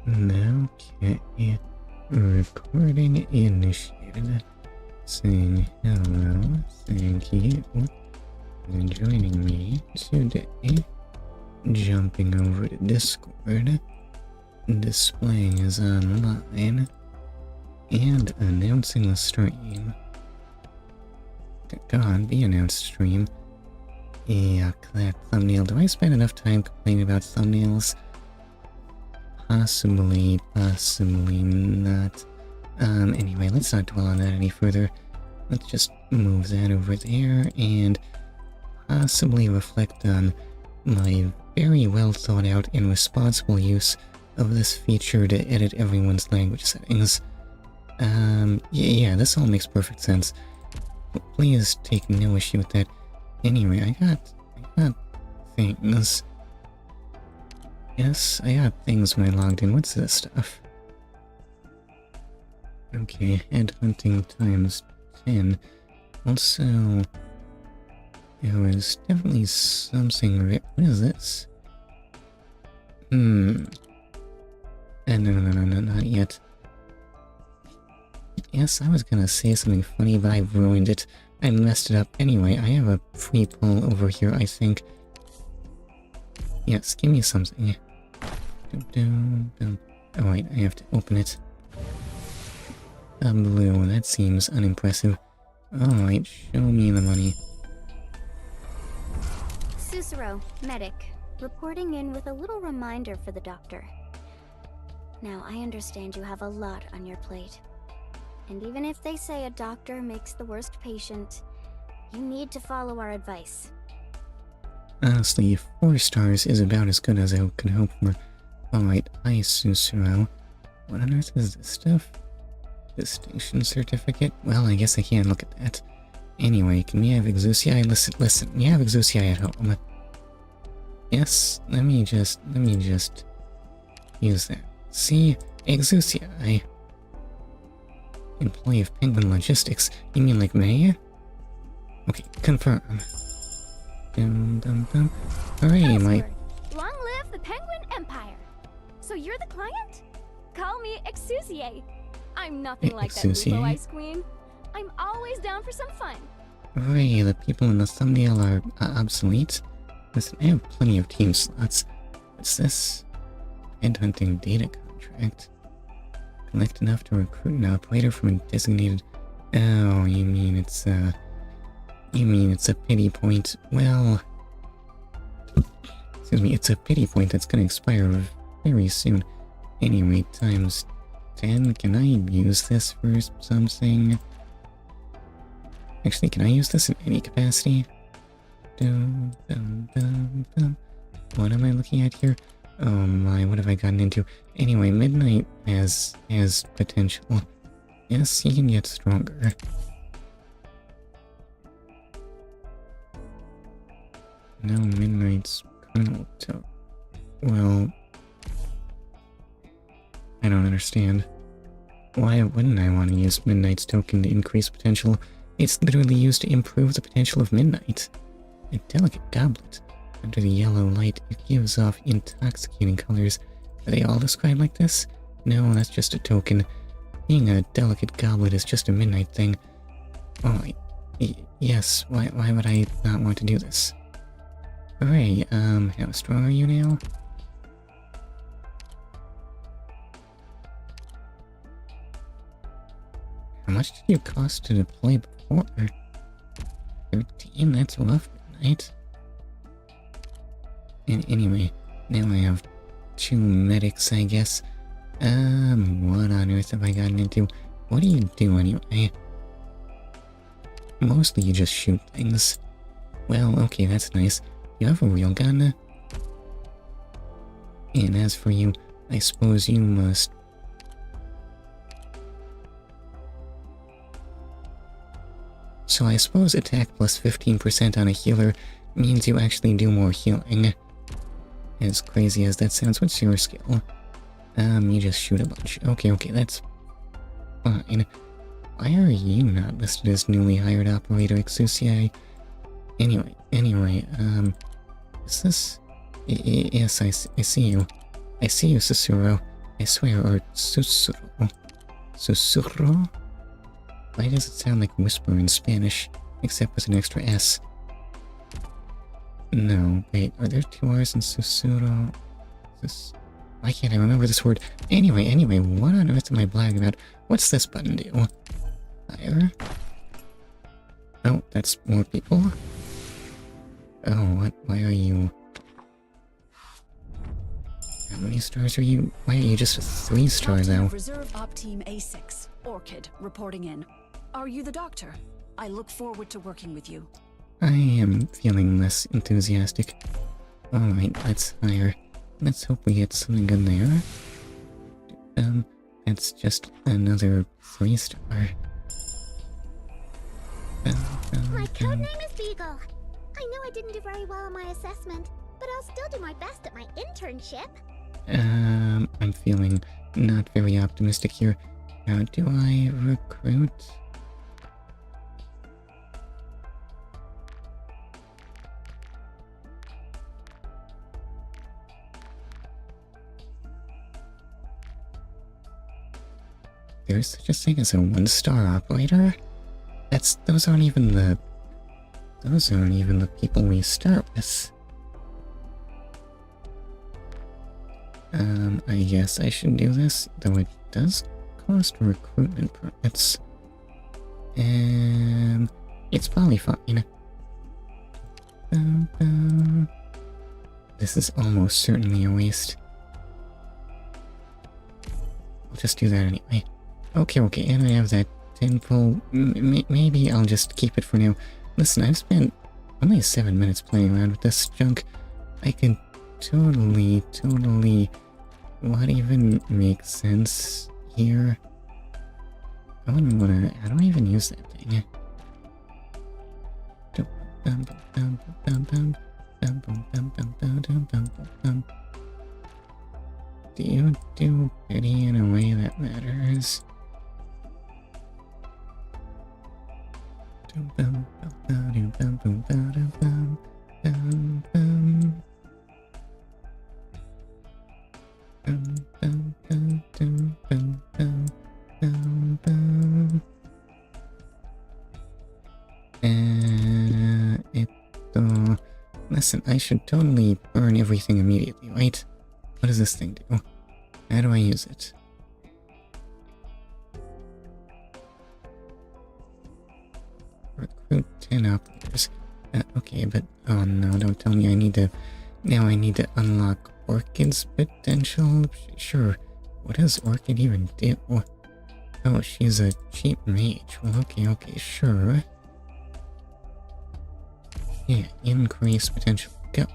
Okay. Recording initiated. Saying hello. Thank you for joining me today. Jumping over to Discord. Displaying is online. And announcing the stream. Go on, be announced stream. Yuck, that thumbnail. Do I spend enough time complaining about thumbnails? Possibly not. Anyway, let's not dwell on that any further. Let's just move that over there and possibly reflect on my very well thought out and responsible use of this feature to edit everyone's language settings. Yeah, this all makes perfect sense. Please take no issue with that. Anyway, I got things. Yes, I got things when I logged in. What's this stuff? Okay, headhunting times 10. Also, there was definitely something... What is this? No, not yet. Yes, I was gonna say something funny, but I ruined it. I messed it up. Anyway, I have a free pull over here, I think. Yes, give me something. Oh wait, I have to open it. A blue, that seems unimpressive. Alright, show me the money. Cicero, medic, reporting in with a little reminder for the doctor. Now, I understand you have a lot on your plate. And even if they say a doctor makes the worst patient, you need to follow our advice. Honestly, 4 stars is about as good as I could hope for. Alright, hi Cicero. What on earth is this stuff? Distinction certificate? Well, I guess I can't look at that. Anyway, can we have exousiae? Listen, we have exousiae at home. Yes, let me just use that. See? Exousiae. Employee of Penguin Logistics. You mean like me? Okay, confirm. Hooray, my... Long live the Penguin Empire! So you're the client? Call me Exousiae. I'm nothing like that Lupo Ice Queen. I'm always down for some fun. Hooray, the people in the thumbnail are obsolete. Listen, I have plenty of team slots. What's this? Headhunting data contract. Collect enough to recruit an operator from a designated... Oh, you mean it's a pity point. Well... Excuse me, it's a pity point that's gonna expire very soon. Anyway, times 10. Can I use this for something? Actually, can I use this in any capacity? What am I looking at here? Oh my, what have I gotten into? Anyway, Midnight has potential. Yes, he can get stronger. No, Midnight's criminal token. Well... I don't understand. Why wouldn't I want to use Midnight's token to increase potential? It's literally used to improve the potential of Midnight. A delicate goblet. Under the yellow light, it gives off intoxicating colors. Are they all described like this? No, that's just a token. Being a delicate goblet is just a Midnight thing. Oh, yes, why would I not want to do this? Hooray, how strong are you now? How much did you cost to deploy before? 13, that's rough, Midnight. And anyway, now I have 2 medics, I guess. What on earth have I gotten into? What do you do anyway? Mostly you just shoot things. Well, okay, that's nice. You have a real gun? And as for you, I suppose you must... So I suppose attack plus 15% on a healer means you actually do more healing. As crazy as that sounds, what's your skill? You just shoot a bunch. Okay, that's fine. Why are you not listed as newly hired operator, Exousiae? Anyway, is this... Yes, I see you. I see you, Cicero. I swear, or susurro. Susurro? Why does it sound like whisper in Spanish, except with an extra S? No, wait, are there 2 R's in susurro? Why can't I remember this word? Anyway, what on earth am I blabbing about? What's this button do? Fire? Oh, that's more people? Oh, what? Why are you... How many stars are you? Why are you just 3 stars now? Reserve Op Team A6, Orchid, reporting in. Are you the doctor? I look forward to working with you. I am feeling less enthusiastic. Alright, let's hire. Let's hope we get something good there. That's just another 3-star. My codename is Beagle. I know I didn't do very well on my assessment, but I'll still do my best at my internship. I'm feeling not very optimistic here. How do I recruit? There's such a thing as a 1-star operator? Those aren't even the people we start with. I guess I should do this, though it does cost recruitment permits. It's probably fine. This is almost certainly a waste. I'll just do that anyway. Okay, and I have that 10 full... maybe I'll just keep it for now. Listen, I've spent only 7 minutes playing around with this junk. I can totally... What even makes sense here? I wouldn't wanna... How do I even use that thing? Do you do pity in a way that matters? Listen, I should totally burn everything immediately, right? What does this thing do? How do I use it? Recruit 10 operators. Okay, but oh no, don't tell me I need to... Now I need to unlock Orchid's potential? Sure. What does Orchid even do? Oh, she's a cheap mage. Well, okay, sure. Yeah, increase potential. Go.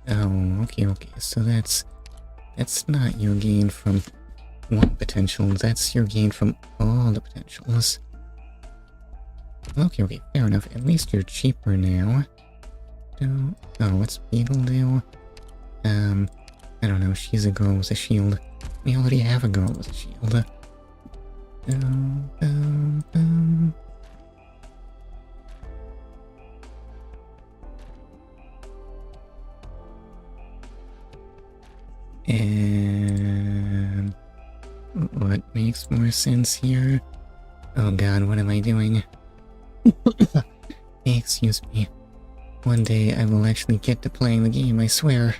Oh, okay. So that's not your gain from one potential. That's your gain from all the potentials. Okay, fair enough. At least you're cheaper now. Oh, what's Beetle do? I don't know. She's a girl with a shield. We already have a girl with a shield. And what makes more sense here? Oh god, what am I doing? Excuse me. One day I will actually get to playing the game, I swear.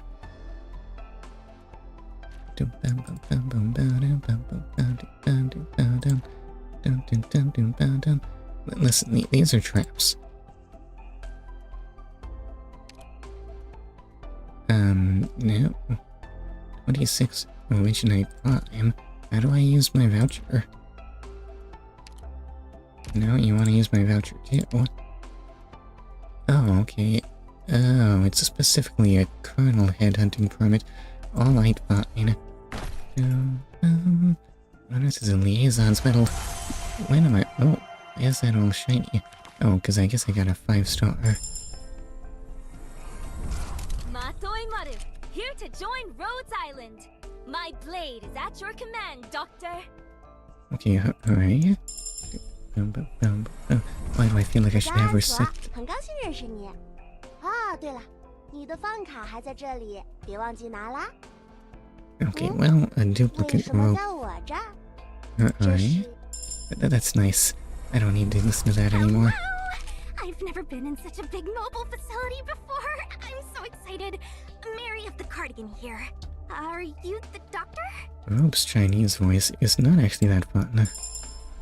Listen, these are traps. No. 26 Originate Prime. How do I use my voucher? No, you want to use my voucher too? Oh, okay. Oh, it's specifically a Colonel headhunting permit. Alright, fine. What is a Liaison's medal? When am I... Oh, why is that all shiny? Oh, because I guess I got a 5-star. Here to join Rhodes Island. My blade is at your command, Doctor. Okay, hooray. Why do I feel like I should have her set? 很高兴认识你。哦，对了，你的饭卡还在这里，别忘记拿啦。 Okay, well, a 为 duplicate 什么 rope. 在我这儿？这 Alright. 是 That's nice. I don't need to listen to that anymore. I've never been in such a big mobile facility before. I'm so excited. Mary of the Cardigan here. Are you the doctor? Rope's Chinese voice is not actually that fun.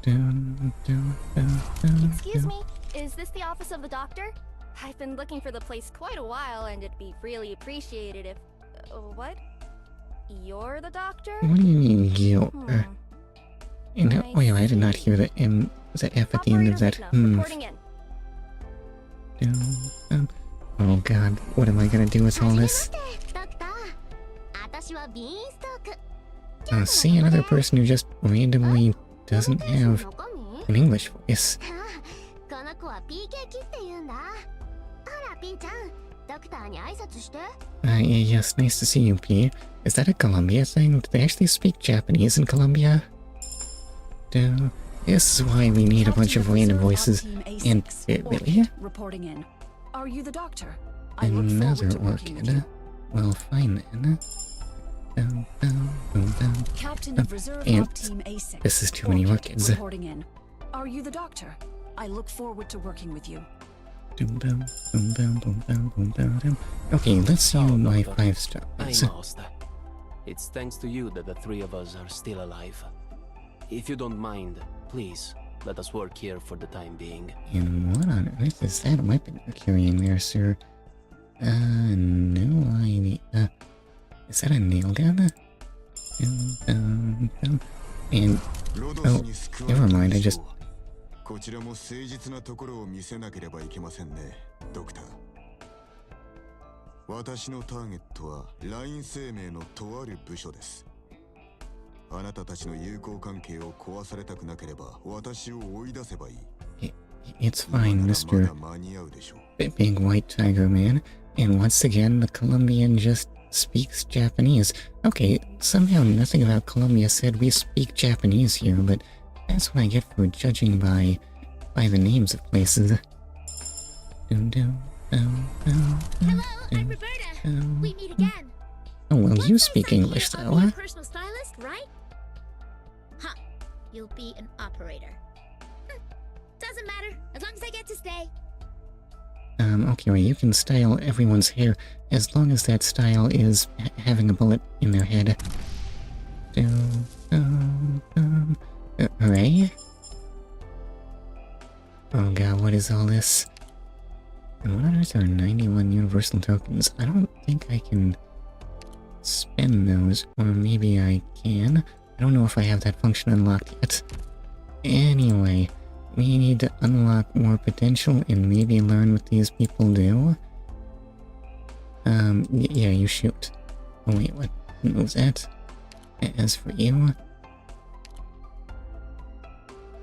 Dun, dun, dun, dun, Excuse dun. me, is this the office of the doctor? I've been looking for the place quite a while, and it'd be really appreciated if... what? You're the doctor? What do you mean, you? Hmm. And, I oh yeah, I did not see. hear the M, the F at the end of that. Operator Vigna, reporting in. Dun, dun. Oh god, what am I gonna do with all this? ドクター。私はビーンストーク。 See another person who just randomly doesn't have 中身 an English voice. この子は PK キって言うんだ。ほら、P ちゃん。ドクターに挨拶して。Yes, nice to see you, P. Is that a Colombia thing? Do they actually speak Japanese in Colombia? This is why we need a bunch of random voices. And, really? Reporting in. Are you the doctor? I look Another forward to working with orchid. you. Well, fine then. Dun, dun, dun, dun. Captain of Reserve And of Team A6. this is too many orchids. Reporting in. Are you the doctor? I look forward to working with you. Dum, dum, dum, dum, dum, dum, dum, dum, dum. Okay, let's see Oh, my Doctor. 5 stars. I'm Master. It's thanks to you that the three of us are still alive. If you don't mind, please, let us work here for the time being. And what on earth is that weapon you're carrying there, sir? No idea. Is that a nail gun? Dum, dum, dum. And, oh, never mind, I just... こちらも誠実なところを見せなければいけませんね、ドクター。私のターゲットはライン生命のとある部署です。あなたたちの友好関係を壊されたくなければ私を追い出せばいい。 It's fine, Mr. まだ間に合うでしょう。 Big White Tiger Man. And once again, the Colombian just speaks Japanese. Okay, somehow nothing about Colombia said we speak Japanese here, but that's what I get for judging by the names of places. Dum, dum, dum, dum, Hello, I'm dum, Roberta. dum. We meet again. Oh, well, you Once I speak sign you English, up, though, I'll be huh? your personal stylist, right? Huh. You'll be an operator. Doesn't matter, as long as I get to stay. Okay, well, you can style everyone's hair as long as that style is having a bullet in their head. Dum, dum, dum. Hooray? Oh god, what is all this? And what on earth are 91 universal tokens? I don't think I can spend those, or maybe I can. I don't know if I have that function unlocked yet. Anyway, we need to unlock more potential and maybe learn what these people do. Yeah, you shoot. Oh wait, what was that? As for you...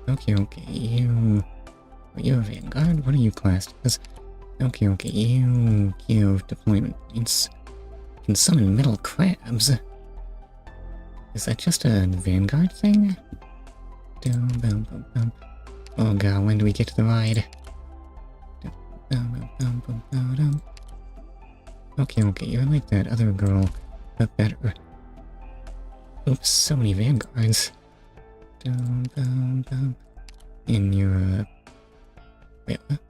Okay, you... Are you a Vanguard? What are you classed as? Okay, you give deployment points. You can summon metal crabs. Is that just a Vanguard thing? Dum, bum, bum, bum. Oh god, when do we get to the ride? Dum, bum, bum, bum, bum, bum. Okay, you're like that other girl, but better. Oops, so many Vanguards. Dum, dum, dum. And you're wait, what?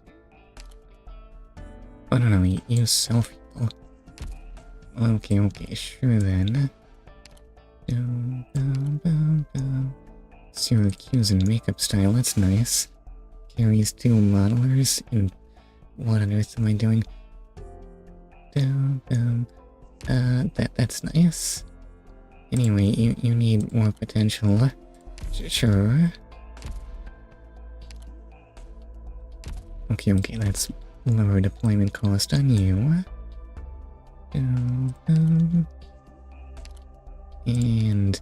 Oh no, you self-heal. Okay, sure then. Dum, dum, dum, dum. Zero cues and makeup style, that's nice. Carries 2 modelers, and what on earth am I doing? Dum, dum. That's nice. Anyway, you need more potential. Sure. Okay, that's lower deployment cost on you. Dum, dum. And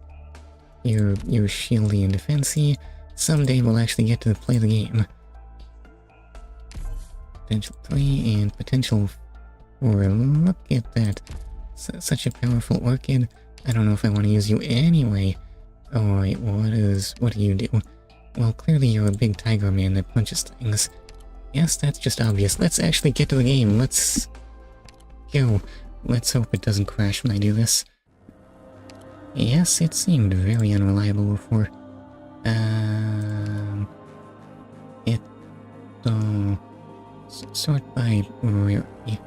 you're shieldy and defensy. Someday we'll actually get to play the game. Potential 3 and potential 4. Look at that. Such a powerful orchid. I don't know if I want to use you anyway. Oh wait, what do you do? Well, clearly you're a big tiger man that punches things. Yes, that's just obvious. Let's actually get to the game. Let's... go. Let's hope it doesn't crash when I do this. Yes, it seemed very unreliable before. It... sort by rarity.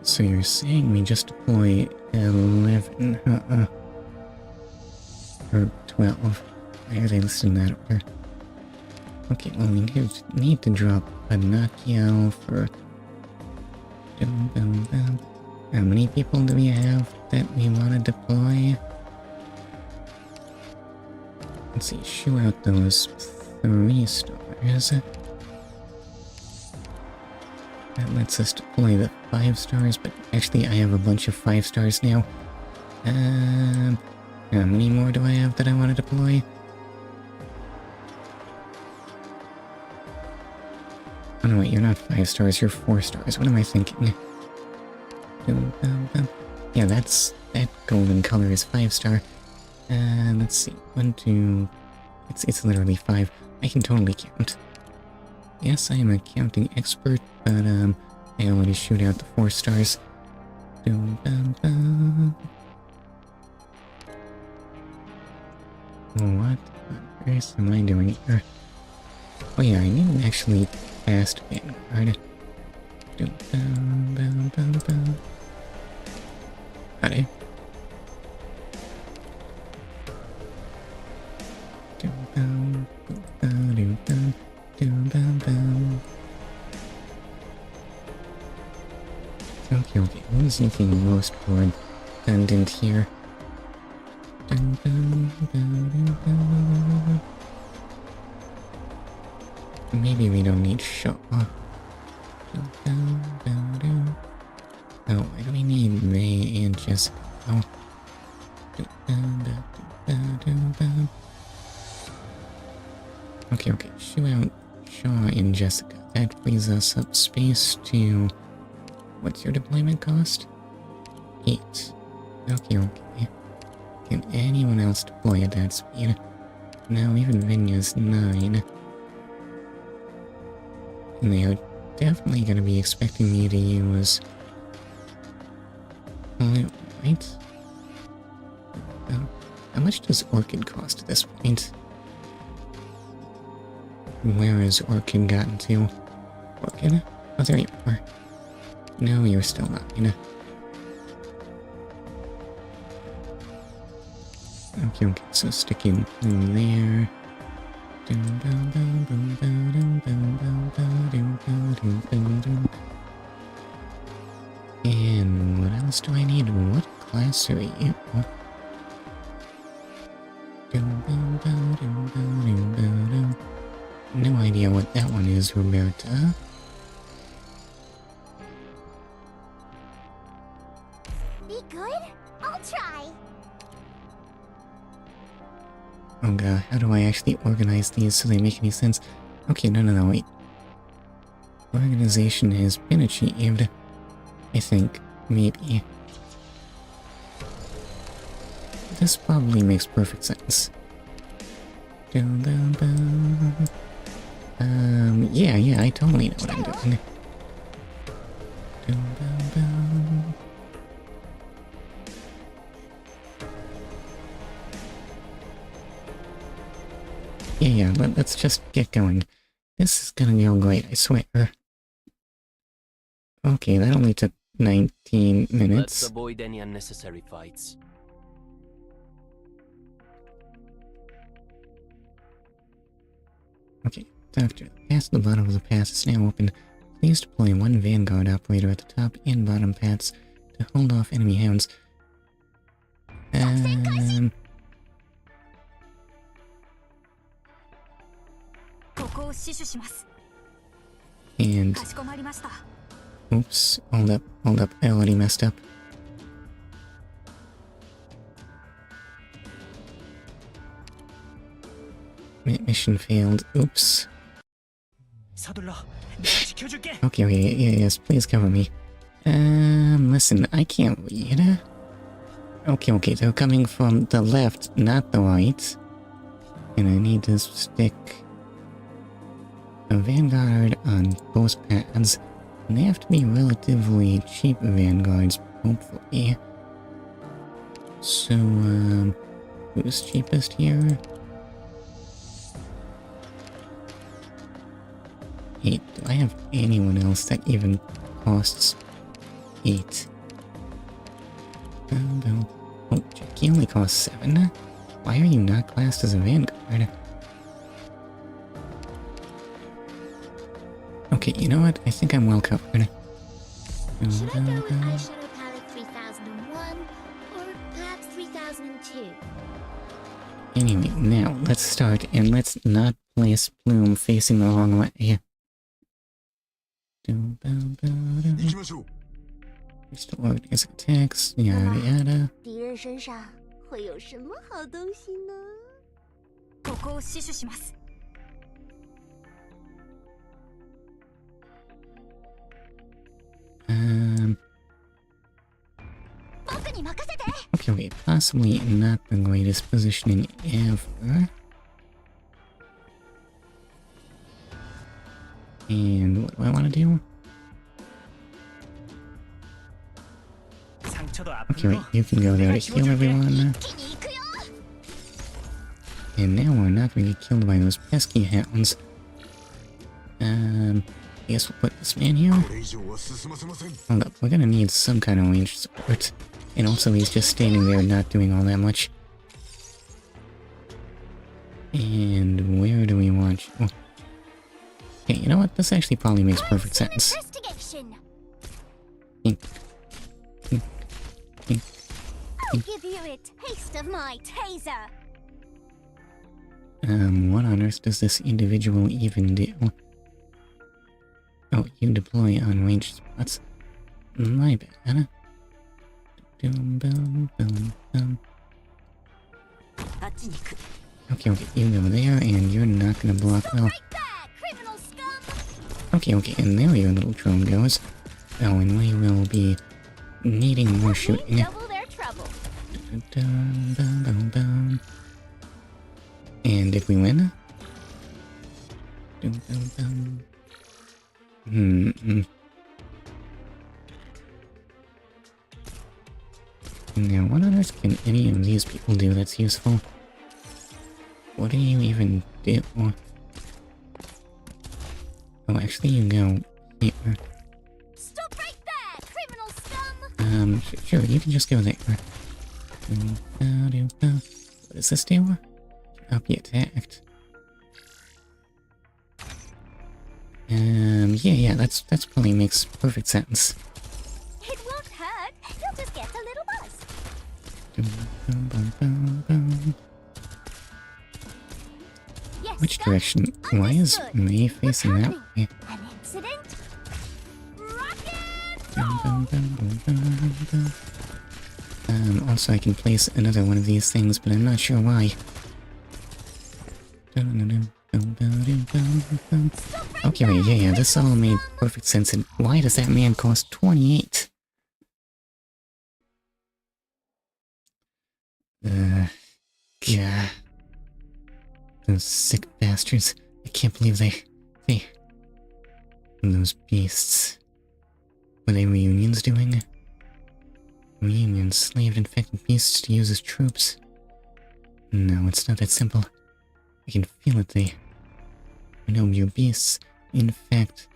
So you're saying we just deploy 11, or 12. Why are they listed in that order? Okay, well we need to drop a Nokia for... How many people do we have that we want to deploy? Let's see, shoot out those 3 stars. That lets us deploy the 5 stars, but actually I have a bunch of 5 stars now. How many more do I have that I want to deploy? Oh no, wait, you're not 5 stars, you're 4 stars. What am I thinking? Yeah, that golden color is 5 star. Let's see, 1, 2... It's literally 5. I can totally count. Yes, I am a counting expert, but I already shoot out the 4 stars. What on earth am I doing here? Oh yeah, I need an actually fast vanguard. Howdy. Okay, who's looking most redundant here? Maybe we don't need Shaw. Oh, why do we need May and Jessica? Oh. Okay, shoot out Shaw and Jessica. That frees us up space to... What's your deployment cost? 8. Okay. Can anyone else deploy at that speed? No, even Vinya's 9. And they are definitely going to be expecting me to use... right? How much does Orchid cost at this point? Where has Orchid gotten to? Orchid? Oh, there you are. No, you're still 9. Okay, so stick in there. And what else do I need? What class are you? No idea what that one is, Roberta. Be good? I'll try. Oh god, how do I actually organize these so they make any sense? Okay, no, wait. Organization has been achieved. I think. Maybe. This probably makes perfect sense. Yeah, I totally know what I'm doing. Yeah, let's just get going. This is gonna go great, I swear. Okay, that only took 19 minutes. Let's avoid any unnecessary fights. Okay, Doctor, the path at the bottom of the pass is now open. Please deploy 1 Vanguard operator at the top and bottom paths to hold off enemy hounds. And... Oops, hold up, I already messed up. Mission failed, oops. Okay, yes, please cover me. Listen, I can't read. Okay, they're coming from the left, not the right. And I need to stick... a Vanguard on both paths. And they have to be relatively cheap Vanguards, hopefully. So, who's cheapest here? 8. Do I have anyone else that even costs 8? Oh, Jackie only costs 7? Why are you not classed as a Vanguard? Okay, you know what? I think I'm well covered. Should I go with Eyeshadow Palette 3001 or perhaps 3002? Anyway, now let's start, and let's not place Plume facing the wrong way. 行きましょう。 Restore his attacks, yada yada. 敌人身上会有什么好东西呢？ここを死守します。 僕に任せて。 Okay, possibly not the greatest positioning ever. And what do I want to do? Okay, wait, you can go there to heal everyone. 一気に行くよ。 And now we're not going to get killed by those pesky hounds. I guess we'll put this man here. これ以上は進ませません。 Hold up, we're gonna need some kind of ranged support. And also he's just standing there not doing all that much. And where do we want you? Okay, you know what? This actually probably makes perfect sense. Investigation. Ink. Ink. Ink. I'll give you a taste of my taser. What on earth does this individual even do? Oh, you deploy on ranged spots. My bad. Boom, boom, boom, boom. あっちに行く。 Okay, you go there, and you're not gonna block well. Right back, criminal scum. Okay, and there your little drone goes. Oh, and we will be needing more shooting. Double their trouble. Dun, dun, dun, dun. And if we win? Dun, dun, dun. Now, what on earth can any of these people do that's useful? What do you even do? Oh, actually, you go here. Stop right there, criminal scum. Sure, you can just go there. What does this do? Cannot be attacked. Yeah, that's probably makes perfect sense. It won't hurt. You'll just get a little buzz. Yes, Which scum. direction? Why is Understood. May facing that way? An incident? Also I can place another one of these things, but I'm not sure why. Okay, wait, yeah, this all made perfect sense. And why does that man cost 28? Yeah. Those sick bastards. I can't believe they... Those beasts. What are they reunions doing? Reunions slaved infected beasts to use as troops. No, it's not that simple. I can feel it, they are no mere beasts. In fact,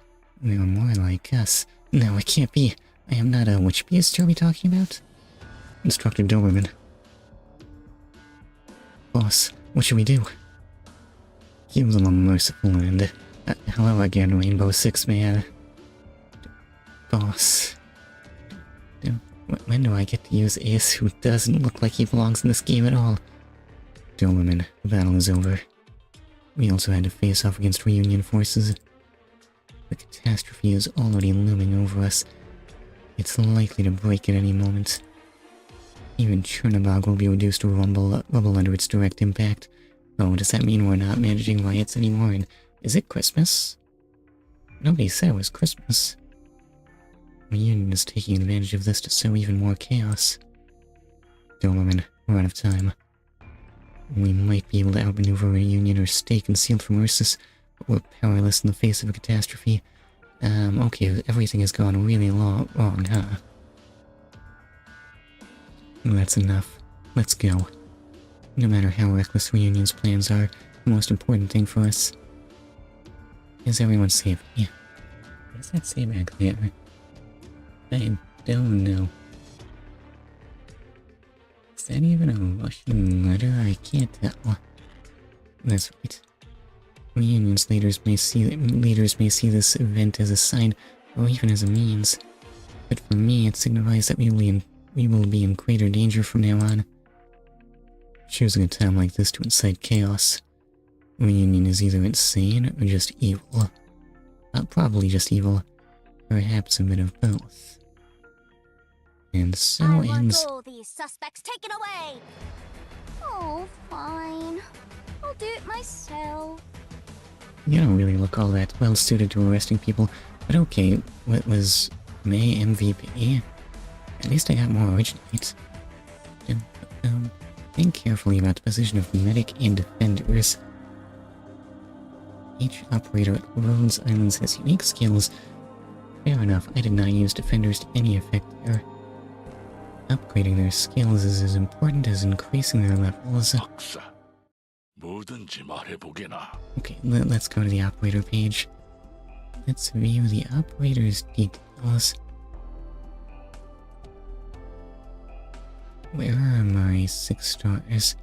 they are more like us. No, it can't be. I am not a... Which beast are we talking about? Instructor Doberman. Boss, what should we do? Give them a merciful end. Hello again, Rainbow Six Man. Boss. When do I get to use Ace, who doesn't look like he belongs in this game at all? Doberman, the battle is over. We also had to face off against Reunion forces. The catastrophe is already looming over us. It's likely to break at any moment. Even Chernobog will be reduced to rubble under its direct impact. Oh, does that mean we're not managing riots anymore? And is it Christmas? Nobody said it was Christmas. Reunion is taking advantage of this to sow even more chaos. Doberman, we're out of time. We might be able to outmaneuver Reunion or stay concealed from Ursus, We're powerless in the face of a catastrophe. Okay, everything has gone really wrong, huh? That's enough. Let's go. No matter how reckless Reunion's plans are, the most important thing for us is everyone safe. Yeah. What does that say back there? I don't know. Is that even a Russian letter? I can't tell. That's right. Reunion's leaders may see this event as a sign, or even as a means. But for me, it signifies that we will be in greater danger from now on. Choosing a time like this to incite chaos. Reunion is either insane or just evil. Probably just evil. Perhaps a bit of both. And so ends... all these suspects taken away! Oh, fine. I'll do it myself. You don't really look all that well suited to arresting people, but okay, what was May MVP? At least I got more originates. Think carefully about the position of medic and defenders. Each operator at Rhodes Islands has unique skills. Fair enough, I did not use defenders to any effect there. Upgrading their skills is as important as increasing their levels. Okay, let's go to the operator page. Let's view the operator's details. Where are my 6 stars?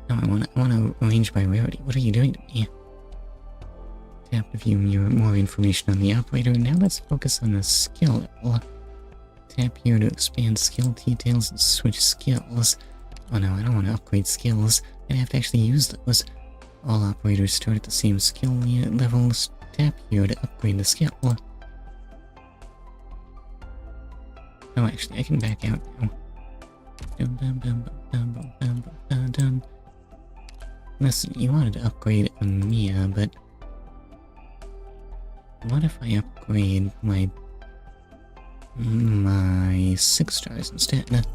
No, I wanna arrange by rarity. What are you doing to me? Tap to view more information on the operator. Now let's focus on the skill level. Tap here to expand skill details and switch skills. Oh no, I don't want to upgrade skills. I'd have to actually use those. All operators start at the same skill levels. Tap here to upgrade the skill. Oh, actually, I can back out now. Listen, you wanted to upgrade Mia, but what if I upgrade my 6 stars instead?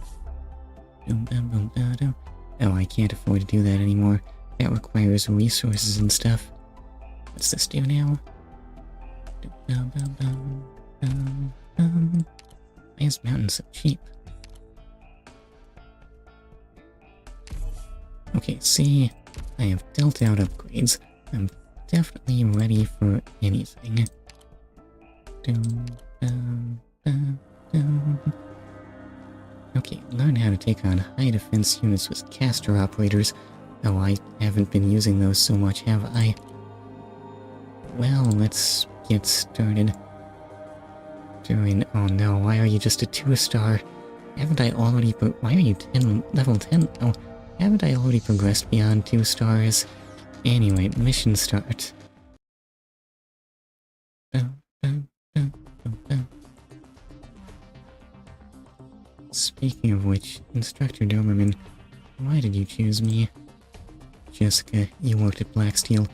Oh, I can't afford to do that anymore. That requires resources and stuff. What's this do now? Why is Mountain so cheap? Okay, see, I have dealt out upgrades. I'm definitely ready for anything. Okay, learn how to take on high defense units with caster operators. Oh, I haven't been using those so much, have I? Well, let's get started. Oh no, why are you just a 2-star? Haven't I already why are you level 10? Oh, haven't I already progressed beyond 2 stars? Anyway, mission start. Speaking of which, Instructor Doberman, why did you choose me? Jessica, you worked at Blacksteel,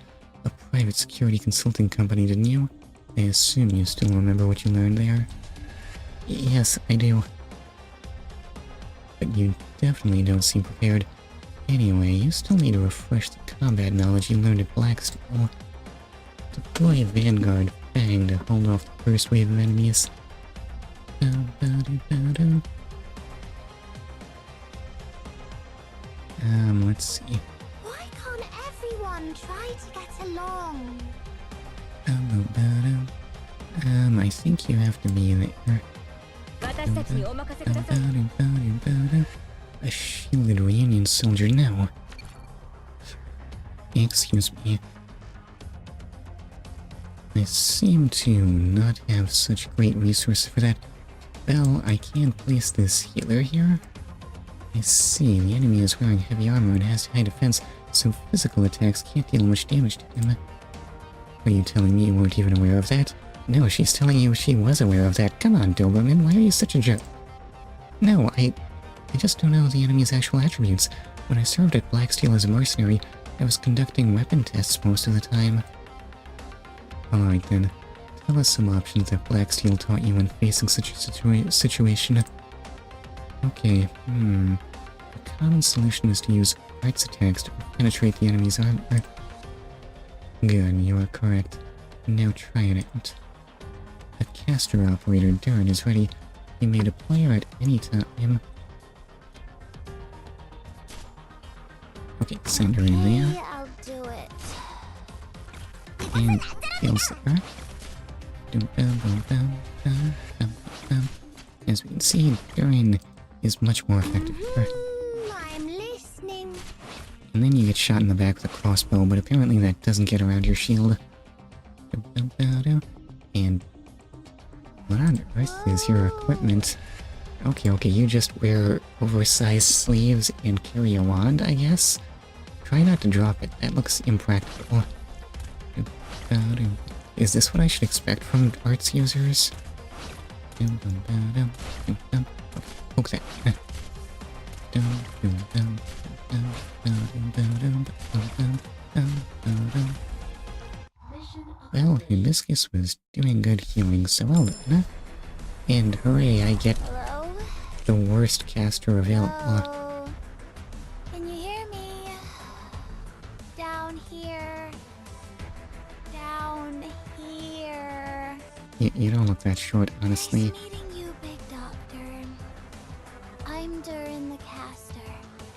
a private security consulting company, didn't you? I assume you still remember what you learned there? Yes, I do. But you definitely don't seem prepared. Anyway, you still need to refresh the combat knowledge you learned at Blacksteel. Deploy Vanguard Fang to hold off the first wave of enemies. Let's see. Why can't everyone try to get along? I think you have to be there. A shielded Reunion soldier now. Excuse me. I seem to not have such great resources for that. Well, I can't place this healer here. I see, the enemy is wearing heavy armor and has high defense, so physical attacks can't deal much damage to him. Are you telling me you weren't even aware of that? No, she's telling you she was aware of that. Come on, Doberman, why are you such a jerk? No, I just don't know the enemy's actual attributes. When I served at Blacksteel as a mercenary, I was conducting weapon tests most of the time. Alright then, tell us some options that Blacksteel taught you when facing such a situation. Okay, A common solution is to use arts attacks to penetrate the enemy's armor. Good, you are correct. Now try it out. A caster operator Darren is ready. You may deploy her at any time. Okay, send her in there. Okay, I'll do it. And heals her. As we can see, Darren is much more effective here. I'm listening. And then you get shot in the back with a crossbow, but apparently that doesn't get around your shield. And what on earth is your equipment? Okay, you just wear oversized sleeves and carry a wand, I guess? Try not to drop it, that looks impractical. Is this what I should expect from arts users? Poke that. Well, Hibiscus was doing good healing, so well done. And hooray, I get Hello? the worst caster available. Hello? Can you hear me? Down here. Down here. You don't look that short, honestly. Nice meeting you, Big Doctor. I'm Durin the Caster.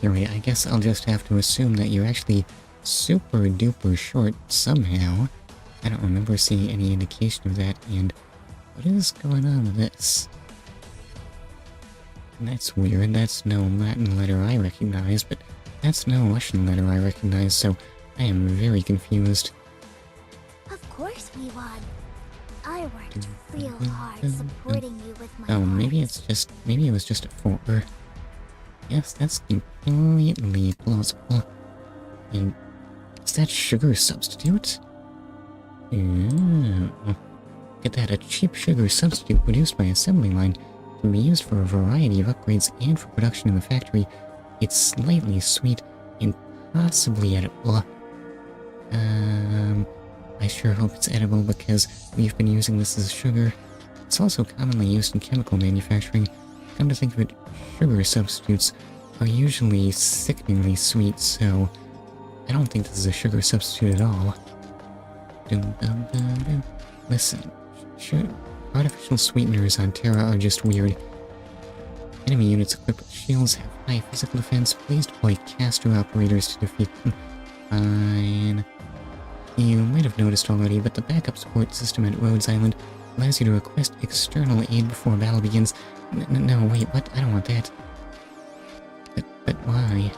Anyway, I guess I'll just have to assume that you're actually super duper short somehow. I don't remember seeing any indication of that, and what is going on with this? That's weird, that's no Latin letter I recognize, but that's no Russian letter I recognize, so I am very confused. Of course we won. I worked real hard supporting you with my Oh, maybe arts. maybe it was just a 4. Yes, that's completely plausible. And is that sugar substitute? Ooh. Look at that, a cheap sugar substitute produced by assembly line can be used for a variety of upgrades and for production in the factory. It's slightly sweet and possibly edible. I sure hope it's edible because we've been using this as sugar. It's also commonly used in chemical manufacturing. Come to think of it, sugar substitutes are usually sickeningly sweet, so I don't think this is a sugar substitute at all. Listen, sure, artificial sweeteners on Terra are just weird. Enemy units equipped with shields have high physical defense. Please deploy caster operators to defeat them. Fine. You might have noticed already, but the backup support system at Rhodes Island allows you to request external aid before battle begins. No, wait, what? I don't want that. But why?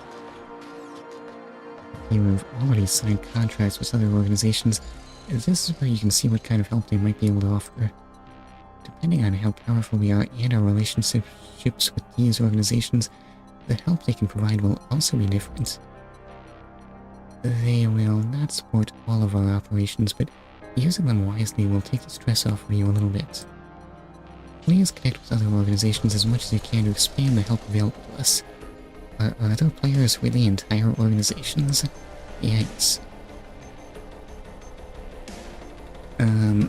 You have already signed contracts with other organizations. This is where you can see what kind of help they might be able to offer. Depending on how powerful we are and our relationships with these organizations, the help they can provide will also be different. They will not support all of our operations, but using them wisely will take the stress off of you a little bit. Please connect with other organizations as much as you can to expand the help available to us. Are other players really entire organizations? Yikes.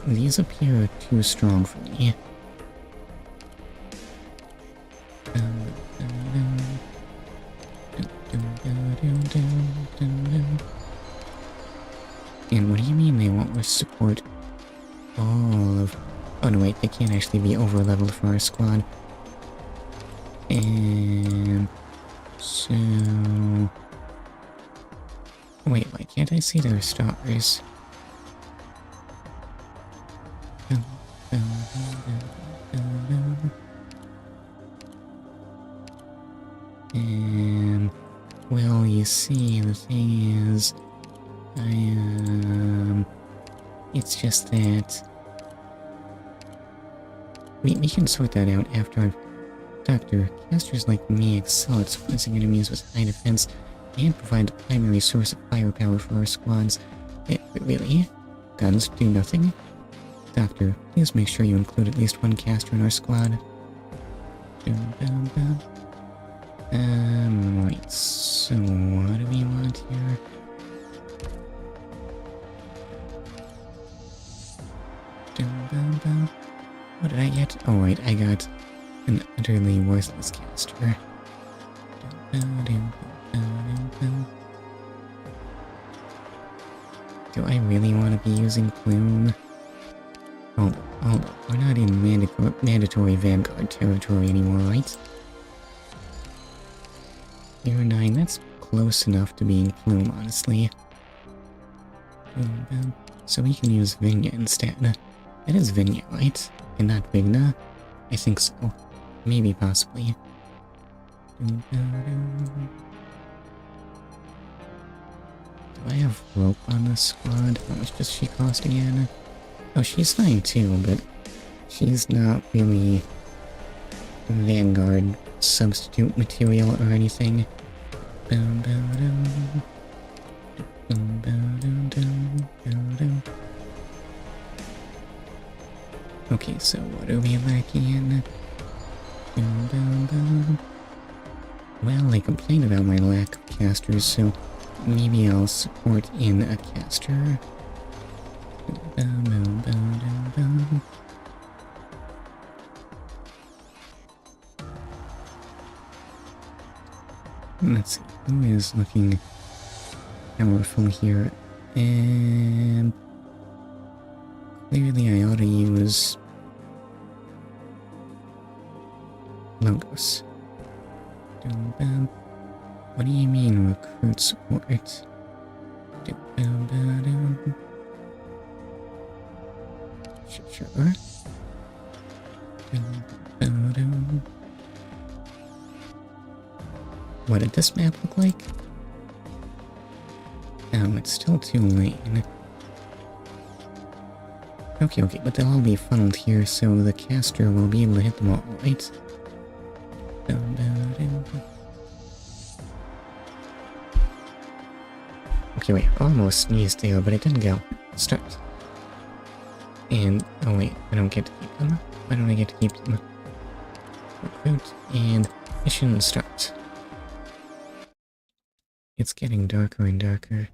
These appear too strong for me. And what do you mean they won't support all of... Oh no wait, they can't actually be over-leveled for our squad. And... So... Wait, why can't I see their stars? Well, you see, the thing is... It's just that... We can sort that out after I've... Doctor, casters like me excel at suppressing enemies with high defense and provide the primary source of firepower for our squads. Really? Guns do nothing? Doctor, please make sure you include at least one caster in our squad. Right, so what do we want here? What did I get? Oh right, I got an utterly worthless caster. Do I really want to be using Plume? Hold on. We're not in mandatory Vanguard territory anymore, right? 09, that's close enough to being Plume, honestly. So we can use Vigna instead. That is Vigna, right? And not Vigna? I think so. Maybe, possibly. Do I have rope on this squad? How much does she cost again? Oh, she's fine too, but she's not really Vanguard substitute material or anything. Okay, so what are we lacking in? Well, they complained about my lack of casters, so maybe I'll support in a caster. Let's see, who is looking powerful here? And clearly I ought to use Logos. What do you mean recruit support? Sure. What did this map look like? Oh, it's still too lane. Okay, but they'll all be funneled here, so the caster will be able to hit them all, right? Okay, wait, almost sneezed there, but it didn't go. Start. And, oh wait, I don't get to keep them? Why don't I get to keep them? Recruit, and mission start. It's getting darker and darker.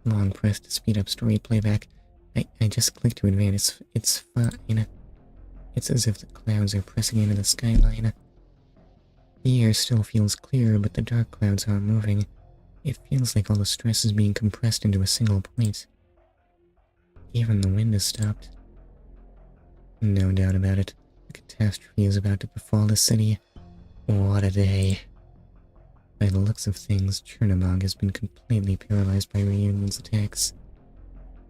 Long press to speed up story playback. I just clicked to advance. It's fine. It's as if the clouds are pressing into the skyline. The air still feels clear, but the dark clouds aren't moving. It feels like all the stress is being compressed into a single point. Even the wind has stopped. No doubt about it. A catastrophe is about to befall the city. What a day. By the looks of things, Chernobog has been completely paralyzed by Reunion's attacks.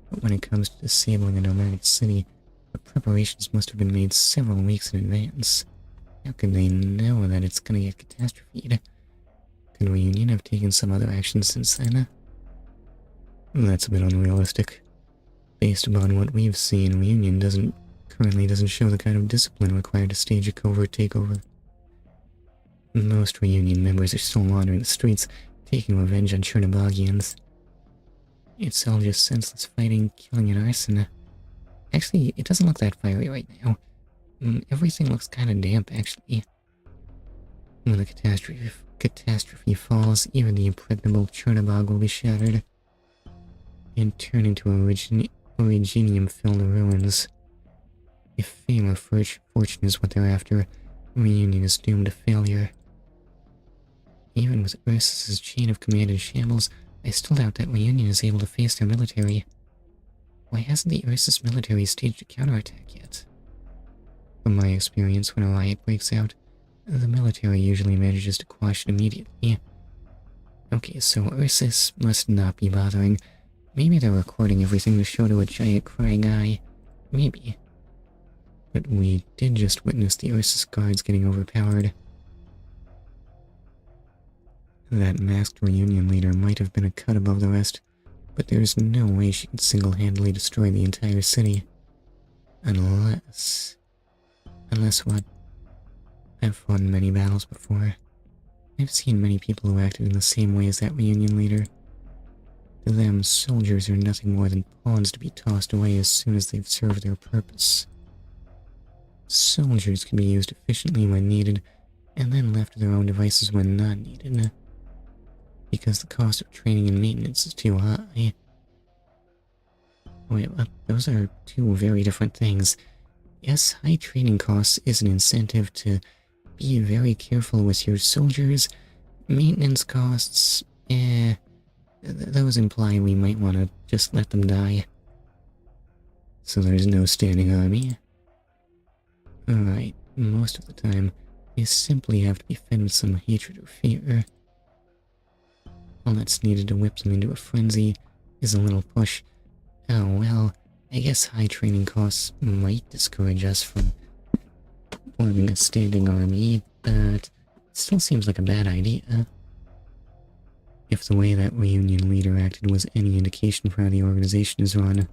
But when it comes to disabling a nomadic city, the preparations must have been made several weeks in advance. How could they know that it's gonna get catastrophed? Could Reunion have taken some other action since then? That's a bit unrealistic. Based upon what we've seen, Reunion currently doesn't show the kind of discipline required to stage a covert takeover. Most Reunion members are still wandering the streets, taking revenge on Chernobogians. It's all just senseless fighting, killing, and arson. Actually, it doesn't look that fiery right now. Everything looks kinda damp, actually. When the catastrophe falls, even the impregnable Chernobog will be shattered and turn into originium-filled ruins. If fame or fortune is what they're after, Reunion is doomed to failure. Even with Ursus's chain of command in shambles, I still doubt that Reunion is able to face their military. Why hasn't the Ursus military staged a counterattack yet? From my experience, when a riot breaks out, the military usually manages to quash it immediately. Okay, so Ursus must not be bothering. Maybe they're recording everything to show to a giant crying eye. Maybe. But we did just witness the Ursus guards getting overpowered. That masked Reunion leader might have been a cut above the rest, but there's no way she could single-handedly destroy the entire city. Unless what? I've fought in many battles before. I've seen many people who acted in the same way as that Reunion leader. To them, soldiers are nothing more than pawns to be tossed away as soon as they've served their purpose. Soldiers can be used efficiently when needed, and then left to their own devices when not needed. Because the cost of training and maintenance is too high. Wait, what? Those are two very different things. Yes, high training costs is an incentive to be very careful with your soldiers. Maintenance costs, those imply we might want to just let them die. So there's no standing army. Alright, most of the time, you simply have to be fed with some hatred or fear. All that's needed to whip them into a frenzy is a little push. Oh well, I guess high training costs might discourage us from forming a standing army, but it still seems like a bad idea. If the way that reunion leader acted was any indication for how the organization is run,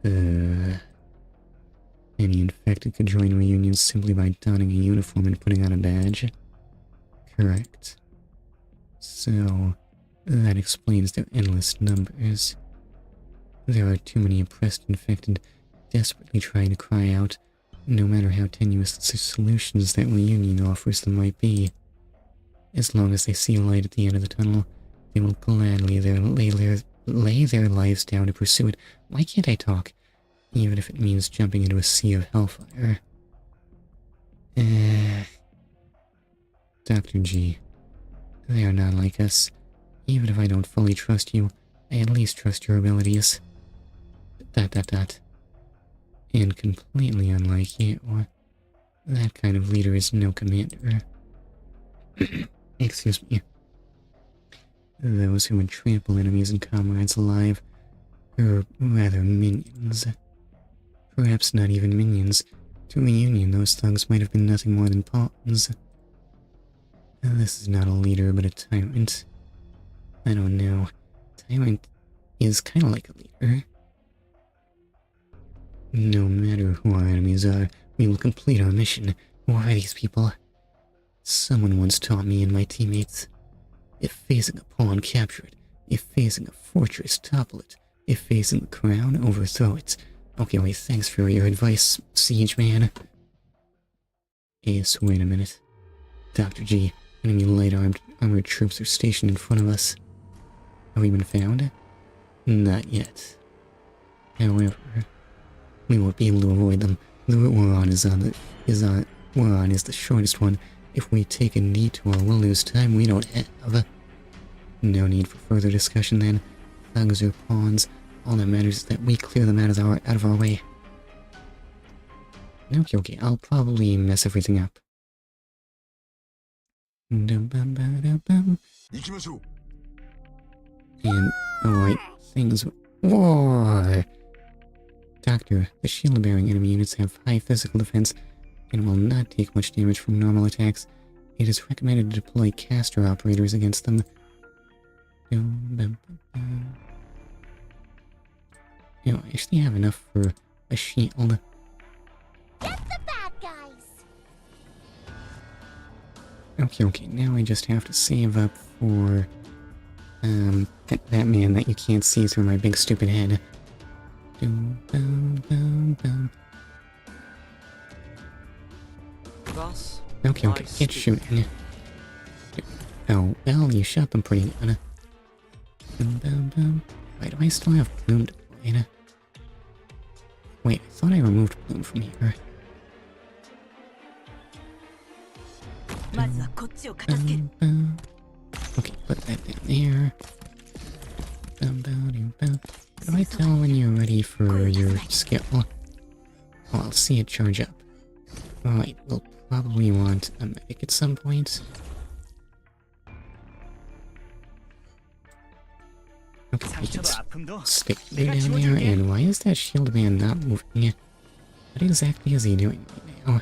any infected could join reunions simply by donning a uniform and putting on a badge. Correct. So, that explains their endless numbers. There are too many oppressed infected desperately trying to cry out, no matter how tenuous the solutions that reunion offers them might be. As long as they see a light at the end of the tunnel, they will gladly lay their lives down to pursue it. Why can't I talk? Even if it means jumping into a sea of hellfire. Dr. G. They are not like us. Even if I don't fully trust you, I at least trust your abilities. ... And completely unlike you. That kind of leader is no commander. Excuse me. Those who would trample enemies and comrades alive, or rather minions. Perhaps not even minions. To reunion, those thugs might have been nothing more than pawns. This is not a leader, but a tyrant. I don't know. Tyrant is kind of like a leader. No matter who our enemies are, we will complete our mission. Who are these people? Someone once taught me and my teammates, if facing a pawn, capture it. If facing a fortress, topple it. If facing the crown, overthrow it. Okay, wait, thanks for your advice, Siege Man. Ace, wait a minute. Dr. G, enemy light armored troops are stationed in front of us. Have we been found? Not yet. However, we won't be able to avoid them. The route we're on is the shortest one. If we take a detour, we'll lose time we don't have. No need for further discussion then. Thugs or pawns, all that matters is that we clear them out of our way. Okay, I'll probably mess everything up. And, alright, things... War! Doctor, the shield-bearing enemy units have high physical defense and will not take much damage from normal attacks. It is recommended to deploy caster operators against them. I actually have enough for a shield. Get the bad guys! Okay, now I just have to save up for, that man that you can't see through my big stupid head. Boss, Okay, get shooting. Oh, well, you shot them pretty good. Why do I still have Bloom deployed? Wait, I thought I removed Bloom from here. Okay, put that down there. How do I tell when you're ready for your skill? Oh, I'll see it charge up. Alright, we'll probably want a medic at some point. Okay, we can stick you down there, and why is that shield man not moving? What exactly is he doing right now?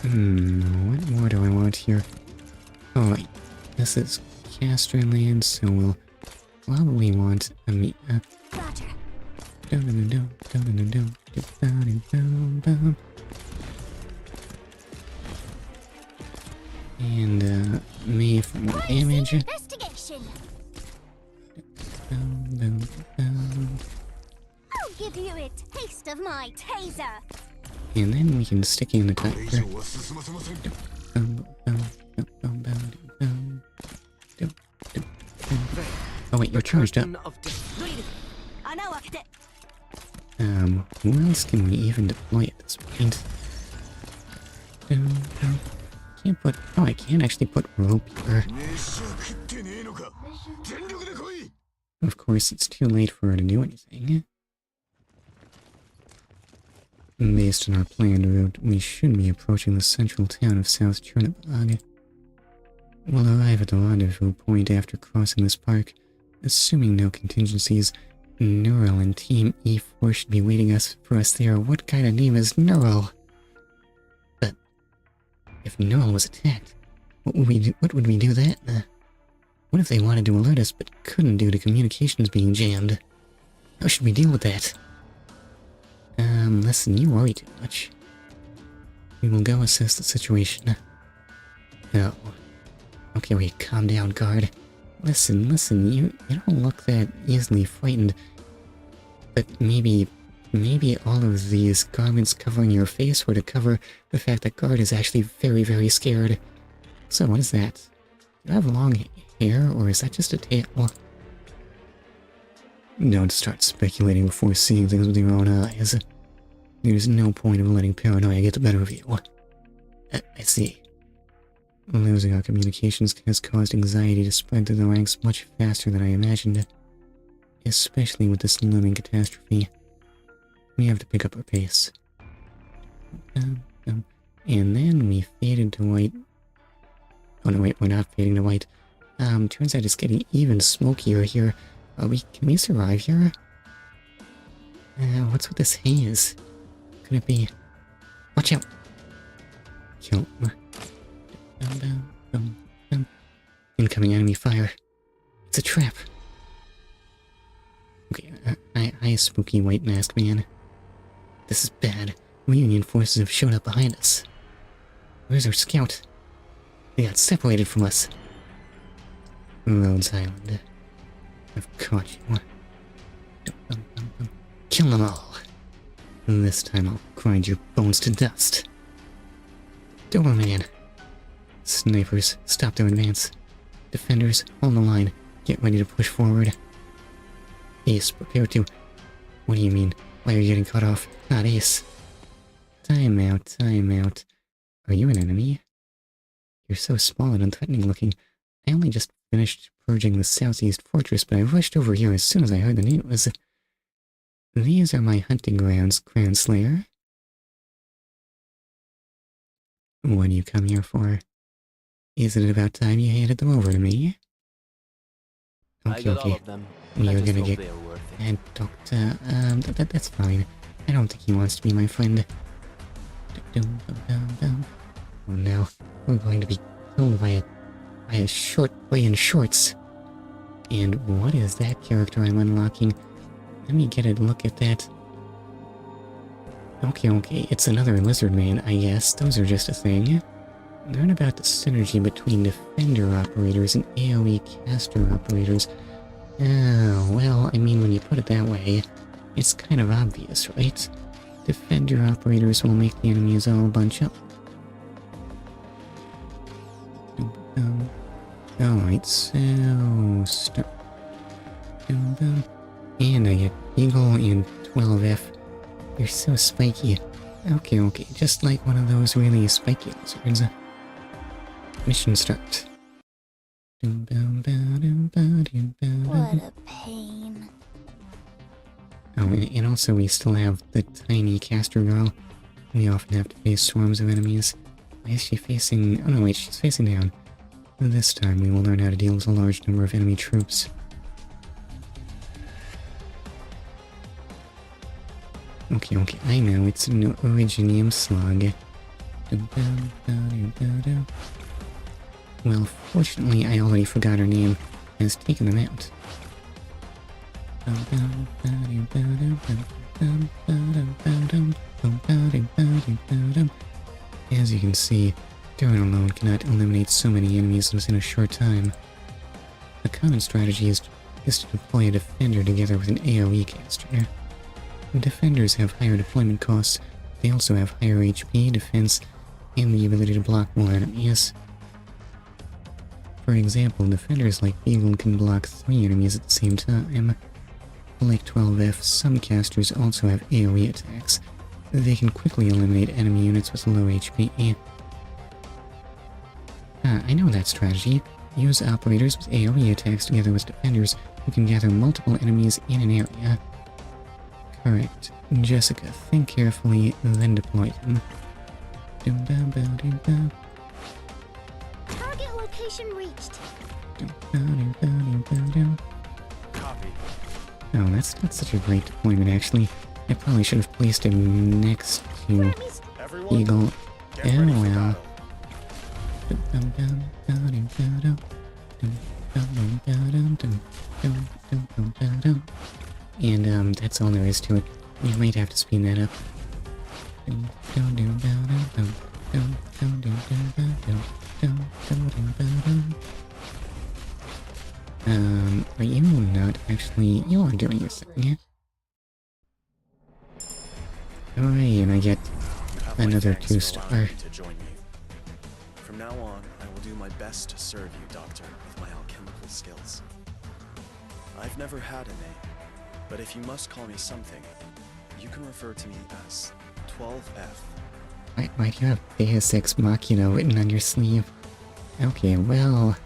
What more do I want here? Alright, this is caster land, so we'll probably want a meat. And me for more damage. Investigation! I'll give you a taste of my taser! And then we can stick you in the tiger. Oh wait, you're charged up. Who else can we even deploy at this point? Can't put... Oh, I can actually put rope here. Of course, it's too late for her to do anything. Based on our planned route, we should be approaching the central town of South Chernobog. We'll arrive at the rendezvous point after crossing this park. Assuming no contingencies, Neural and Team E4 should be waiting for us there. What kind of name is Neural? But if Neural was attacked, what would we do then? What if they wanted to alert us but couldn't due to communications being jammed? How should we deal with that? Listen, you worry too much. We will go assess the situation. Oh. Okay, wait, calm down, guard. Listen, you don't look that easily frightened. But maybe all of these garments covering your face were to cover the fact that guard is actually very, very scared. So what is that? Do you have long hair, or is that just a tail? Don't start speculating before seeing things with your own eyes. There's no point in letting paranoia get the better of you. I see. Losing our communications has caused anxiety to spread through the ranks much faster than I imagined. Especially with this looming catastrophe. We have to pick up our pace. And then we faded to white. Oh no, wait, we're not fading to white. Turns out it's getting even smokier here. Can we survive here? What's with this haze? Could it be... Watch out! Kill. Incoming enemy fire. It's a trap. Okay, I spooky white mask man. This is bad. Reunion forces have showed up behind us. Where's our scout? They got separated from us. Rhodes Island. I've caught you. Kill them all. This time I'll grind your bones to dust. Doberman. Snipers, stop their advance. Defenders, hold the line. Get ready to push forward. Ace, prepare to... What do you mean? Why are you getting cut off? Not Ace. Time out. Are you an enemy? You're so small and unthreatening looking. I only just finished purging the southeast fortress, but I rushed over here as soon as I heard the news. These are my hunting grounds, Crown Slayer. What do you come here for? Isn't it about time you handed them over to me? Okay. You're gonna get... And Doctor, that's fine. I don't think he wants to be my friend. Oh no, we're going to be killed by a short boy in shorts. And what is that character I'm unlocking? Let me get a look at that. Okay, it's another lizard man, I guess. Those are just a thing. Learn about the synergy between Defender operators and AoE caster operators. Oh, well, I mean, when you put it that way, it's kind of obvious, right? Defender operators will make the enemies all bunch up. Alright, so... start. And I get Eagle and 12F. You're so spiky. Okay, just like one of those really spiky lizards. Mission start. What a pain. Oh, and also we still have the tiny caster girl. We often have to face swarms of enemies. Why is she facing... Oh no, wait, she's facing down. This time we will learn how to deal with a large number of enemy troops. Okay, I know, it's an Originium slug. Well, fortunately, I already forgot her name, and has taken them out. As you can see, Darren alone cannot eliminate so many enemies within a short time. A common strategy is to deploy a defender together with an AoE caster. The defenders have higher deployment costs, they also have higher HP, defense, and the ability to block more enemies. For example, defenders like Beagle can block 3 enemies at the same time. Like 12F, some casters also have AoE attacks. They can quickly eliminate enemy units with low HP. I know that strategy. Use operators with AoE attacks together with defenders who can gather multiple enemies in an area. Correct. Jessica, think carefully, then deploy them. Target location reached. Copy. Oh, that's not such a great deployment, actually. I probably should have placed him next to Everyone, Eagle. get ready for well. And that's all there is to it. We might have to speed that up. Are you not actually... You are doing your thing, yeah? Alright, and I get You have another my thanks for 2-star. allowing me to join you. From now on, I will do my best to serve you, Doctor, with my alchemical skills. I've never had a name, but if you must call me something, you can refer to me as 12F. Why do you have Deus Ex Machina written on your sleeve? Okay, well...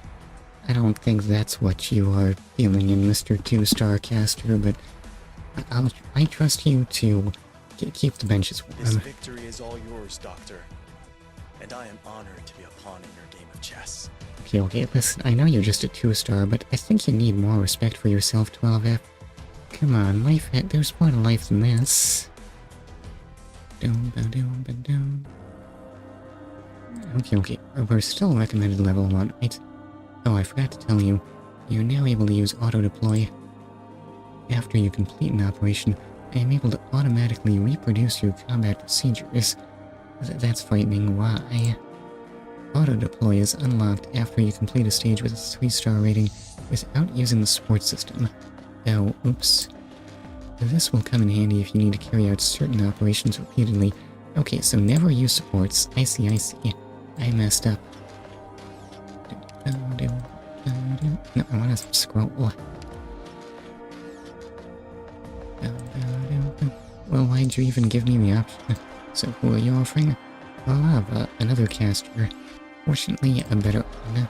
I don't think that's what you are feeling in Mr. 2-star caster, but... I trust you to keep the benches This warm. victory is all yours, Doctor. And I am honored to be a pawn in your game of chess. Okay, listen, I know you're just a 2-star, but I think you need more respect for yourself, 12F. Come on, there's more to life than this. Okay, we're still recommended level 1, right? Oh, I forgot to tell you, you're now able to use auto-deploy. After you complete an operation, I am able to automatically reproduce your combat procedures. That's frightening. Why? Auto-deploy is unlocked after you complete a stage with a 3-star rating without using the support system. Oh, oops. This will come in handy if you need to carry out certain operations repeatedly. Okay, so never use supports. I see. I messed up. No, I want to scroll. Well, why'd you even give me the option? So who are you offering? Lava, another caster. Fortunately, a better one.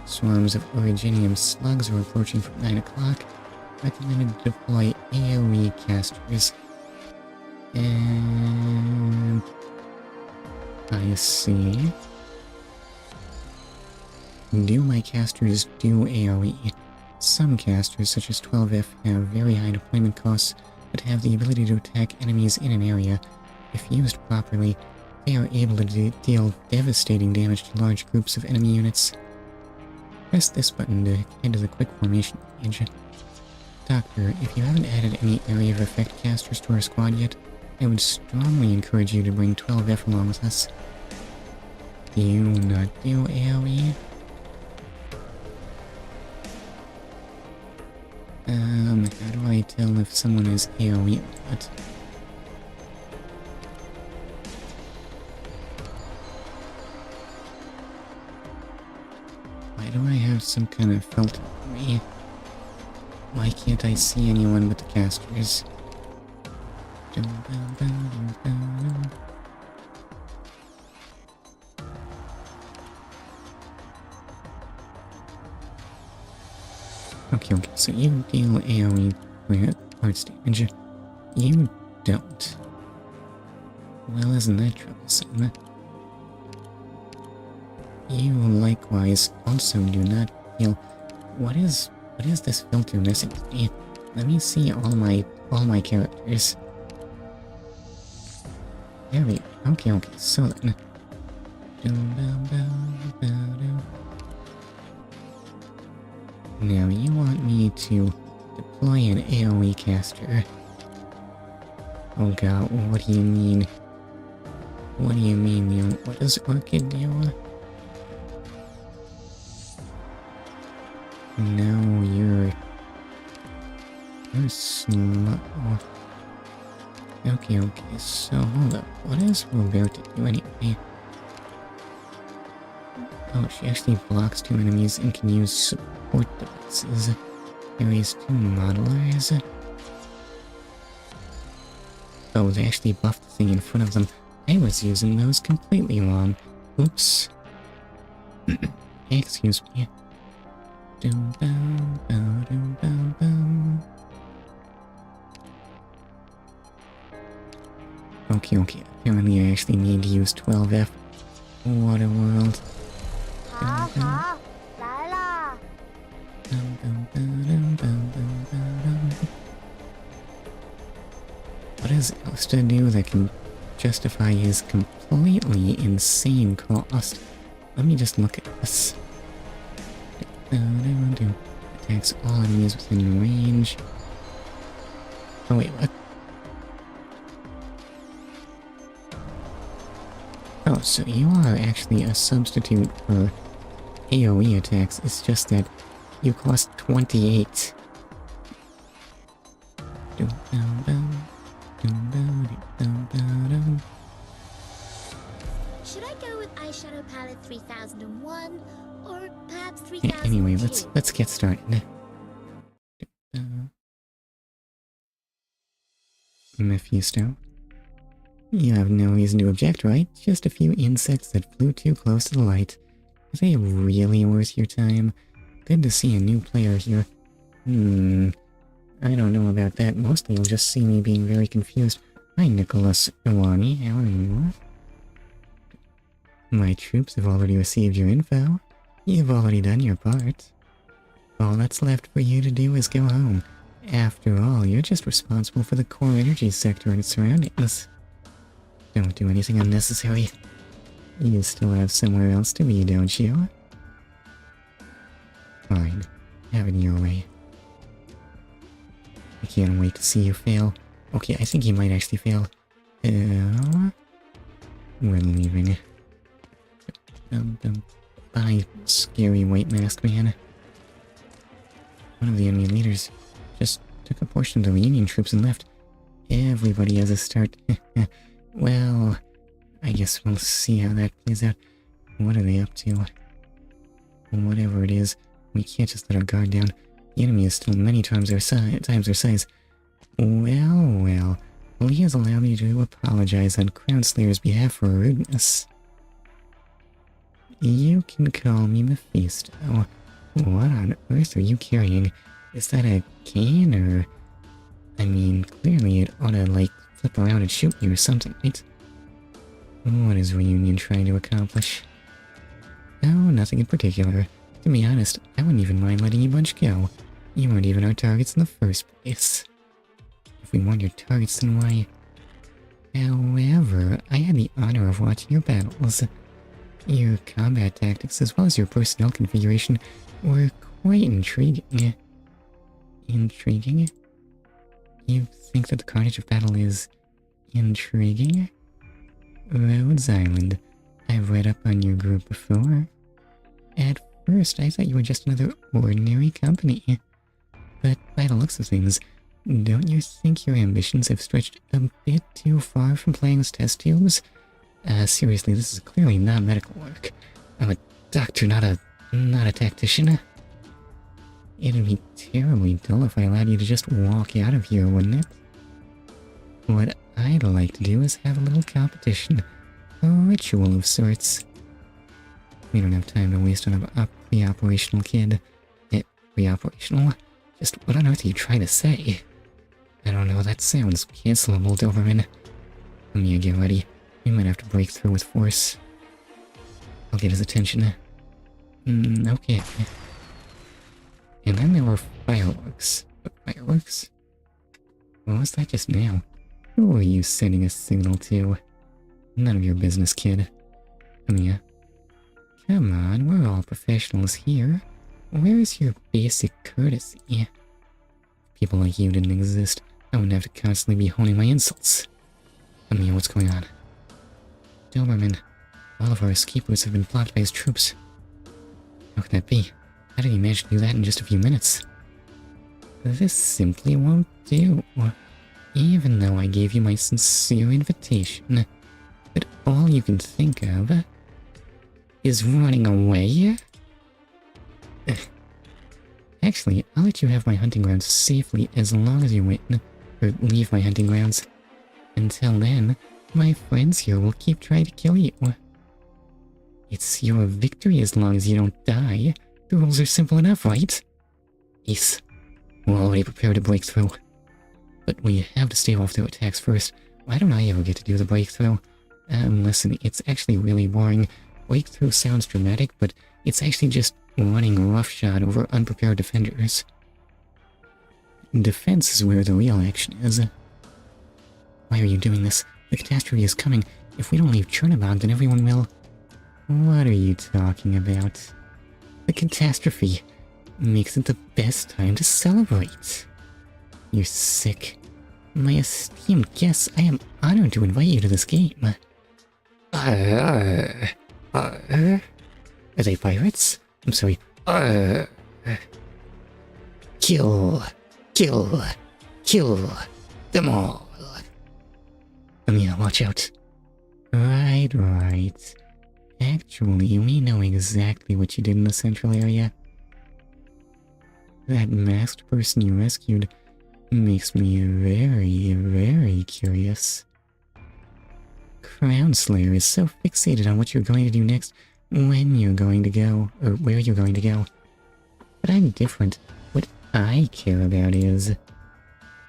Swarms of originium slugs are approaching from 9 o'clock. Recommended to deploy AoE casters. And... I see. Do my casters do AoE? Some casters, such as 12F, have very high deployment costs, but have the ability to attack enemies in an area. If used properly, they are able to deal devastating damage to large groups of enemy units. Press this button to head to the quick formation page. Doctor, if you haven't added any area of effect casters to our squad yet, I would strongly encourage you to bring 12F along with us. Do you not do AoE? How do I tell if someone is AoE or not? Why do I have some kind of filter on me? Why can't I see anyone but the casters? Okay, so you deal AoE parts damage. You don't. Well, isn't that troublesome? You likewise also do not deal... What is this filter missing to me? Let me see all my characters. There we go. Okay, so then... Now you want me to deploy an AoE caster. Oh god, what do you mean? What do you mean, what does Orchid do? No, you're slow. Okay, so hold up. What does Roberta do anyway? Oh, she actually blocks 2 enemies and can use support devices. carries 2 modelers. Oh, they actually buffed the thing in front of them. I was using those completely wrong. Oops. Excuse me. Doom, bow, bow, doom, bow, bow. Okay. Apparently I actually need to use 12F. What a world. 好好，来啦！ What is Elster do that can justify his completely insane cost? Let me just look at this. Attacks all enemies within range. Oh wait, what? Oh, so you are actually a substitute for AoE attacks. It's just that you cost 28. Should I go with eyeshadow palette 3001 or perhaps Yeah, 3002? anyway, let's get started. Mephisto. You have no reason to object, right? Just a few insects that flew too close to the light. Are they really worth your time? Good to see a new player here. I don't know about that. Mostly you'll just see me being very confused. Hi, Nicholas Iwani. How are you? My troops have already received your info. You've already done your part. All that's left for you to do is go home. After all, you're just responsible for the core energy sector and its surroundings. Don't do anything unnecessary. You still have somewhere else to be, don't you? Fine. Have it your way. I can't wait to see you fail. Okay, I think he might actually fail. We're leaving. Bye, scary white mask man. One of the enemy leaders just took a portion of the Union troops and left. Everybody has a start. Well, I guess we'll see how that plays out. What are they up to? Whatever it is, we can't just let our guard down. The enemy is still many times our size. Well, please allow me to apologize on Crownslayer's behalf for rudeness. You can call me Mephisto. What on earth are you carrying? Is that a cane, or... I mean, clearly it ought to, like, flip around and shoot you or something, right? What is Reunion trying to accomplish? Oh, nothing in particular. To be honest, I wouldn't even mind letting you bunch go. You weren't even our targets in the first place. If we weren't your targets, then why... However, I had the honor of watching your battles. Your combat tactics, as well as your personnel configuration, were quite intriguing. Intriguing? You think that the carnage of battle is... intriguing? Rhodes Island. I've read up on your group before. At first, I thought you were just another ordinary company. But by the looks of things, don't you think your ambitions have stretched a bit too far from playing with test tubes? Seriously, this is clearly not medical work. I'm a doctor, not a tactician. It'd be terribly dull if I allowed you to just walk out of here, wouldn't it? What I'd like to do is have a little competition. A ritual of sorts. We don't have time to waste on a pre-operational kid. Pre-operational? Just what on earth are you trying to say? I don't know, that sounds cancelable, Doberman. Mia, get ready. We might have to break through with force. I'll get his attention. Okay. And then there were fireworks. Fireworks? What was that just now? Who are you sending a signal to? None of your business, kid. Mia. Come on, we're all professionals here. Where's your basic courtesy? If people like you didn't exist, I wouldn't have to constantly be honing my insults. Mia, what's going on? Doberman, all of our escape routes have been blocked by his troops. How could that be? How did he manage to do that in just a few minutes? This simply won't do. Even though I gave you my sincere invitation, but all you can think of is running away? Actually, I'll let you have my hunting grounds safely as long as you win, or leave my hunting grounds. Until then, my friends here will keep trying to kill you. It's your victory as long as you don't die. The rules are simple enough, right? Ace, we're already prepared to break through. But we have to stave off their attacks first. Why don't I ever get to do the breakthrough? Listen, it's actually really boring. Breakthrough sounds dramatic, but it's actually just running roughshod over unprepared defenders. Defense is where the real action is. Why are you doing this? The catastrophe is coming. If we don't leave Chernobog, then everyone will... What are you talking about? The catastrophe makes it the best time to celebrate. You're sick. My esteemed guests, I am honored to invite you to this game. Are they pirates? I'm sorry. Kill them all. Amina, watch out. Right. Actually, we know exactly what you did in the central area. That masked person you rescued makes me very, very curious. Crown Slayer is so fixated on what you're going to do next, when you're going to go, or where you're going to go. But I'm different. What I care about is...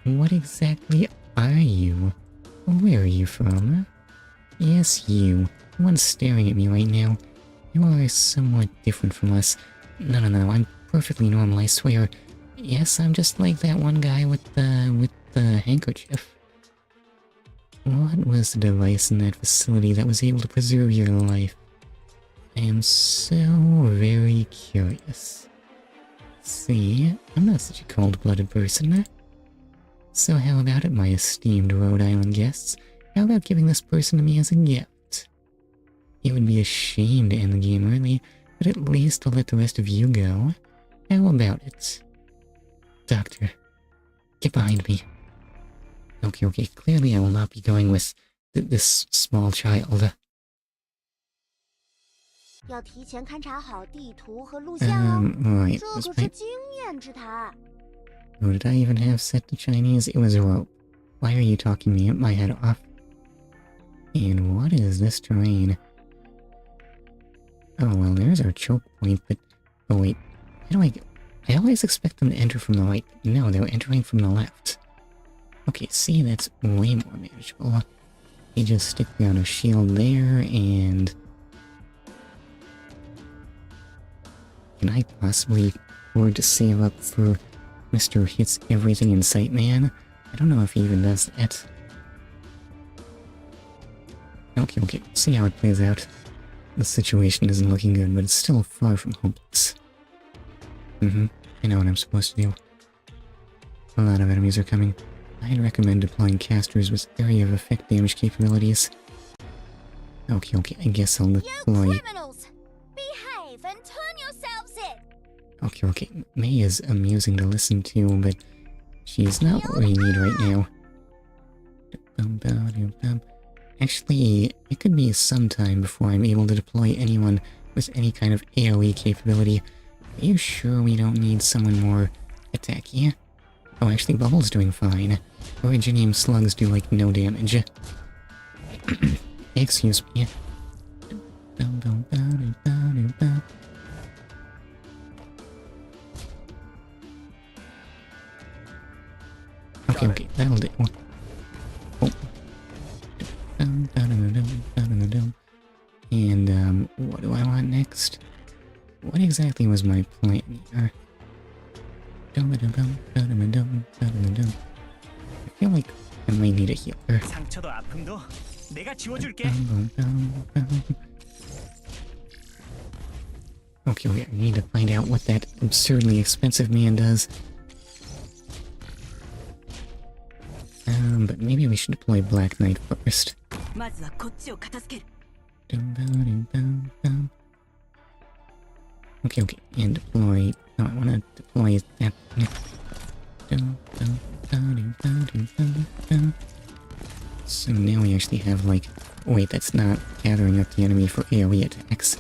What exactly are you? Where are you from? Yes, you. The one staring at me right now. You are somewhat different from us. No, I'm perfectly normal, I swear. Yes, I'm just like that one guy with the handkerchief. What was the device in that facility that was able to preserve your life? I am so very curious. See, I'm not such a cold-blooded person. So how about it, my esteemed Rhode Island guests? How about giving this person to me as a gift? It would be a shame to end the game early, but at least I'll let the rest of you go. How about it? Doctor, get behind me. Okay, clearly I will not be going with this small child. 要提前勘察好地图和录像哦， right, 这 was 可是 my... 经验之谈。 Oh, did I even have set to Chinese? It was a rope. Why are you talking me my head off? And what is this terrain? Oh, well, there's our choke point, but... Oh, wait. How do I go? I always expect them to enter from the right, but no, they're entering from the left. Okay, see, that's way more manageable. You just stick down a shield there, and... Can I possibly afford to save up for Mr. Hits Everything in Sight Man? I don't know if he even does that. Okay, see how it plays out. The situation isn't looking good, but it's still far from hopeless. I know what I'm supposed to do. A lot of enemies are coming. I'd recommend deploying casters with area of effect damage capabilities. Okay, I guess I'll deploy... You criminals! Behave and turn yourselves in! Okay, May is amusing to listen to, but she's not what we need right now. Actually, it could be some time before I'm able to deploy anyone with any kind of AoE capability. Are you sure we don't need someone more attacky? Oh, actually, Bubble's doing fine. Originium slugs do, like, no damage. Excuse me. Okay, that'll do. Oh. And, what do I want next? What exactly was my plan here? I feel like I might need a healer. Okay, I need to find out what that absurdly expensive man does. But maybe we should deploy Black Knight first. Okay, and deploy... No, I want to deploy that... So now we actually have, like... Wait, that's not gathering up the enemy for AoE attacks.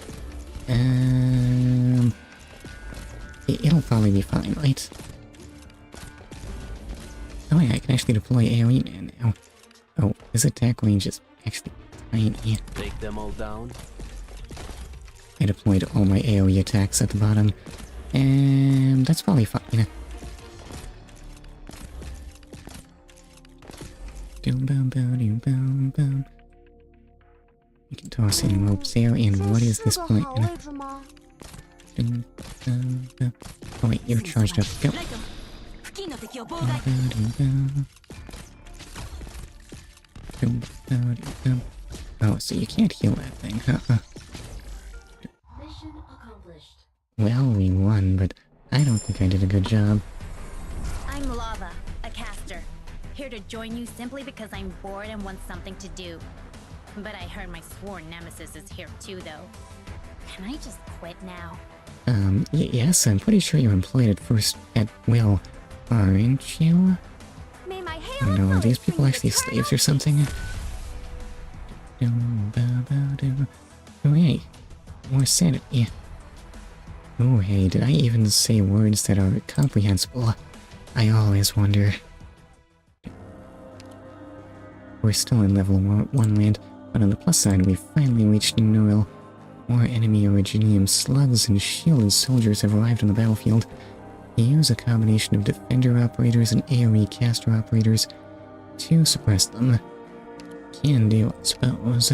It'll probably be fine, right? Oh yeah, I can actually deploy AoE now. Oh, his attack range is actually tiny. Take them all down. I deployed all my AoE attacks at the bottom, and that's probably fine. Boom, boom, boom, boom, boom, boom. You can toss in ropes there, and what is this point? Boom, boom, boom. Oh wait, you're charged up. Go. Boom, boom, boom. Boom, boom, boom. Oh, so you can't heal that thing, huh? Mission accomplished. Well, we won, but I don't think I did a good job. I'm Lava, a caster. Here to join you simply because I'm bored and want something to do. But I heard my sworn nemesis is here too, though. Can I just quit now? Yes, I'm pretty sure you're employed at first at will, aren't you? May my I don't know, are these people actually slaves or something? Oh hey, more sanity. Oh hey, did I even say words that are comprehensible? I always wonder. We're still in level 1 land, but on the plus side, we've finally reached Neural. More enemy Originium slugs and shielded soldiers have arrived on the battlefield. You use a combination of defender operators and AoE caster operators to suppress them. Can do, I suppose.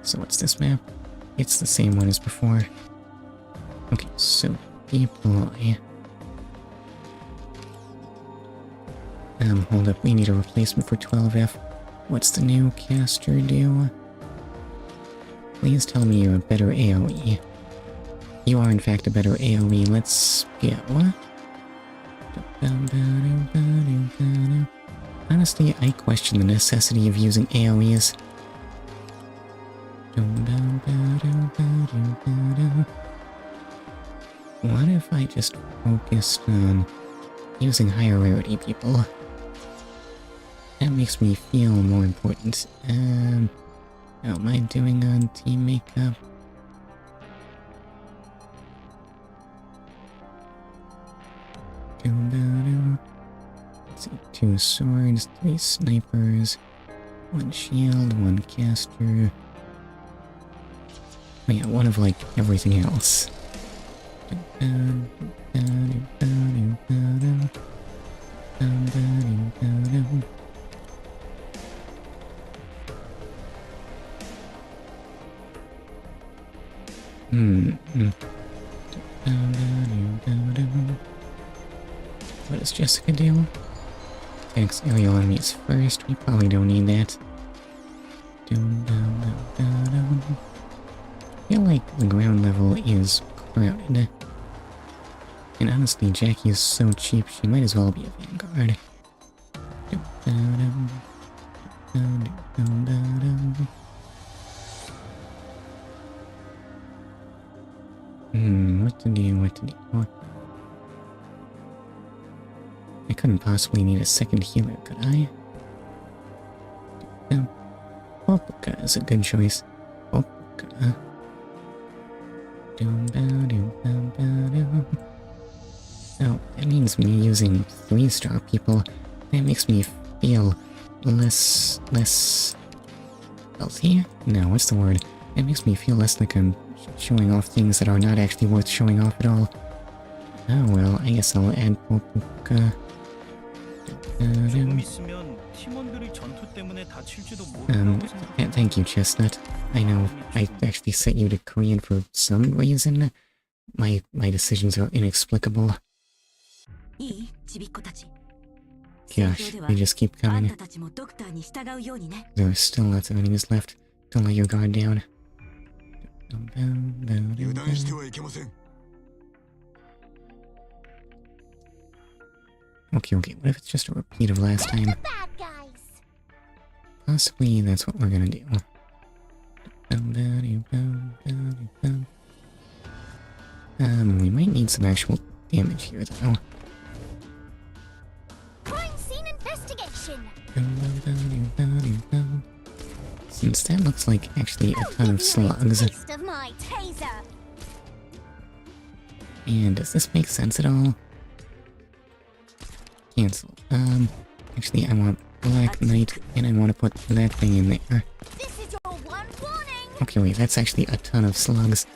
So what's this map? It's the same one as before. Okay, so deploy. Hold up, we need a replacement for 12F. What's the new caster do? Please tell me you're a better AoE. You are in fact a better AoE, let's go. Honestly, I question the necessity of using AoEs. What if I just focused on using higher rarity people? That makes me feel more important. How am I doing on team makeup? Let's see, 2 swords, 3 snipers, 1 shield, 1 caster. Oh yeah, one of like everything else. What does Jessica do? Attacks aerial enemies first. We probably don't need that. I feel like the ground level is crowded. And honestly, Jackie is so cheap, she might as well be a vanguard. What to do? I couldn't possibly need a second healer, could I? Opaka is a good choice. Opaka. Oh, that means me using 3-star people. That makes me feel less healthy? No, what's the word? That makes me feel less like I'm showing off things that are not actually worth showing off at all. Oh well, I guess I'll add Opaka. Thank you, Chestnut. I know I actually set you to Korean for some reason. My decisions are inexplicable. Gosh, they just keep coming. There are still lots of enemies left. Don't let your guard down. Okay, what if it's just a repeat of last time? Possibly that's what we're gonna do. We might need some actual damage here, though. Crime scene investigation. Since that looks like actually a ton of slugs. Of my taser. And does this make sense at all? Cancel. Actually, I want Black Knight, and I want to put that thing in there. This is your one warning! Okay, wait, that's actually a ton of slugs.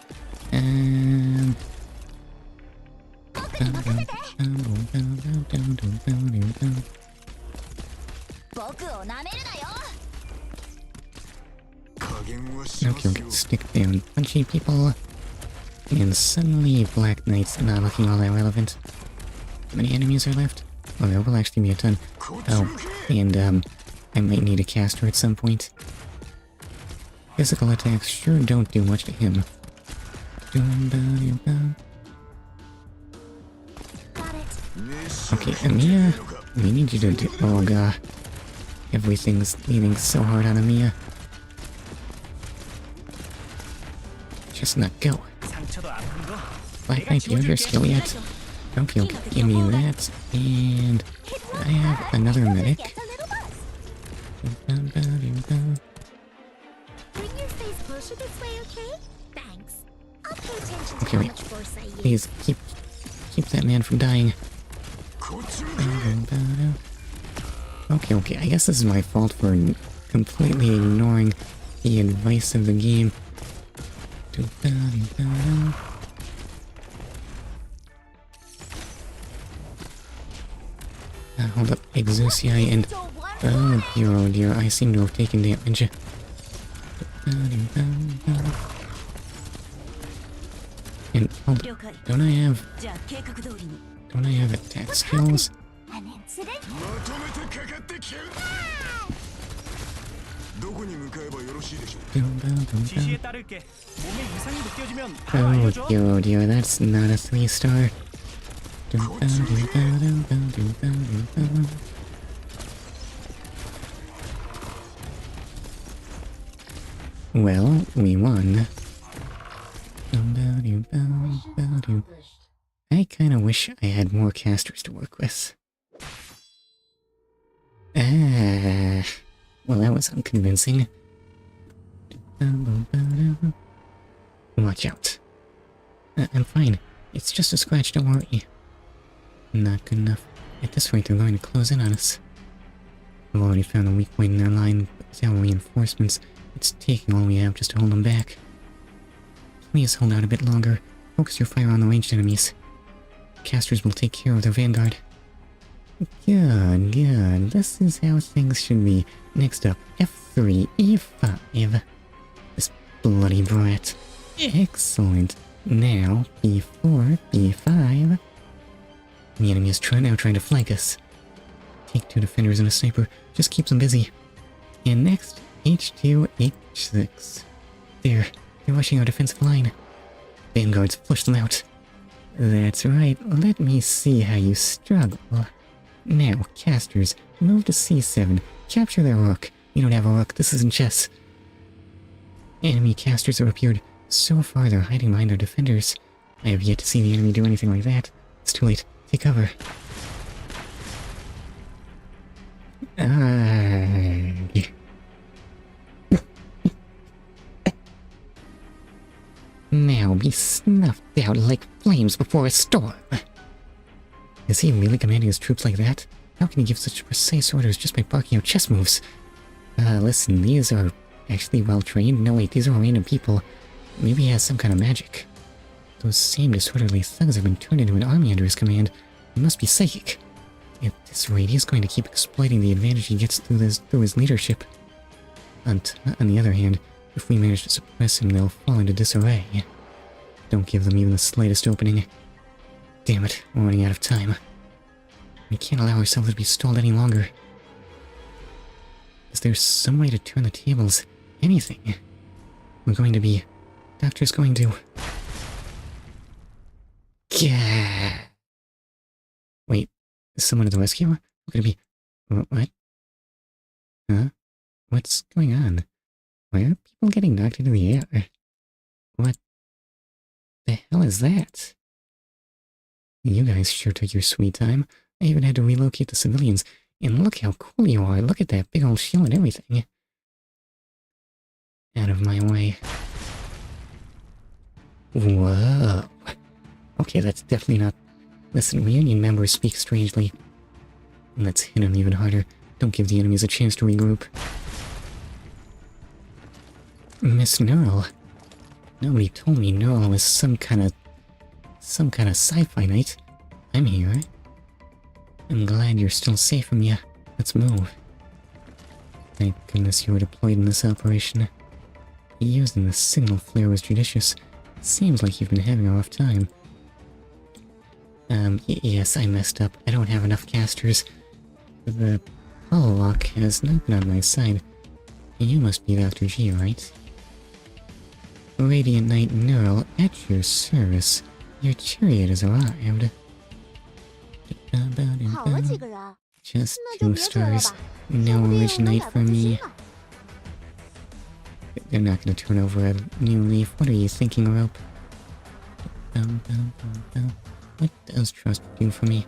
Okay, okay, stick down punchy people. And suddenly Black Knight's not looking all that relevant. How many enemies are left? Oh, there will actually be a ton. Oh, and I might need a caster at some point. Physical attacks sure don't do much to him. Okay, Amiya, we need you to do— oh god. Everything's leaning so hard on Amiya. Chestnut, go. Black Knight, do you have your skill yet? Okay, okay, give me that. And I have another medic. Bring your face closer this way, okay? Thanks. I'll pay attention to Okay, how wait. much force I use. Please, keep that man from dying. Okay, okay, I guess this is my fault for completely ignoring the advice of the game. Hold up, Exusiai and— oh dear, I seem to have taken damage. And hold up, don't I have attack skills? An incident? Oh dear, that's not a 3-star. Well, we won. I kinda wish I had more casters to work with. Well, that was unconvincing. Watch out. I'm fine. It's just a scratch, don't worry. Not good enough. At this rate, they're going to close in on us. I've already found a weak point in their line, but without reinforcements, it's taking all we have just to hold them back. Please hold out a bit longer. Focus your fire on the ranged enemies. Casters will take care of their vanguard. Good, good. This is how things should be. Next up, F3, E5. This bloody brat. Excellent. Now, B4, B5. The enemy is now trying to flank us. Take 2 defenders and a sniper. Just keeps them busy. And next, H2, H6. There. They're rushing our defensive line. Vanguards, flush them out. That's right. Let me see how you struggle. Now, casters, move to C7. Capture their rook. You don't have a rook. This isn't chess. Enemy casters have appeared. So far, they're hiding behind their defenders. I have yet to see the enemy do anything like that. It's too late. Take cover. Now be snuffed out like flames before a storm. Is he really commanding his troops like that? How can he give such precise orders just by barking out chess moves? Listen, these are actually well trained. No, wait, these are random people. Maybe he has some kind of magic. Those same disorderly thugs have been turned into an army under his command. He must be psychic. At this rate, he's going to keep exploiting the advantage he gets through his leadership. On the other hand, if we manage to suppress him, they'll fall into disarray. Don't give them even the slightest opening. Damn it, we're running out of time. We can't allow ourselves to be stalled any longer. Is there some way to turn the tables? Anything? We're going to be... Doctor's going to... Yeah. Wait, is someone at the rescue? We're gonna be... What? Huh? What's going on? Why are people getting knocked into the air? What the hell is that? You guys sure took your sweet time. I even had to relocate the civilians. And look how cool you are. Look at that big old shield and everything. Out of my way. Whoa. Okay, that's definitely not... Listen, reunion members speak strangely. Let's hit him even harder. Don't give the enemies a chance to regroup. Miss Neural. Nobody told me Neural was some kind of sci-fi knight. I'm here. I'm glad you're still safe from ya. Let's move. Thank goodness you were deployed in this operation. Using the signal flare was judicious. Seems like you've been having a rough time. Yes, I messed up. I don't have enough casters. The hololock has not been on my side. You must be Dr. G, right? Radiant Knight Neural, at your service. Your chariot has arrived. Just 2 stars. No originate for me. They're not gonna turn over a new leaf. What are you thinking, Rope? What does trust do for me?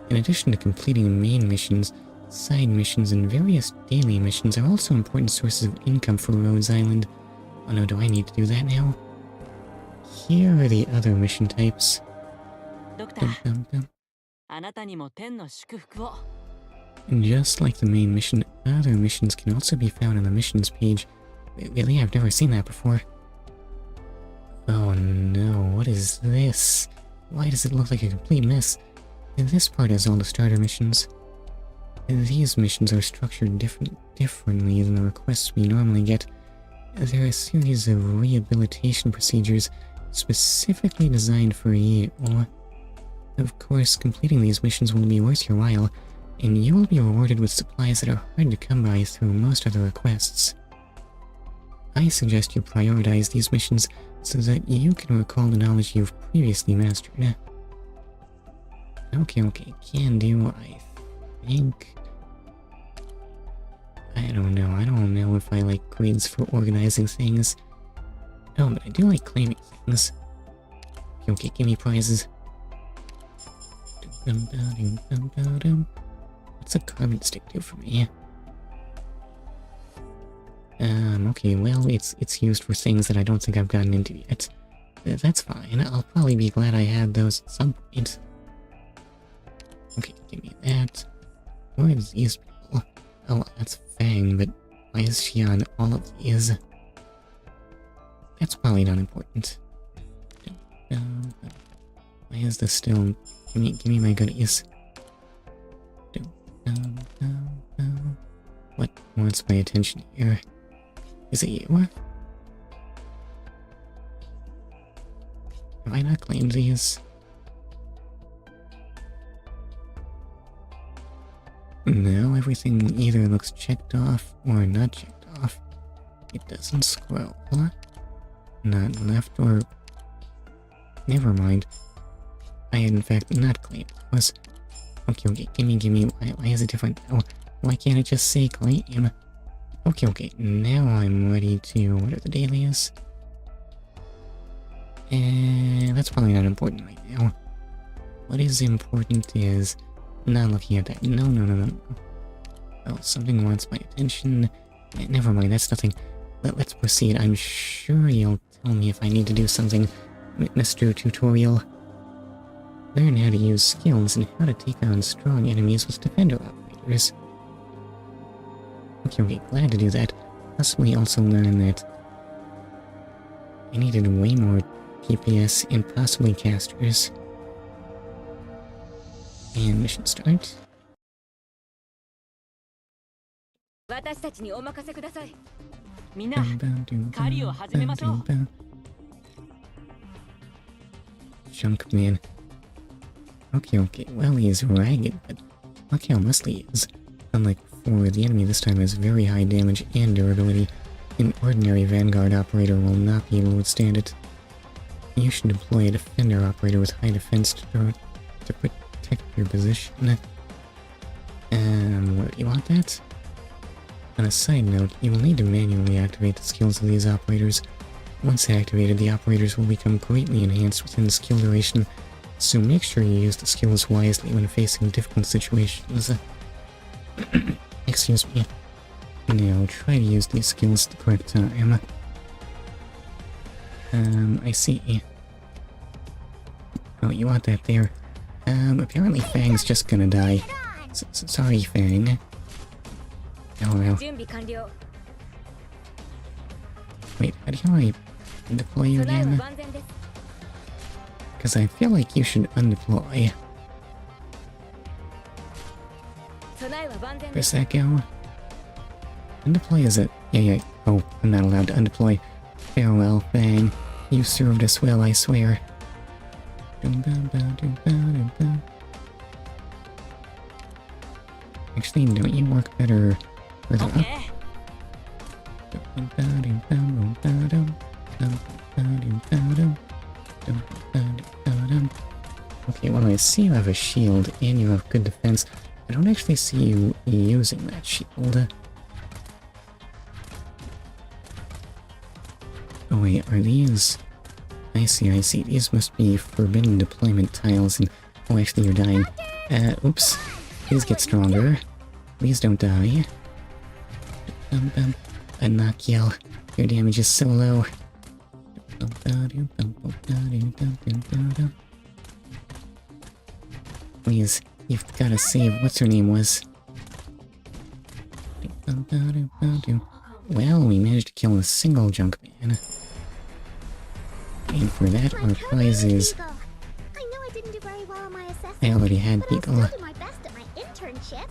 In addition to completing main missions, side missions and various daily missions are also important sources of income for Rhodes Island. Oh no, do I need to do that now? Here are the other mission types. Just like the main mission, other missions can also be found on the missions page. Really, I've never seen that before. Oh no, what is this? Why does it look like a complete mess? This part has all the starter missions. These missions are structured differently than the requests we normally get. There are a series of rehabilitation procedures specifically designed for you. Of course, completing these missions will be worth your while, and you will be rewarded with supplies that are hard to come by through most other requests. I suggest you prioritize these missions so that you can recall the knowledge you've previously mastered. Okay, can do, I think. I don't know if I like grades for organizing things. Oh, but I do like claiming things. Okay, give me prizes. What's a carbon stick do for me? Okay, well, it's used for things that I don't think I've gotten into yet. That's fine, I'll probably be glad I had those at some point. Okay, give me that. Where are these people? Oh, that's Fang, but why is she on all of these? That's probably not important. Why is this still... Give me my goodies. What wants my attention here? Is it you? Have I not claimed these? No, everything either looks checked off or not checked off. It doesn't scroll. Not left or... Never mind. I had in fact not claimed those. Okay, gimme. Why is it different now? Why can't it just say claim? Okay, now I'm ready to... What are the dailies? That's probably not important right now. What is important is... Not looking at that. No. Oh, something wants my attention. Never mind, that's nothing. Let's proceed. I'm sure you'll tell me if I need to do something, Mr. Tutorial. Learn how to use skills and how to take on strong enemies with defender operators. Okay, glad to do that. Possibly also learn that I needed way more PPS and possibly casters. And mission start. Junk man. Okay, well he's ragged, but look how muscly he is. Unlike before, the enemy this time has very high damage and durability. An ordinary Vanguard operator will not be able to withstand it. You should deploy a defender operator with high defense to protect your position. Where do you want that? On a side note, you will need to manually activate the skills of these operators. Once activated, the operators will become greatly enhanced within the skill duration, so make sure you use the skills wisely when facing difficult situations. Excuse me. Now, try to use these skills at the correct time. I see. Oh, you want that there. Apparently Fang's just gonna die. Sorry, Fang. Oh well. Wait, how do I deploy you again? Because I feel like you should undeploy. Where's that go? Undeploy is it? Yeah. Oh, I'm not allowed to undeploy. Farewell, Fang. You served us well, I swear. Actually, don't you work better further up? Okay, well I see you have a shield and you have good defense. I don't actually see you using that shield. Oh wait, are these... I see. These must be forbidden deployment tiles and... Oh, actually you're dying. Oops. Please get stronger. Please don't die. A knock yell. Your damage is so low. Please, you've gotta save what's her name was. Well, we managed to kill a single junk man. And for that, our prize is... I know I didn't do very well on my assessment. I already had Beagle. But I'll still do my best at my internship.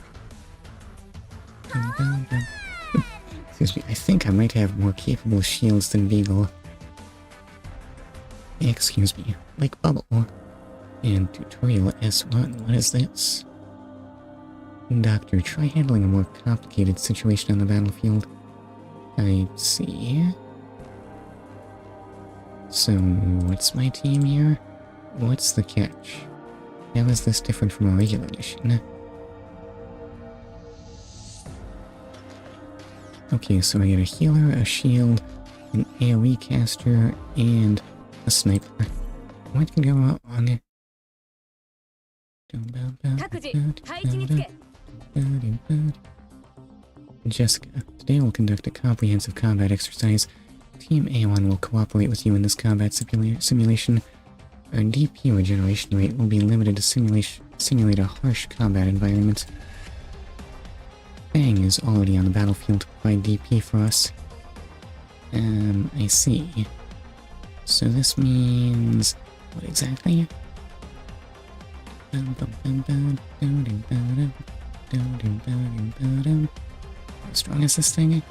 Excuse me, I think I might have more capable shields than Beagle. Excuse me, like Bubble. And Tutorial S1, what is this? Doctor, try handling a more complicated situation on the battlefield. I see. So, what's my team here? What's the catch? How is this different from a regular mission? Okay, so I get a healer, a shield, an AoE caster, and a sniper. What can go wrong? Jessica, today we'll conduct a comprehensive combat exercise. Team A1 will cooperate with you in this combat simulation. Our DP regeneration rate will be limited to simulate a harsh combat environment. Fang is already on the battlefield to provide DP for us. I see. So this means... what exactly? How strong is this thing?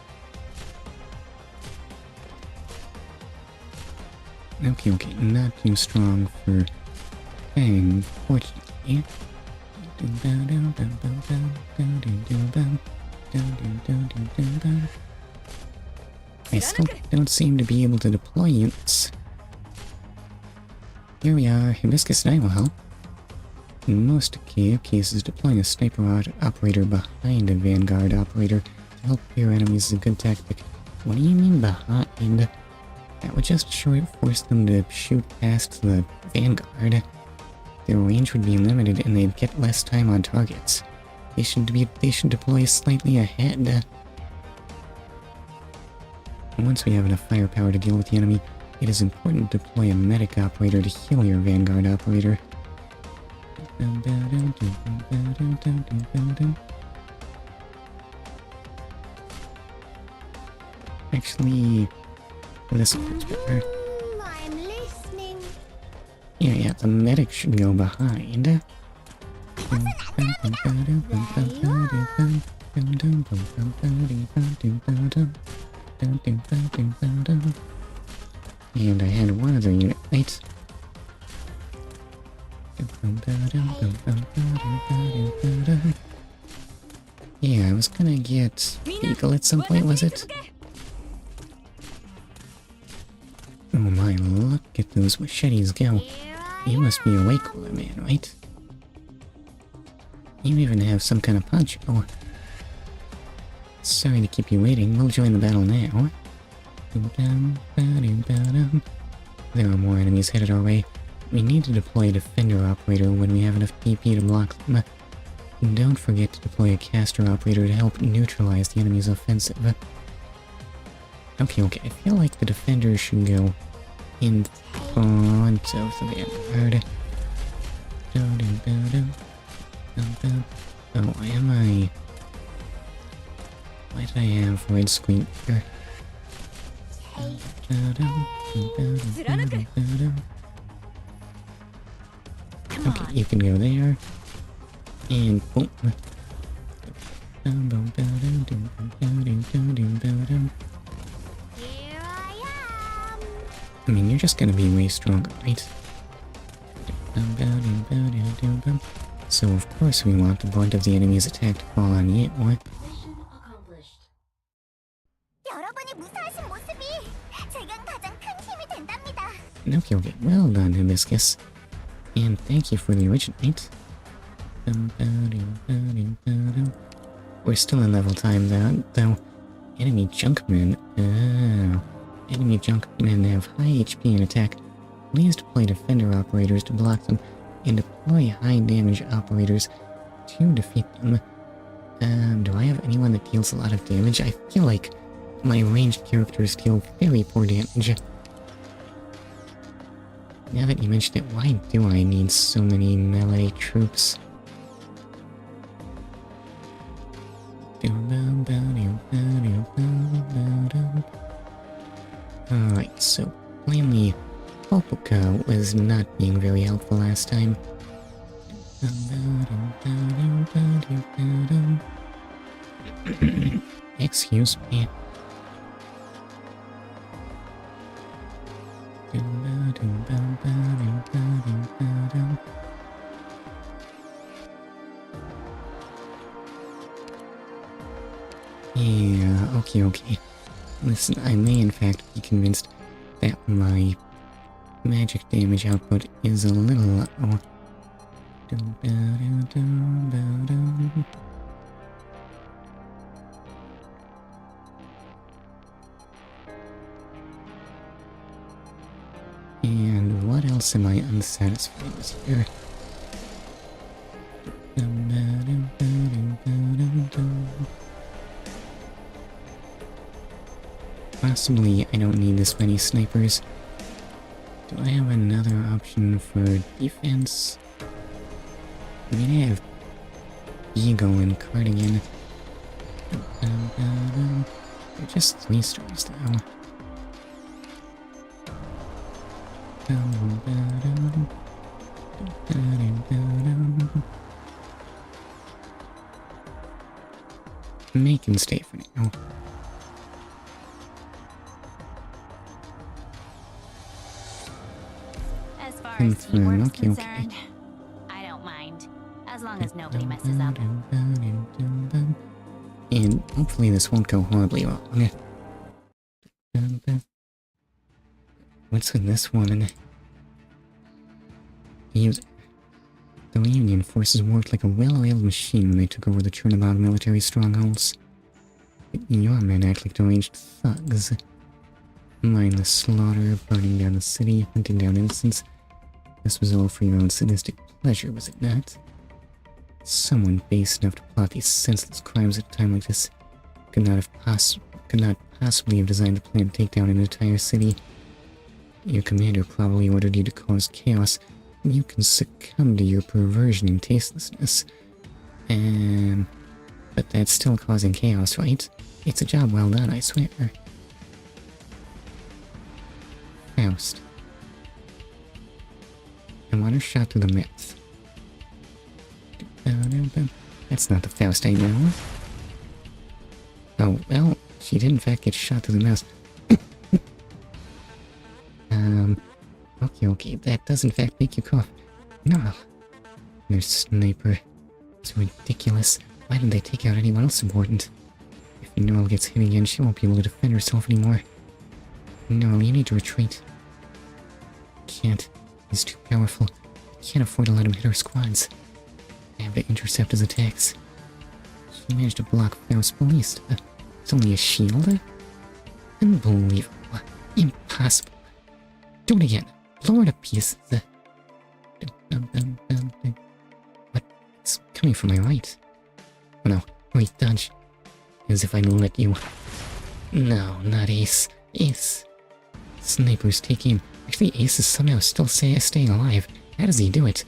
Okay, not too strong for Fang, fortunately. I still don't seem to be able to deploy units. Here we are, Hibiscus and I will help. In most cases, deploying a sniper operator behind a vanguard operator to help clear enemies is a good tactic. What do you mean behind? That would just force them to shoot past the vanguard. Their range would be limited and they'd get less time on targets. They should deploy slightly ahead. Once we have enough firepower to deal with the enemy, it is important to deploy a medic operator to heal your vanguard operator. Actually, this one's better. I'm listening. Yeah, the medic should go behind. And I had one other unit, right? Yeah, I was gonna get Beagle at some point, was it? Oh my, look at those machetes go. You must be a Wakewiller man, right? You even have some kind of punch. Oh. Sorry to keep you waiting, we'll join the battle now. There are more enemies headed our way. We need to deploy a defender operator when we have enough DP to block them. And don't forget to deploy a caster operator to help neutralize the enemy's offensive. Okay, I feel like the defender should go in front of the vanguard. Oh, why am I... Why did I have red screen here? Okay, you can go there. And boom. Here I am. I mean, you're just gonna be way stronger, right? So of course we want the brunt of the enemy's attack to fall on you. What? Mission accomplished. 여러분이 무사하신 모습이 제겐 가장 큰 힘이 된답니다. Okay, well done, Hibiscus. And thank you for the originate. We're still in level time though. Enemy junkmen. Oh. Enemy junkmen have high HP and attack. Please deploy defender operators to block them, and deploy high damage operators to defeat them. Do I have anyone that deals a lot of damage? I feel like my ranged characters deal very poor damage. Now that you mention it, why do I need so many melee troops? Alright, so plainly Popoka was not being very helpful last time. Excuse me. Yeah, okay. Listen, I may in fact be convinced that my magic damage output is a little low. And what else am I unsatisfied with here? Possibly I don't need this many snipers. Do I have another option for defense? I mean, I have Eagle and Cardigan. They're just 3 stars though. Make him stay for now. As far as teamwork's okay. concerned, I don't mind. As long as nobody messes up. And hopefully this won't go horribly wrong. What's with this one? The Reunion forces worked like a well-oiled machine when they took over the Chernobog military strongholds. But your men act like deranged thugs. Mindless slaughter, burning down the city, hunting down innocents. This was all for your own sadistic pleasure, was it not? Someone base enough to plot these senseless crimes at a time like this could not possibly have designed the plan to take down an entire city. Your commander probably ordered you to cause chaos, and you can succumb to your perversion and tastelessness. But that's still causing chaos, right? It's a job well done, I swear. Faust. I want her shot through the mouth. That's not the Faust I know. Oh, well, she did in fact get shot through the mouth. Okay, that does in fact make you cough. No. Their sniper. It's ridiculous. Why didn't they take out anyone else important? If Noel gets hit again, she won't be able to defend herself anymore. No, you need to retreat. Can't. He's too powerful. I can't afford to let him hit our squads. I have to intercept his attacks. He managed to block Faust's ballista. It's only a shield? Unbelievable. Impossible. Do it again. Blow her to pieces. What? It's coming from my right. Oh no. Wait, dodge. As if I'd let you. No, not Ace. Ace. Snipers take aim. Actually, Ace is somehow still staying alive. How does he do it?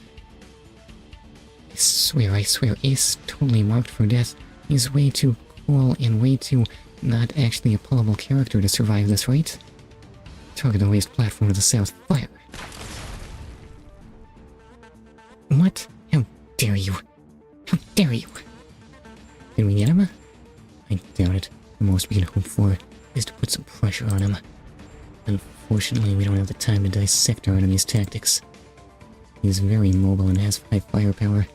I swear, Ace totally marked for death. He's way too cool and way too not actually a pullable character to survive this, right? Target the raised platform to the south. Fire! What? How dare you? How dare you? Can we get him? I doubt it. The most we can hope for is to put some pressure on him. Unfortunately, we don't have the time to dissect our enemy's tactics. He's very mobile and has 5 firepower.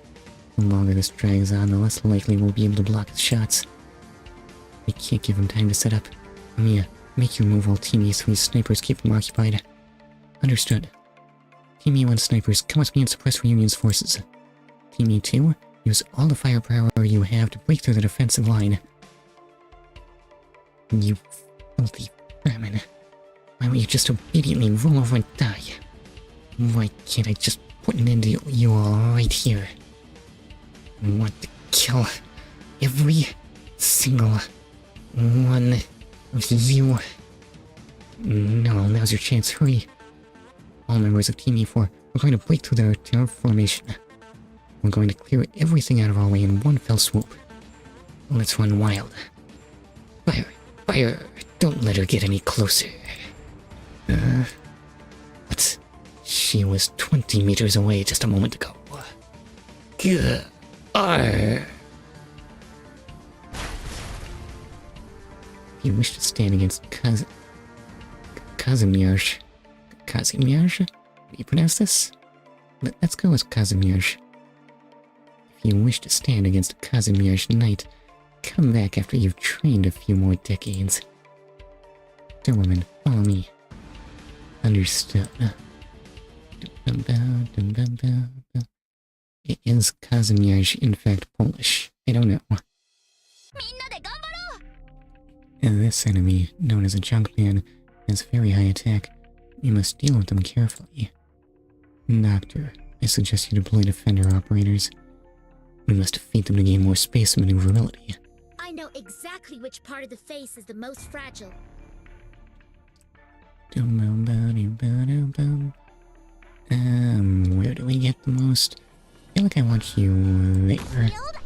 The longer this drags on, the less likely we'll be able to block his shots. We can't give him time to set up. Mia, make your move while Team E3's snipers keep him occupied. Understood. Team E1 snipers, come with me and suppress Reunion's forces. Team E2, use all the firepower you have to break through the defensive line. You filthy vermin. Why won't you just obediently roll over and die? Why can't I just put an end to you all right here? I want to kill every single one of you. No, now's your chance, hurry. All members of Team E4, we're going to break through their terror formation. We're going to clear everything out of our way in one fell swoop. Let's run wild. Fire! Fire! Don't let her get any closer. But she was 20 meters away just a moment ago. Gah! If you wish to stand against Kazimierz. Kazimierz? Do you pronounce this? Let's go with Kazimierz. If you wish to stand against a Kazimierz knight, come back after you've trained a few more decades. Doberman, follow me. Understood. Is Kazimierz in fact Polish? I don't know. And this enemy, known as a Junkman, has very high attack. You must deal with them carefully. Doctor, I suggest you deploy defender operators. We must defeat them to gain more space and maneuverability. I know exactly which part of the face is the most fragile. Where do we get the most? I feel like I want you there. Build up!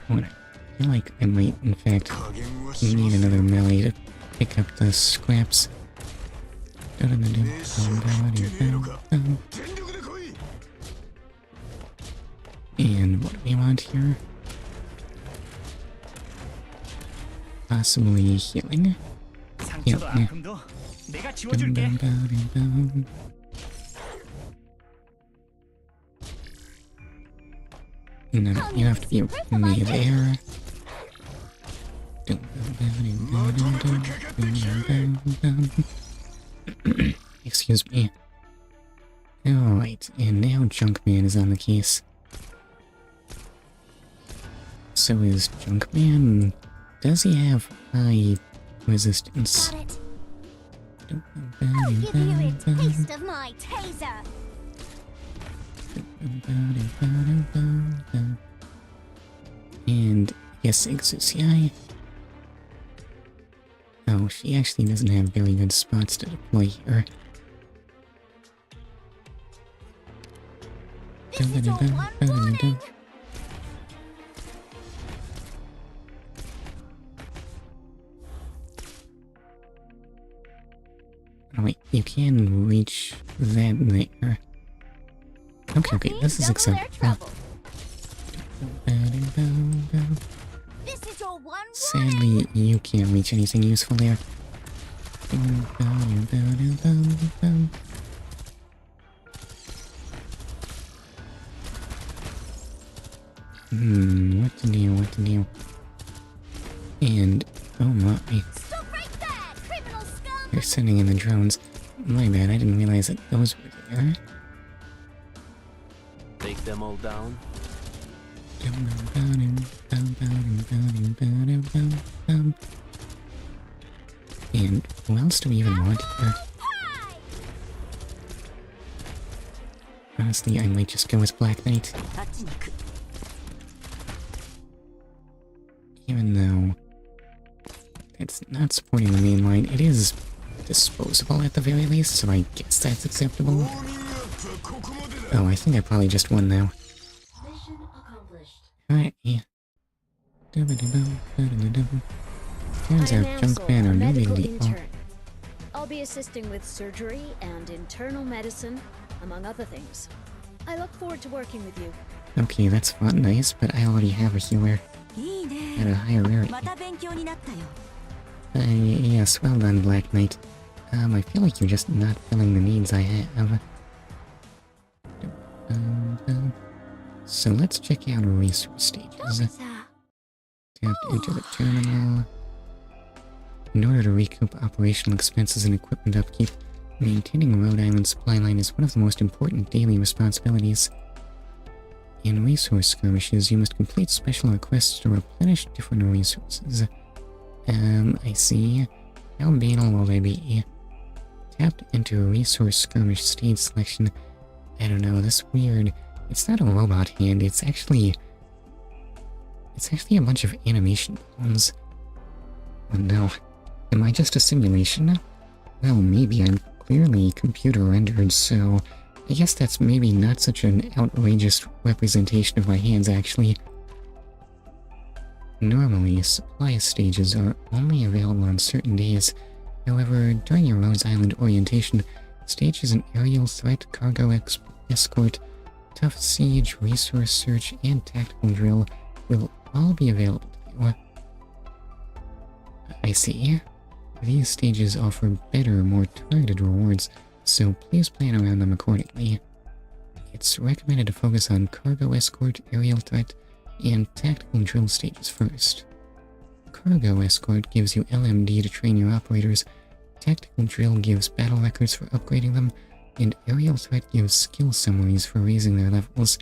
I feel like I might, in fact, need another melee to pick up the scraps. And what do we want here? Possibly healing? Healing. No, you have to be me there. Excuse me. Alright, and now Junkman is on the case. So is Junkman... Does he have high resistance? I'll give you a taste of my taser! And yes, Exusiai. Oh, she actually doesn't have very good spots to deploy here. This is your one warning! Oh wait, you can reach that there. Okay, this is acceptable. This is your one Sadly, you can't reach anything useful there. What to do? And, oh my. Stop right there, criminal scum! They're sending in the drones. My bad, I didn't realize that those were there. Take them all down. And who else do we even want here? Honestly, I might just go with Black Knight. Even though That's not supporting the main line. It is disposable at the very least, so I guess that's acceptable. Oh, I think I probably just won now. Mission accomplished. Alright, yeah. Turns out Junkman are no big deal. I'll be assisting with surgery and internal medicine, among other things. I look forward to working with you. Okay, that's fun, nice, but I already have a healer at a higher rarity. Yes, well done, Black Knight. I feel like you're just not filling the needs I have. So let's check out our resource stages. Tapped into the terminal. In order to recoup operational expenses and equipment upkeep, maintaining a Rhode Island supply line is one of the most important daily responsibilities. In resource skirmishes, you must complete special requests to replenish different resources. I see. How banal will they be? Tapped into a resource skirmish stage selection. I don't know, this weird... It's not a robot hand, it's actually a bunch of animation bones. Oh no. Am I just a simulation? Well, maybe. I'm clearly computer rendered, so I guess that's maybe not such an outrageous representation of my hands, actually. Normally, supply stages are only available on certain days. However, during your Rose Island orientation, stages in aerial threat, cargo escort, tough siege, resource search, and tactical drill will all be available to you. I see. These stages offer better, more targeted rewards, so please plan around them accordingly. It's recommended to focus on cargo escort, aerial threat, and tactical drill stages first. Cargo escort gives you LMD to train your operators, tactical drill gives battle records for upgrading them, and aerial threat gives skill summaries for raising their levels.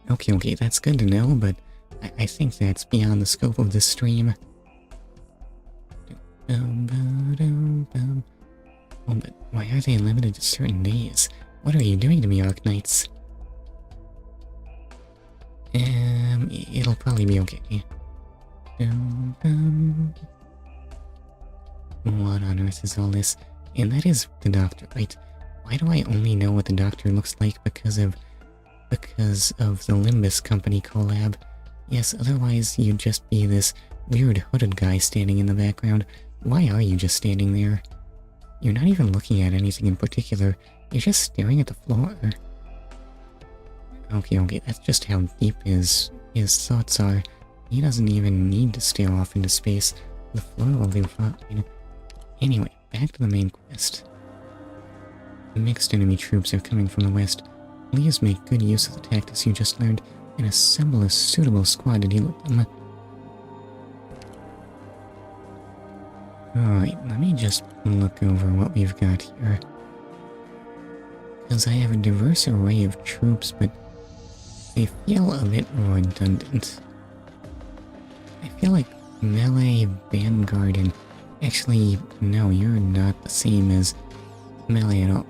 Okay, that's good to know, but I think that's beyond the scope of this stream. Oh, but why are they limited to certain days? What are you doing to me, Arknights? It'll probably be okay. What on earth is all this? And that is the doctor, right? Why do I only know what the doctor looks like because of the Limbus Company collab? Yes, otherwise you'd just be this weird hooded guy standing in the background. Why are you just standing there? You're not even looking at anything in particular. You're just staring at the floor. Okay, that's just how deep his thoughts are. He doesn't even need to stare off into space. The floor will be fine. Anyway, back to the main quest. Mixed enemy troops are coming from the west. Please make good use of the tactics you just learned and assemble a suitable squad to deal with them. Alright, let me just look over what we've got here. Because I have a diverse array of troops, but they feel a bit redundant. I feel like melee, vanguard, and... Actually, no, you're not the same as melee at all.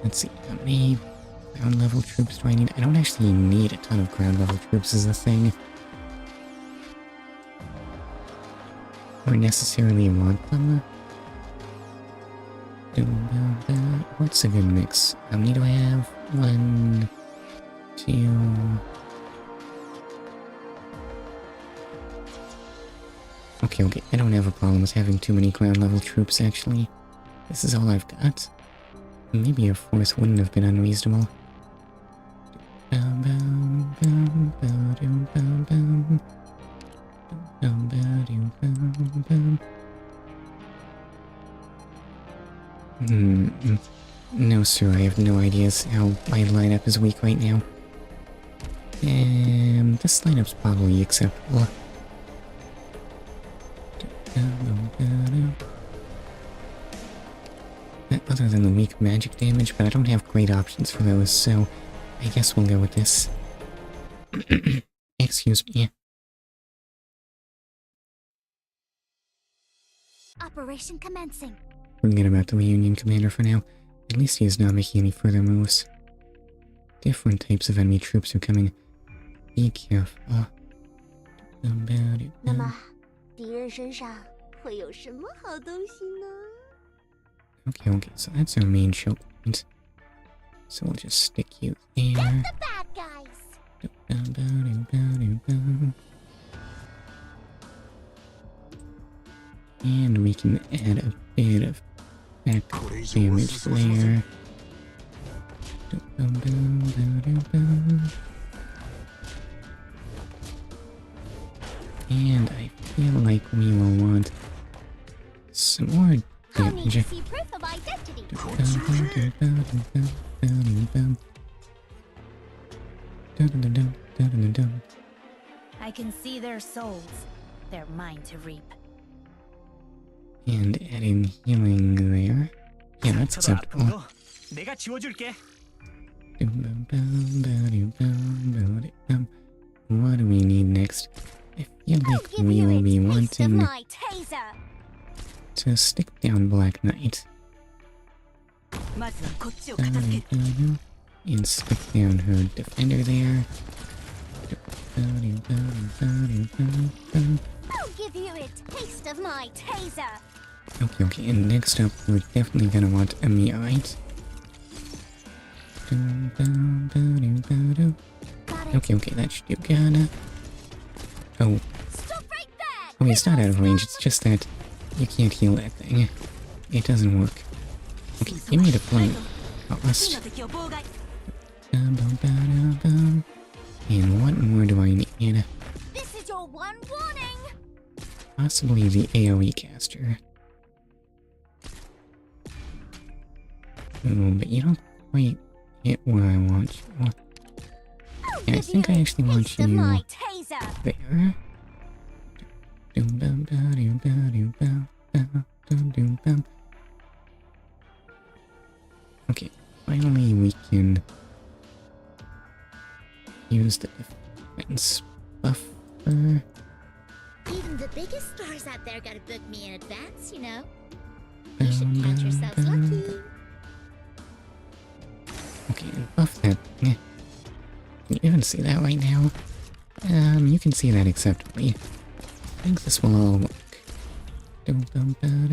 Let's see, how many ground level troops do I need? I don't actually need a ton of ground level troops is the thing. Or necessarily want them. What's a good mix? How many do I have? 1, 2... Okay, I don't have a problem with having too many ground level troops, actually. This is all I've got. Maybe a fourth wouldn't have been unreasonable. No, sir, I have no ideas how my lineup is weak right now. This lineup's probably acceptable. Other than the weak magic damage, but I don't have great options for those, so I guess we'll go with this. Excuse me. Operation commencing. Forget about the reunion commander for now. At least he is not making any further moves. different types of enemy troops are coming. Be careful. 那么，敌人身上会有什么好东西呢？ Okay, so that's our main choke point. So we'll just stick you there. Get the bad guys! And we can add a bit of back damage there. And I feel like we will want some more I need damage. to see proof of identity. I can see their souls. They're mine to reap. And adding healing there. Yeah, that's acceptable. 내가 지워줄게. What do we need next? I feel like we will be wanting to stick down Black Knight. And stick down her defender there. I'll give you a taste of my taser. Okay, and next up, we're definitely gonna want a Meteorite. Okay, that should do Ghana. Oh. Oh, he's not out of range, it's just that you can't heal that thing. It doesn't work. Okay, give me the flame. Almost. And what more do I need? This is your one warning. Possibly the AoE caster. Oh, but you don't quite hit where I want you. Yeah, I think I actually want you there. Okay, finally we can use the defense buffer. Even the biggest stars out there gotta book me in advance, you know. You should count yourselves lucky. Okay, and buff that. Can you even see that right now? You can see that acceptably. I think this will all work. If one's hurt,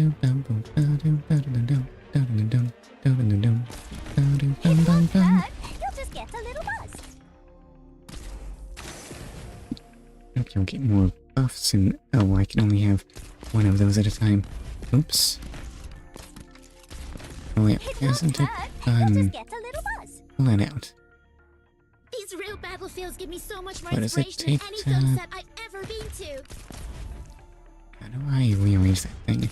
you'll just get a little buzz. Okay, more buffs and... Oh, I can only have one of those at a time. Oops. Oh yeah, isn't it fun? Pull that out. These real battlefields give me so much more What does it inspiration than take any film to- set I've ever been to. How do I rearrange that thing?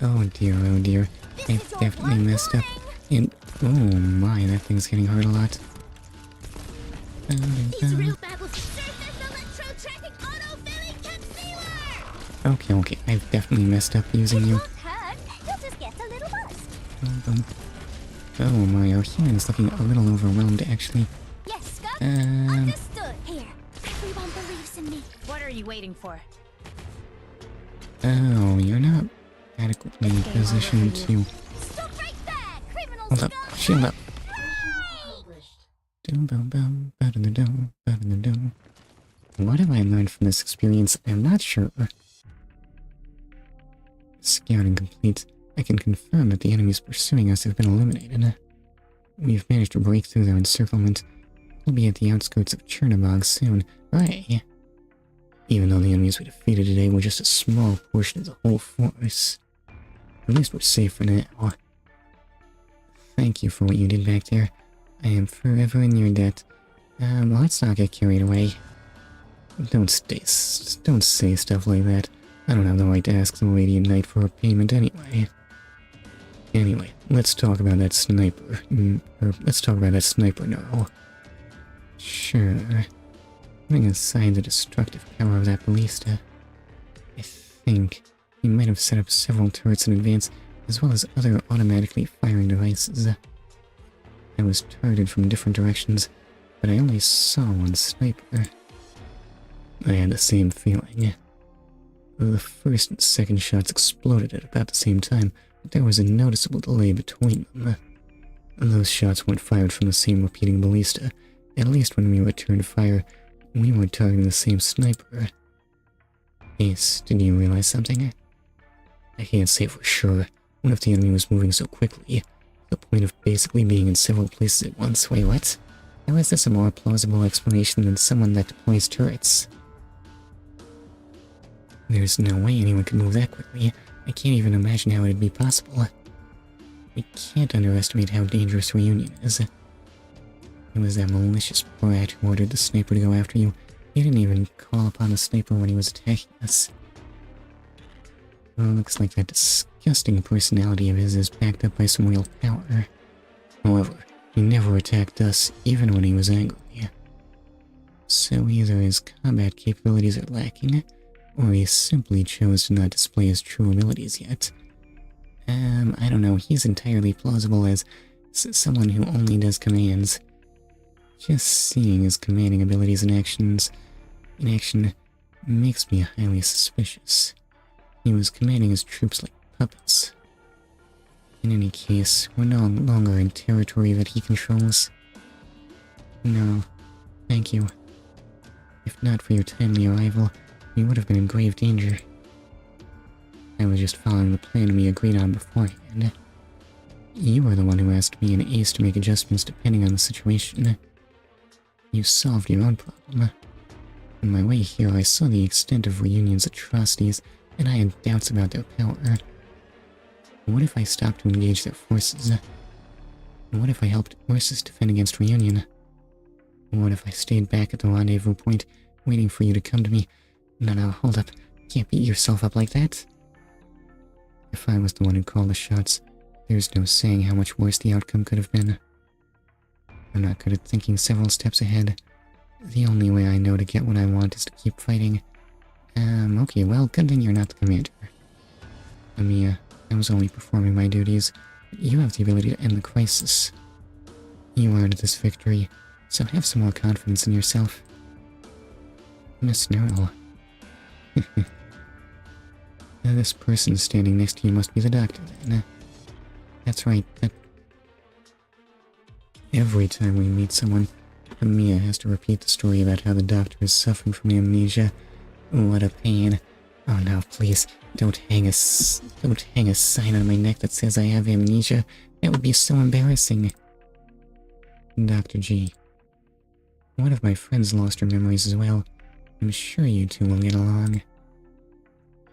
Oh dear. I've definitely messed up. And... Oh my, that thing's getting hurt a lot. These real battlefields surface electro-tracking auto-filling concealer! Okay, I've definitely messed up using you. Hurt, you'll just get a little buzz. Oh my, our human's looking a little overwhelmed actually. Yes, Scott. Understood. Here, everyone believes in me. What are you waiting for? Oh, you're not adequately positioned to... Stop right there, criminal Hold up, shield up. What have I learned from this experience? I'm not sure. Scouting complete. I can confirm that the enemies pursuing us have been eliminated. We've managed to break through their encirclement. We'll be at the outskirts of Chernobog soon. Hooray! Even though the enemies we defeated today were just a small portion of the whole force. At least we're safe for now. Thank you for what you did back there. I am forever in your debt. Let's not get carried away. Don't say stuff like that. I don't have the right to ask the Radiant Knight for a payment anyway. Anyway, let's talk about that sniper. Let's talk about that sniper now. Sure. Putting aside the destructive power of that ballista, I think he might have set up several turrets in advance, as well as other automatically firing devices. I was targeted from different directions, but I only saw one sniper. I had the same feeling. The first and second shots exploded at about the same time, but there was a noticeable delay between them. Those shots weren't fired from the same repeating ballista, At least when we returned fire, we were targeting the same sniper. Ace, did you realize something? I can't say for sure. What if the enemy was moving so quickly? The point of basically being in several places at once. Wait, what? How is this a more plausible explanation than someone that deploys turrets? There's no way anyone could move that quickly. I can't even imagine how it'd be possible. We can't underestimate how dangerous Reunion is. It was that malicious brat who ordered the sniper to go after you. He didn't even call upon the sniper when he was attacking us. Well, looks like that disgusting personality of his is backed up by some real power. However, he never attacked us, even when he was angry. So either his combat capabilities are lacking, or he simply chose to not display his true abilities yet. I don't know, he's entirely plausible as someone who only does commands. Just seeing his commanding abilities in action makes me highly suspicious. He was commanding his troops like puppets. In any case, we're no longer in territory that he controls. No, thank you. If not for your timely arrival, we would have been in grave danger. I was just following the plan we agreed on beforehand. You were the one who asked me and Ace to make adjustments depending on the situation. You solved your own problem. On my way here, I saw the extent of Reunion's atrocities, and I had doubts about their power. What if I stopped to engage their forces? What if I helped Ursus defend against Reunion? What if I stayed back at the rendezvous point, waiting for you to come to me? No, hold up. Can't beat yourself up like that. If I was the one who called the shots, there's no saying how much worse the outcome could have been. I'm not good at thinking several steps ahead. The only way I know to get what I want is to keep fighting. Okay, well, good thing you're not the commander. Amiya, I was only performing my duties. You have the ability to end the crisis. You earned this victory, so have some more confidence in yourself. Miss Neural. This person standing next to you must be the doctor, then. That's right, Every time we meet someone, Amiya has to repeat the story about how the doctor is suffering from amnesia. What a pain. Oh no, please, don't hang a sign on my neck that says I have amnesia. That would be so embarrassing. Dr. G. One of my friends lost her memories as well. I'm sure you two will get along.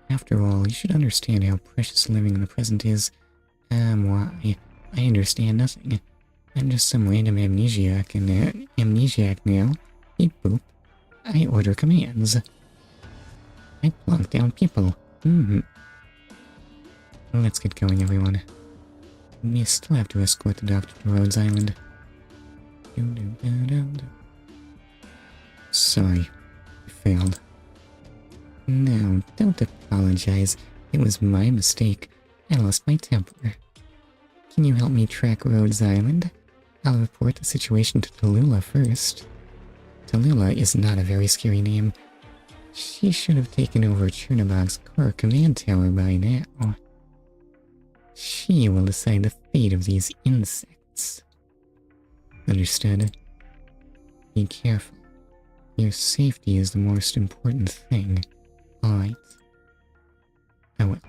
After all, you should understand how precious living in the present is. Why? I understand nothing. I'm just some random amnesiac, and amnesiac now. Beep boop. I order commands. I plunk down people. Let's get going, everyone. We still have to escort the doctor to Rhodes Island. Sorry. I failed. No, don't apologize. It was my mistake. I lost my temper. Can you help me track Rhodes Island? I'll report the situation to Tallulah first. Tallulah is not a very scary name. She should have taken over Chernobog's core command tower by now. She will decide the fate of these insects. Understood? Be careful. Your safety is the most important thing. Alright? I will.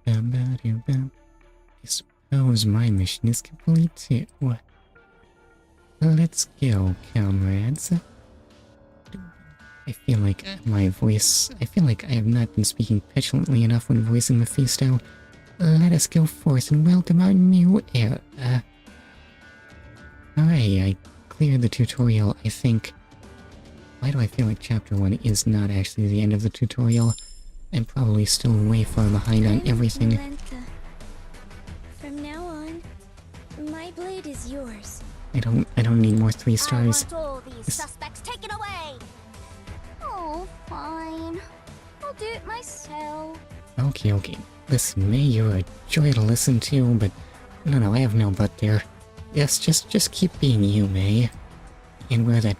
I suppose my mission is complete too. Let's go, comrades. I feel like I have not been speaking petulantly enough when voicing Mephisto. Let us go forth and welcome our new era. Alright, I cleared the tutorial, I think. Why do I feel like Chapter 1 is not actually the end of the tutorial? I'm probably still way far behind on everything. From now on, my blade is yours. I don't need more 3 stars. I want all these suspects taken away! Oh, fine. I'll do it myself. Okay. Listen, May, you're a joy to listen to, but... No, I have no but there. Yes, just keep being you, May. And wear that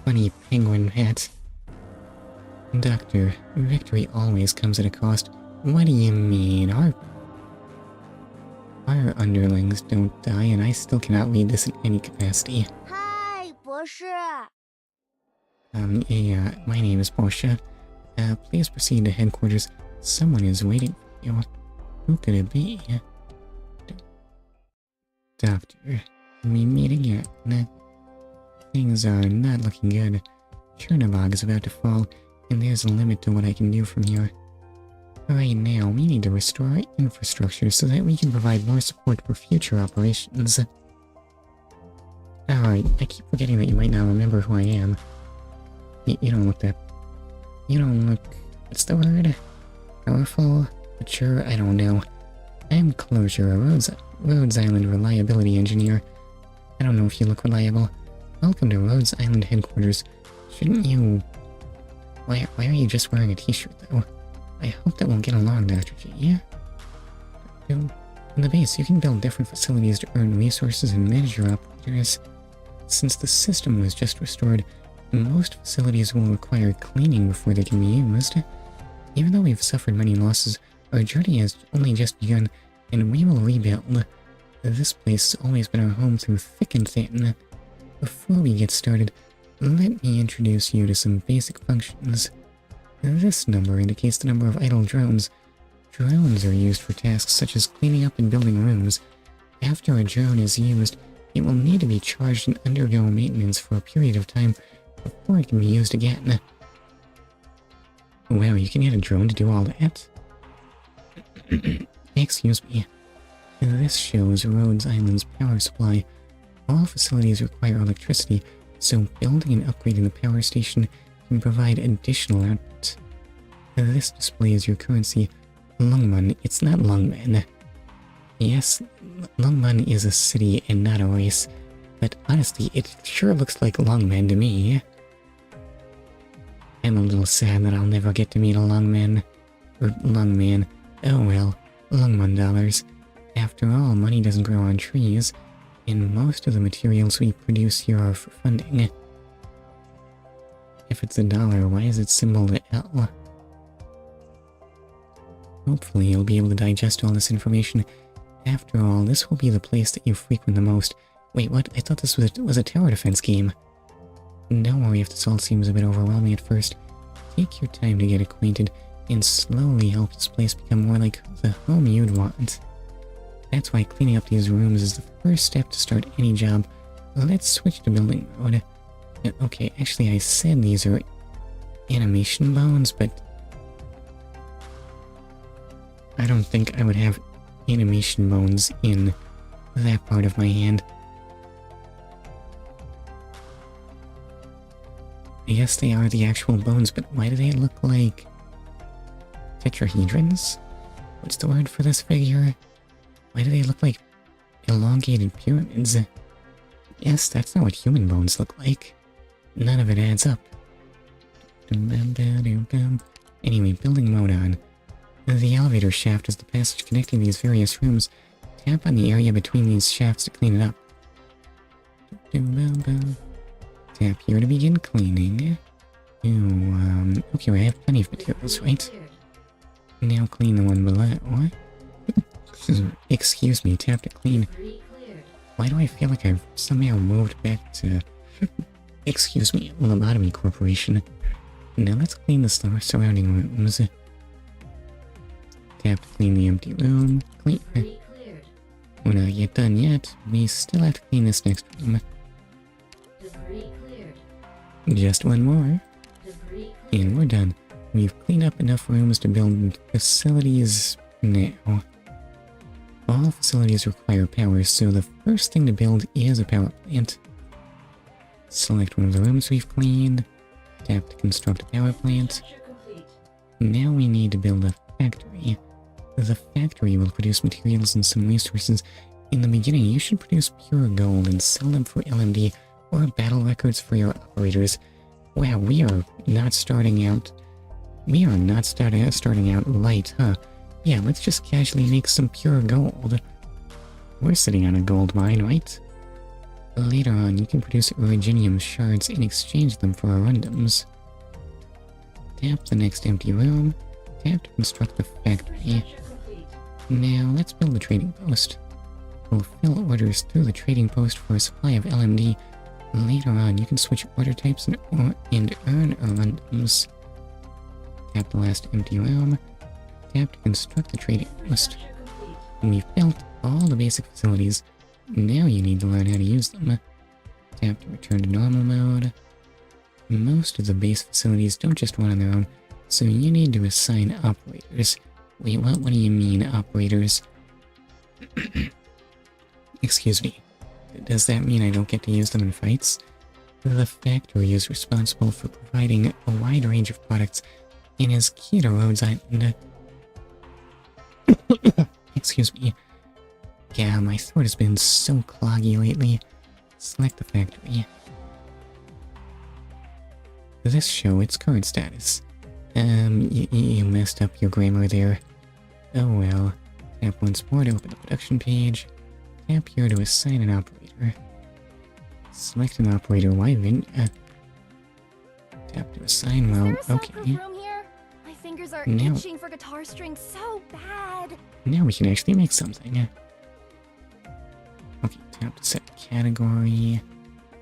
funny penguin hat. Doctor, victory always comes at a cost. What do you mean? Our underlings don't die, and I still cannot lead this in any capacity. Hi, My name is Portia. Please proceed to headquarters. Someone is waiting for you. Who could it be? Doctor, we meet again. Things are not looking good. Chernobog is about to fall, and there's a limit to what I can do from here. Right now, we need to restore our infrastructure so that we can provide more support for future operations. Alright, I keep forgetting that you might not remember who I am. You don't look that... You don't look... What's the word? Powerful? Mature? I don't know. I'm Closure, a Rhodes Island reliability engineer. I don't know if you look reliable. Welcome to Rhodes Island headquarters. Shouldn't you... Why are you just wearing a t-shirt, though? I hope that we'll get along, Dr. G. In the base, you can build different facilities to earn resources and manage your operators. Since the system was just restored, most facilities will require cleaning before they can be used. Even though we've suffered many losses, our journey has only just begun, and we will rebuild. This place has always been our home through thick and thin. Before we get started, let me introduce you to some basic functions. This number indicates the number of idle drones. Drones are used for tasks such as cleaning up and building rooms. After a drone is used, it will need to be charged and undergo maintenance for a period of time before it can be used again. Wow, you can get a drone to do all that? Excuse me. This shows Rhodes Island's power supply. All facilities require electricity, so building and upgrading the power station can provide additional output. This displays your currency. Lungmun, it's not Lungmen. Yes, Lungmun is a city and not a race, but honestly, it sure looks like Lungmen to me. I'm a little sad that I'll never get to meet a Lungman. Or Lungman. Oh well, Lungmun dollars. After all, money doesn't grow on trees, and most of the materials we produce here are for funding. If it's a dollar, why is it symboled L? Hopefully you'll be able to digest all this information. After all, this will be the place that you frequent the most. Wait, what? I thought this was a tower defense game. Don't worry if this all seems a bit overwhelming at first. Take your time to get acquainted, and slowly help this place become more like the home you'd want. That's why cleaning up these rooms is the first step to start any job. Let's switch to building mode. Okay, actually I said these are animation bones, but I don't think I would have animation bones in that part of my hand. Yes, they are the actual bones, but why do they look like tetrahedrons? What's the word for this figure? Why do they look like elongated pyramids? Yes, that's not what human bones look like. None of it adds up. Anyway, building mode on. The elevator shaft is the passage connecting these various rooms. Tap on the area between these shafts to clean it up. Tap here to begin cleaning. Okay, I have plenty of materials, right? Now clean the one below. What? Excuse me, tap to clean. Why do I feel like I've somehow moved back to... Excuse me, Lobotomy Corporation. Now let's clean the surrounding rooms. Tap to clean the empty room. Clean. We're not yet done yet. We still have to clean this next room. Just one more. And we're done. We've cleaned up enough rooms to build facilities now. All facilities require power, so the first thing to build is a power plant. Select one of the rooms we've cleaned. Tap to construct a power plant. Now we need to build a factory. The factory will produce materials and some resources. In the beginning, you should produce pure gold and sell them for LMD or battle records for your operators. Wow, we are not starting out... We are not starting out light, huh? Yeah, let's just casually make some pure gold. We're sitting on a gold mine, right? Later on, you can produce originium shards and exchange them for arundums. Tap the next empty room. Tap to construct the factory. Now, let's build the trading post. Fulfill orders through the trading post for a supply of LMD. Later on, you can switch order types and earn randoms. Tap the last empty room. Tap to construct the trading post. We've built all the basic facilities. Now you need to learn how to use them. Tap to return to normal mode. Most of the base facilities don't just run on their own, so you need to assign operators. Wait, what do you mean, operators? Excuse me. Does that mean I don't get to use them in fights? The factory is responsible for providing a wide range of products and is key to Rhodes Island. Excuse me. Yeah, my throat has been so cloggy lately. Select the factory. This show its current status. You messed up your grammar there. Oh well. Tap once more to open the production page. Tap here to assign an operator. Select an operator. Why didn't tap to assign? Well, okay. Room here? My fingers are itching for guitar strings so bad. Now we can actually make something. Okay, tap to set category.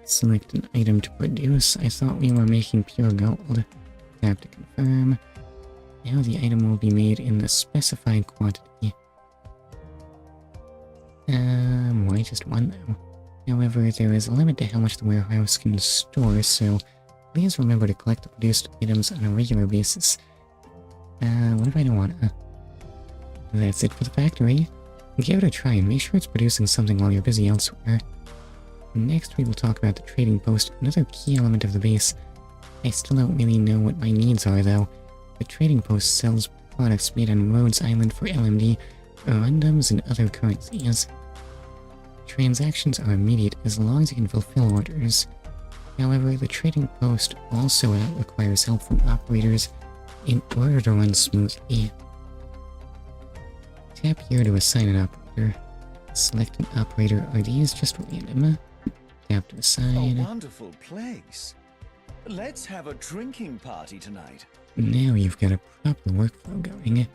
Select an item to produce. I thought we were making pure gold. Tap to confirm. Now the item will be made in the specified quantity. Why just one though? However, there is a limit to how much the warehouse can store, so please remember to collect the produced items on a regular basis. What if I don't wanna? That's it for the factory. Give it a try and make sure it's producing something while you're busy elsewhere. Next we will talk about the trading post, another key element of the base. I still don't really know what my needs are though. The trading post sells products made on Rhodes Island for LMD, randoms, and other currencies. Transactions are immediate as long as you can fulfill orders. However, the trading post also requires help from operators in order to run smoothly. Tap here to assign an operator. Select an operator. Are these just random? Tap to assign. A wonderful place. Let's have a drinking party tonight. Now you've got a proper workflow going.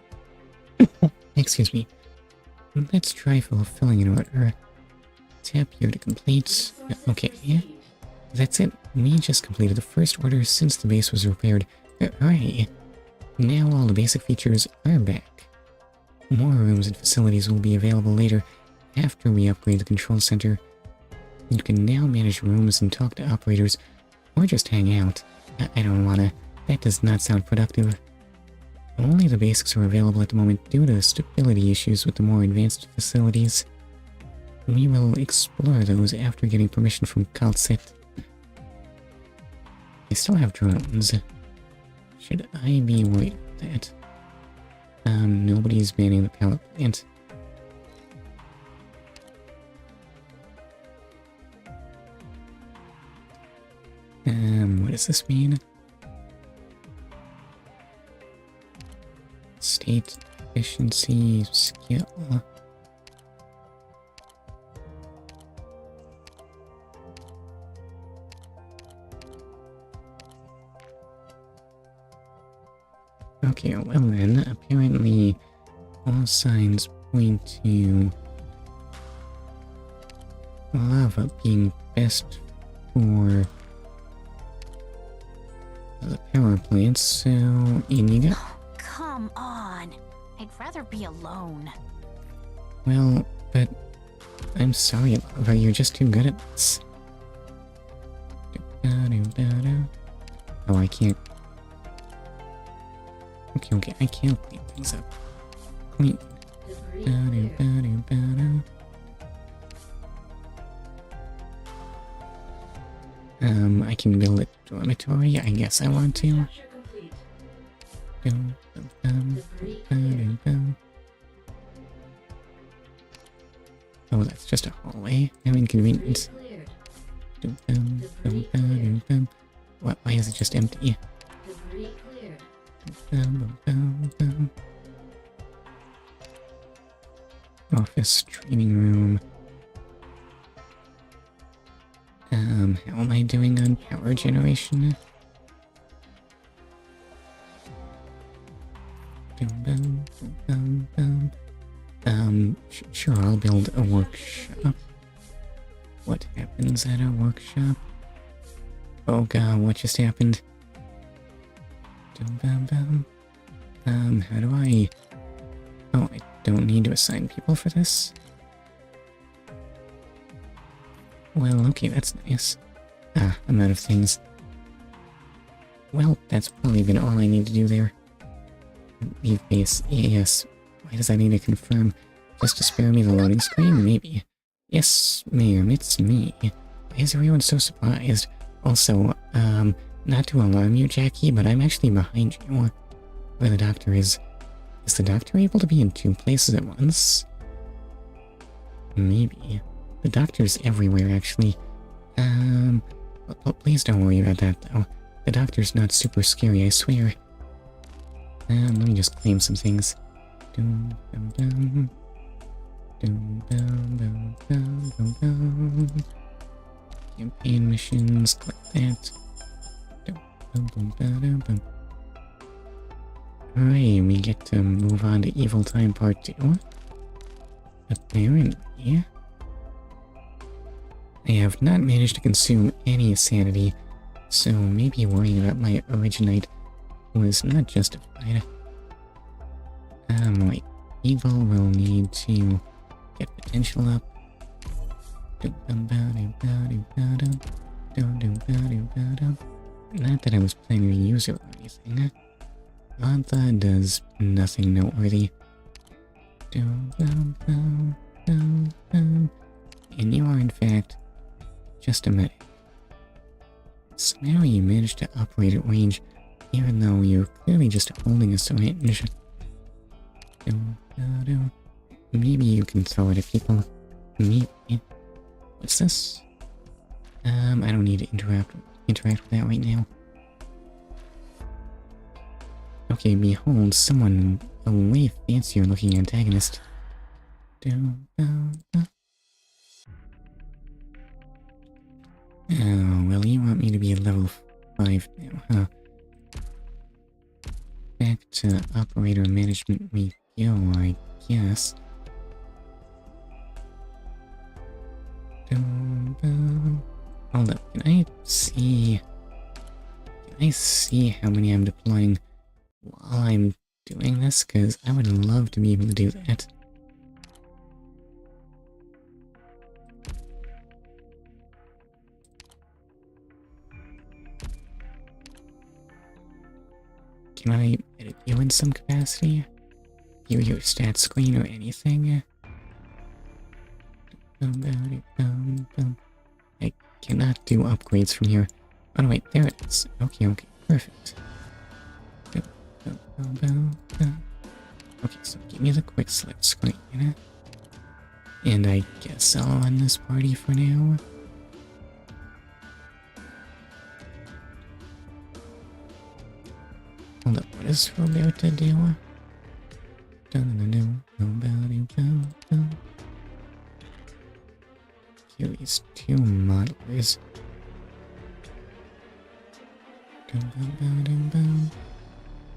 Excuse me. Let's try fulfilling an order. Tap here to complete. Okay. That's it. We just completed the first order since the base was repaired. Hooray! Now all the basic features are back. More rooms and facilities will be available later after we upgrade the control center. You can now manage rooms and talk to operators, or just hang out. I don't wanna. That does not sound productive. Only the basics are available at the moment due to stability issues with the more advanced facilities. We will explore those after getting permission from Calcit. I still have drones. Should I be worried about that? Nobody's banning the power plant. What does this mean? State efficiency skill. Okay, well then, apparently all signs point to lava being best for the power plants, so in you go. Come on. I'd rather be alone. Well, but I'm sorry, Lava, you're just too good at this. Oh, I can't. Okay, I can't clean things up. Clean. I can build a dormitory, I guess I want to. Oh, that's just a hallway. How inconvenient. What? Why is it just empty? Office, training room. How am I doing on power generation? Sure, I'll build a workshop. What happens at a workshop? Oh god, what just happened? How do I... Oh, I don't need to assign people for this? Well, okay, that's nice. Ah, I'm out of things. Well, that's probably been all I need to do there. Leave base, yes. Why does I need to confirm? Just to spare me the loading screen? Maybe. Yes, ma'am, it's me. Why is everyone so surprised? Also, not to alarm you, Jackie, but I'm actually behind you. Where the doctor is. Is the doctor able to be in 2 places at once? Maybe. The doctor's everywhere, actually. Please don't worry about that, though. The doctor's not super scary, I swear. Let me just claim some things. Campaign missions, click that. Alright, we get to move on to Evil Time Part 2. Apparently, I have not managed to consume any sanity, so maybe worrying about my Originite was not justified. Wait, Evil will need to get potential up. Not that I was planning to use it or anything. Vanta does nothing noteworthy. And you are, in fact, just a medic. Somehow you managed to operate at range, even though you're clearly just holding a syringe. Maybe you can throw it at people. Maybe. What's this? I don't need to interact with that right now. Okay, behold, someone a way fancier looking antagonist. Oh, well, you want me to be at level 5 now, huh? Back to operator management we go, I guess. Hold up, can I see how many I'm deploying while I'm doing this? Because I would love to be able to do that. Can I edit you in some capacity? View your stats screen or anything? I cannot do upgrades from here. Oh no, wait, there it is. Okay, perfect. Okay, so give me the quick select screen. And I guess I'll end this party for now. Hold up, what is Roberta do? Kill these 2 modelers.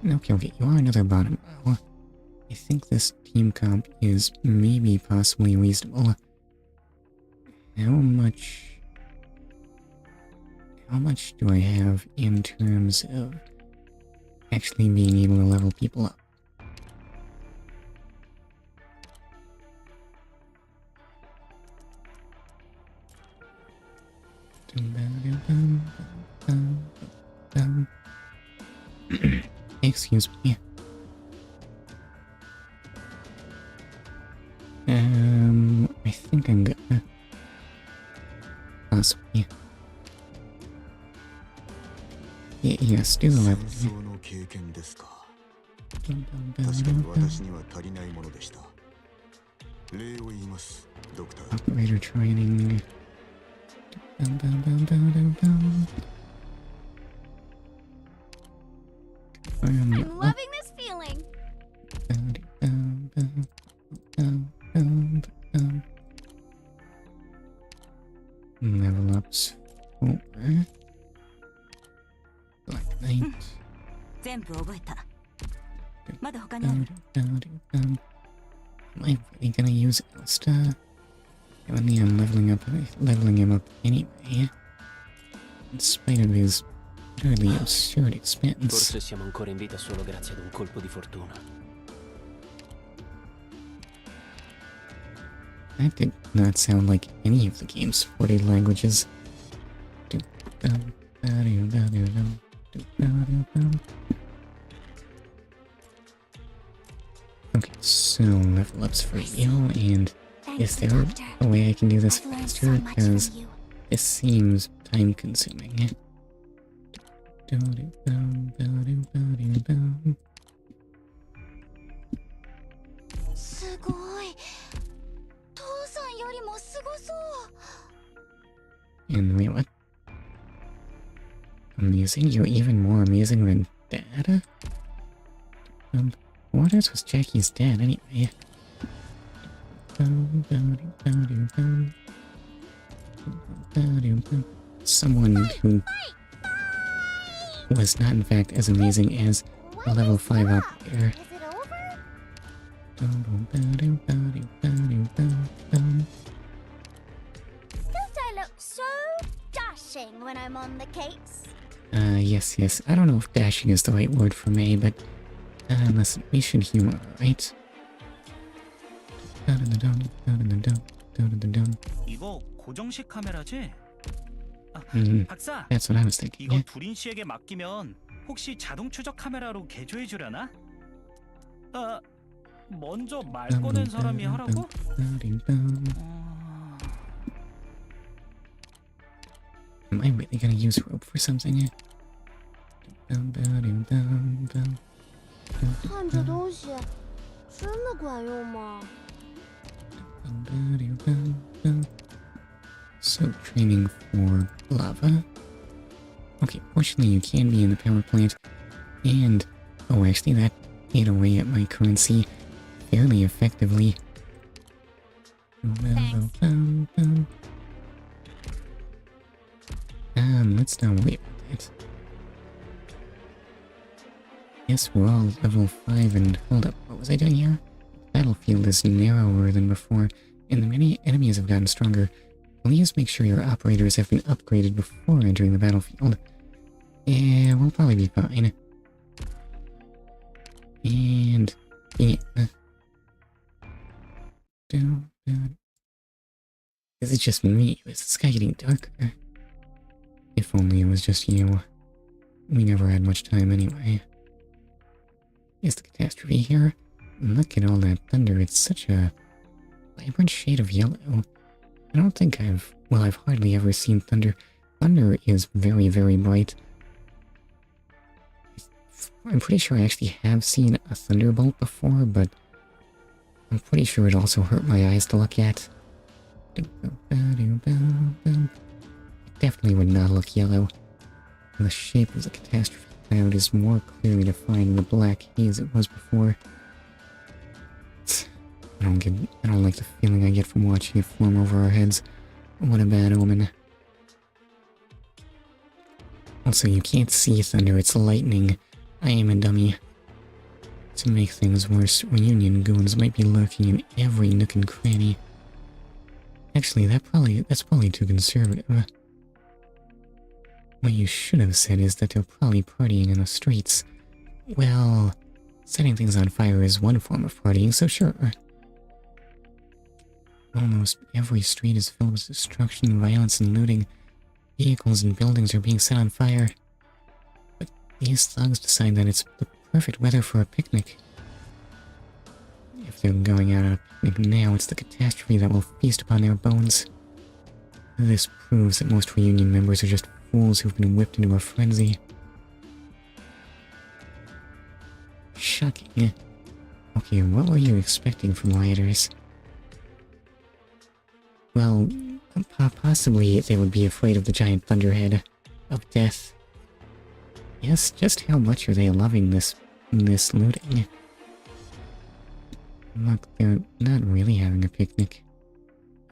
Okay, you are another bottom bow. I think this team comp is maybe possibly reasonable. How much do I have in terms of actually being able to level people up? Excuse me. I think I'm gonna possibly. Yes, do the level. Operator training. I'm loving this feeling. Level ups for Black Knight. Am I really gonna use Elsta? Only I'm leveling him up anyway. in spite of his utterly absurd expense. Forse siamo ancora in vita solo grazie ad un colpo di fortuna. That did not sound like any of the game's supported languages. Okay, so level ups for you, and is there a way I can do this faster? Because this seems time consuming. And wait, what? Amazing? You're even more amazing than Dad? What else was Jackie's dad anyway? Someone who was not in fact as amazing as a level 5 operator. Don't I look so dashing when I'm on the case? Yes. I don't know if dashing is the right word for May, but listen, we should humor, right? 이거 고정식 카메라지? 박사, That's what I was thinking. 이거 두린 씨에게 맡기면 혹시 자동 추적 카메라로 개조해 주려나? 먼저 말 꺼낸 사람이 하라고? Am I really gonna use rope for something? 看这东西真的管用吗？ So, training for lava? Okay, fortunately you can be in the power plant, and... oh, actually that ate away at my currency fairly effectively. Let's not worry about that. Yes, we're all level 5 and... hold up, what was I doing here? The battlefield is narrower than before, and the many enemies have gotten stronger. Please make sure your operators have been upgraded before entering the battlefield. Yeah, we'll probably be fine. And... yeah. Is it just me? Is the sky getting darker? If only it was just you. We never had much time anyway. Is the catastrophe here? Look at all that thunder, it's such a vibrant shade of yellow. I don't think I've hardly ever seen thunder. Thunder is very, very bright. I'm pretty sure I actually have seen a thunderbolt before, but I'm pretty sure it also hurt my eyes to look at. It definitely would not look yellow. The shape of the catastrophe cloud is more clearly defined in the black haze it was before. I don't like the feeling I get from watching it form over our heads. What a bad omen. Also, you can't see thunder, it's lightning. I am a dummy. To make things worse, reunion goons might be lurking in every nook and cranny. Actually, that's probably too conservative. What you should have said is that they're probably partying in the streets. Well, setting things on fire is one form of partying, so sure. Almost every street is filled with destruction, violence, and looting. Vehicles and buildings are being set on fire. But these thugs decide that it's the perfect weather for a picnic. If they're going out on a picnic now, it's the catastrophe that will feast upon their bones. This proves that most reunion members are just fools who've been whipped into a frenzy. Shocking. Okay, what were you expecting from rioters? Well, possibly they would be afraid of the giant thunderhead, of death. Yes, just how much are they loving this looting? Look, they're not really having a picnic.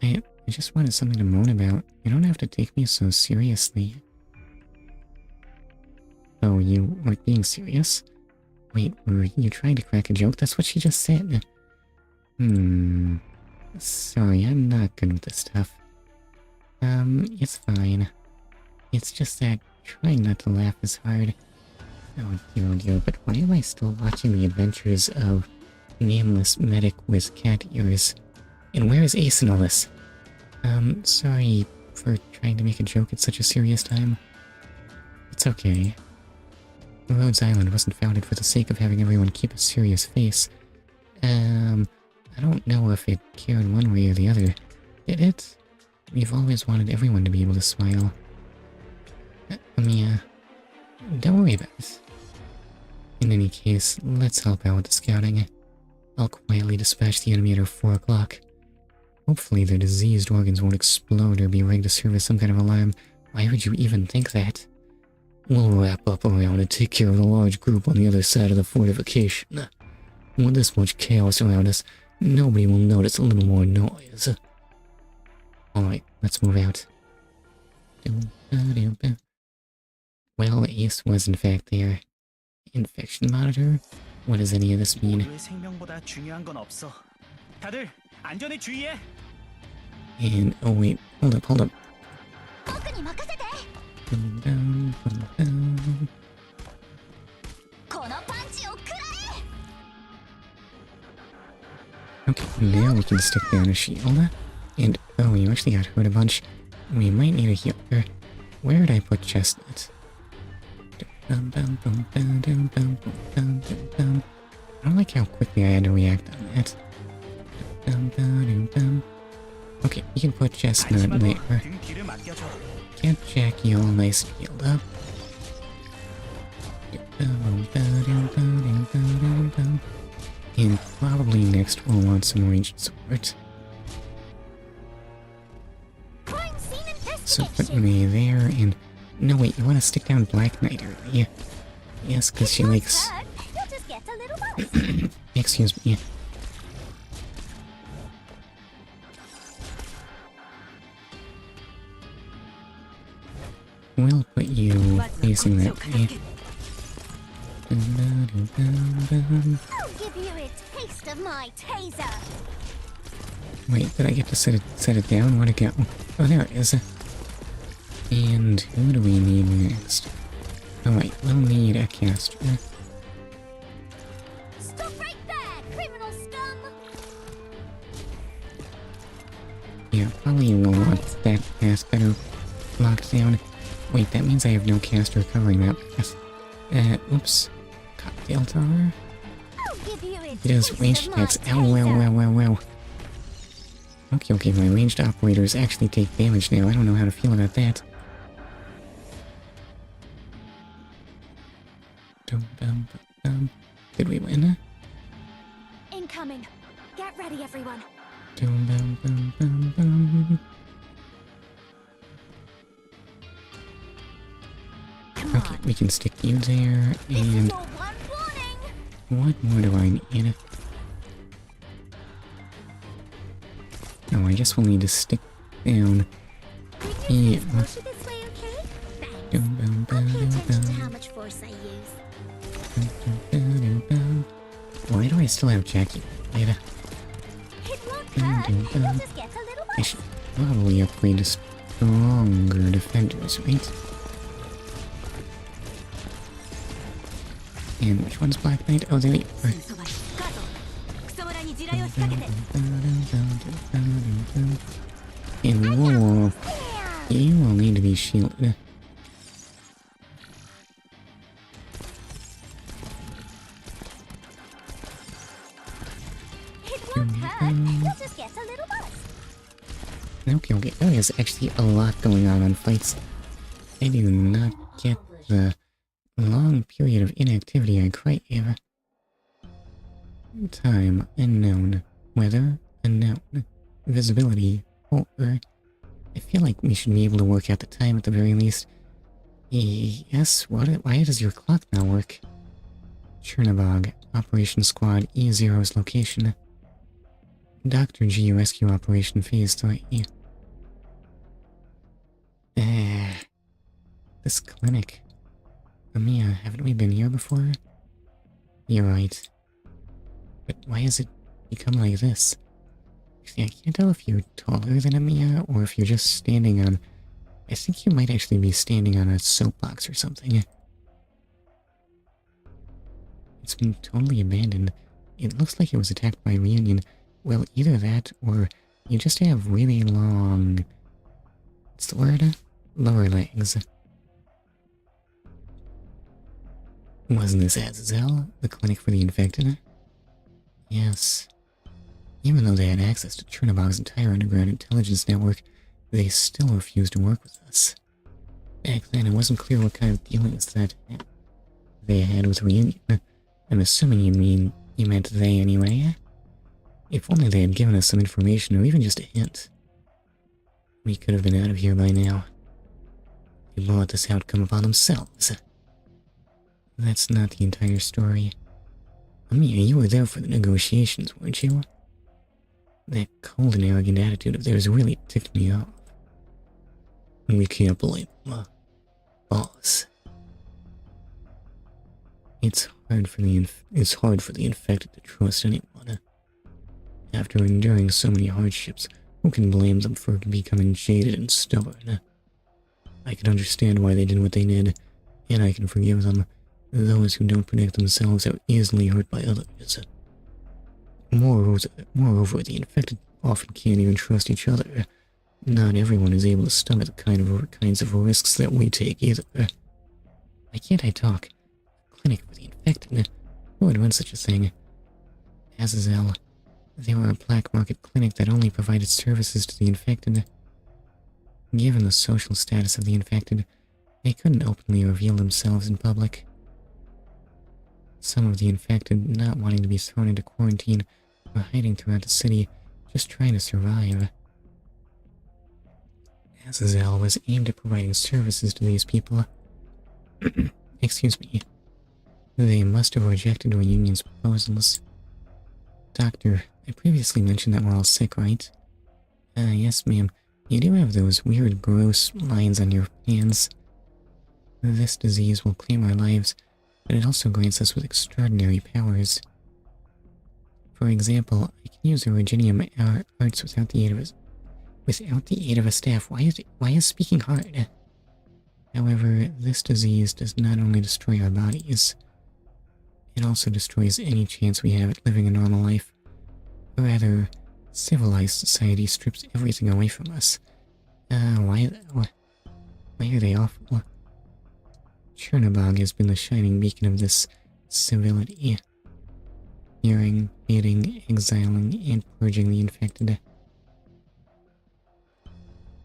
I just wanted something to moan about. You don't have to take me so seriously. Oh, you weren't being serious? Wait, were you trying to crack a joke? That's what she just said. Sorry, I'm not good with this stuff. It's fine. It's just that trying not to laugh is hard. Oh dear, but why am I still watching the adventures of nameless medic with cat ears? And where is Ace in all this? Sorry for trying to make a joke at such a serious time. It's okay. Rhodes Island wasn't founded for the sake of having everyone keep a serious face. I don't know if it cared one way or the other. Did it? We've always wanted everyone to be able to smile. Mia, don't worry about it. In any case, let's help out with the scouting. I'll quietly dispatch the enemy at 4 o'clock. Hopefully their diseased organs won't explode or be rigged to serve as some kind of alarm. Why would you even think that? We'll wrap up around and take care of the large group on the other side of the fortification. With this much chaos around us, nobody will notice a little more noise. Alright, let's move out. Well, Ace was in fact there. Infection monitor? What does any of this mean? 생명보다 중요한 건 없어. 다들 안전에 주의해. And, oh wait, hold up. Okay, now we can stick down a shield. And, oh, you actually got hurt a bunch. We might need a healer. Where did I put Chestnut? I don't like how quickly I had to react on that. Okay, you can put Chestnut there. Get Jackie all nice and healed up. And probably next we'll want some ranged support. So put me there and... No wait, you want to stick down Black Knight early? Yes, because she likes... Excuse me. We'll put you facing that way. I'll give you a taste of my taser. Wait, did I get to set it down? Where'd it go? Oh, there it is. And who do we need next? Oh wait, we'll need a caster. Stop right there, criminal scum! Yeah, probably will want that caster locked down. Wait, that means I have no caster covering that. Oops. Cocktail tower? It does ranged attacks. Ow. Okay, my ranged operators actually take damage now. I don't know how to feel about that. Did we win? Incoming. Get ready, everyone. Okay, we can stick you there, and... What more do I need? Oh, I guess we'll need to stick down here. How much force I use. Why do I still have Jackie? I should probably upgrade to stronger defenders, right? And which one's Black Knight? Oh, there you are. And whoa, you will need to be shielded. Okay, there is actually a lot going on fights. I do not get the long period of inactivity I crave. Time unknown. Weather unknown. Visibility over. I feel like we should be able to work out the time at the very least. Yes, why does your clock not work? Chernobog, Operation Squad E0's location. Dr. G Rescue Operation Phase 3. This clinic. Mia, haven't we been here before? You're right. But why has it become like this? Actually, I can't tell if you're taller than Mia or if you're just standing on I think you might actually be standing on a soapbox or something. It's been totally abandoned. It looks like it was attacked by Reunion. Well, either that, or you just have really long... what's the word? Lower legs. Wasn't this Azazel, the clinic for the infected? Yes. Even though they had access to Chernobog's entire underground intelligence network, they still refused to work with us. Back then, it wasn't clear what kind of dealings that they had with Reunion. I'm assuming you meant they anyway. If only they had given us some information, or even just a hint. We could have been out of here by now. They brought this outcome upon themselves. That's not the entire story. Amia, you were there for the negotiations, weren't you? That cold and arrogant attitude of theirs really ticked me off. We can't blame them, boss. It's hard for the infected to trust anyone. After enduring so many hardships, who can blame them for becoming jaded and stubborn? I can understand why they did what they did, and I can forgive them. Those who don't protect themselves are easily hurt by others. Moreover, the infected often can't even trust each other. Not everyone is able to stomach the kinds of risks that we take either. Why can't I talk? A clinic for the infected? Who would run such a thing? Azazel. They were a black market clinic that only provided services to the infected. Given the social status of the infected, they couldn't openly reveal themselves in public. Some of the infected, not wanting to be thrown into quarantine, were hiding throughout the city, just trying to survive. Azazel was aimed at providing services to these people. Excuse me. They must have rejected Reunion's proposals. Doctor, I previously mentioned that we're all sick, right? Yes, ma'am. You do have those weird, gross lines on your hands. This disease will claim our lives, but it also grants us with extraordinary powers. For example, I can use Originium arts without the aid of a staff. Why is speaking hard? However, this disease does not only destroy our bodies, it also destroys any chance we have at living a normal life. Or rather, civilized society strips everything away from us. Why are they awful? Chernobog has been the shining beacon of this civility. Curing, hating, exiling, and purging the infected.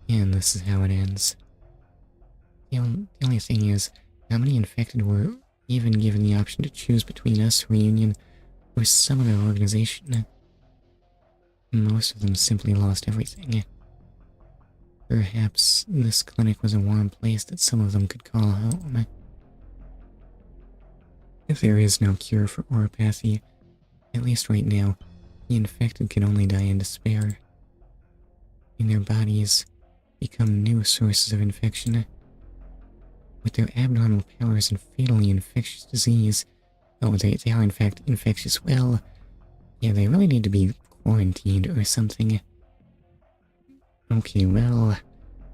And this is how it ends. The only thing is, how many infected were even given the option to choose between us, Reunion, or some other organization? Most of them simply lost everything. Perhaps this clinic was a warm place that some of them could call home. If there is no cure for oropathy, at least right now, the infected can only die in despair. And their bodies become new sources of infection. With their abnormal powers and fatally infectious disease, they are in fact infectious, well, yeah, they really need to be quarantined or something. Okay, well,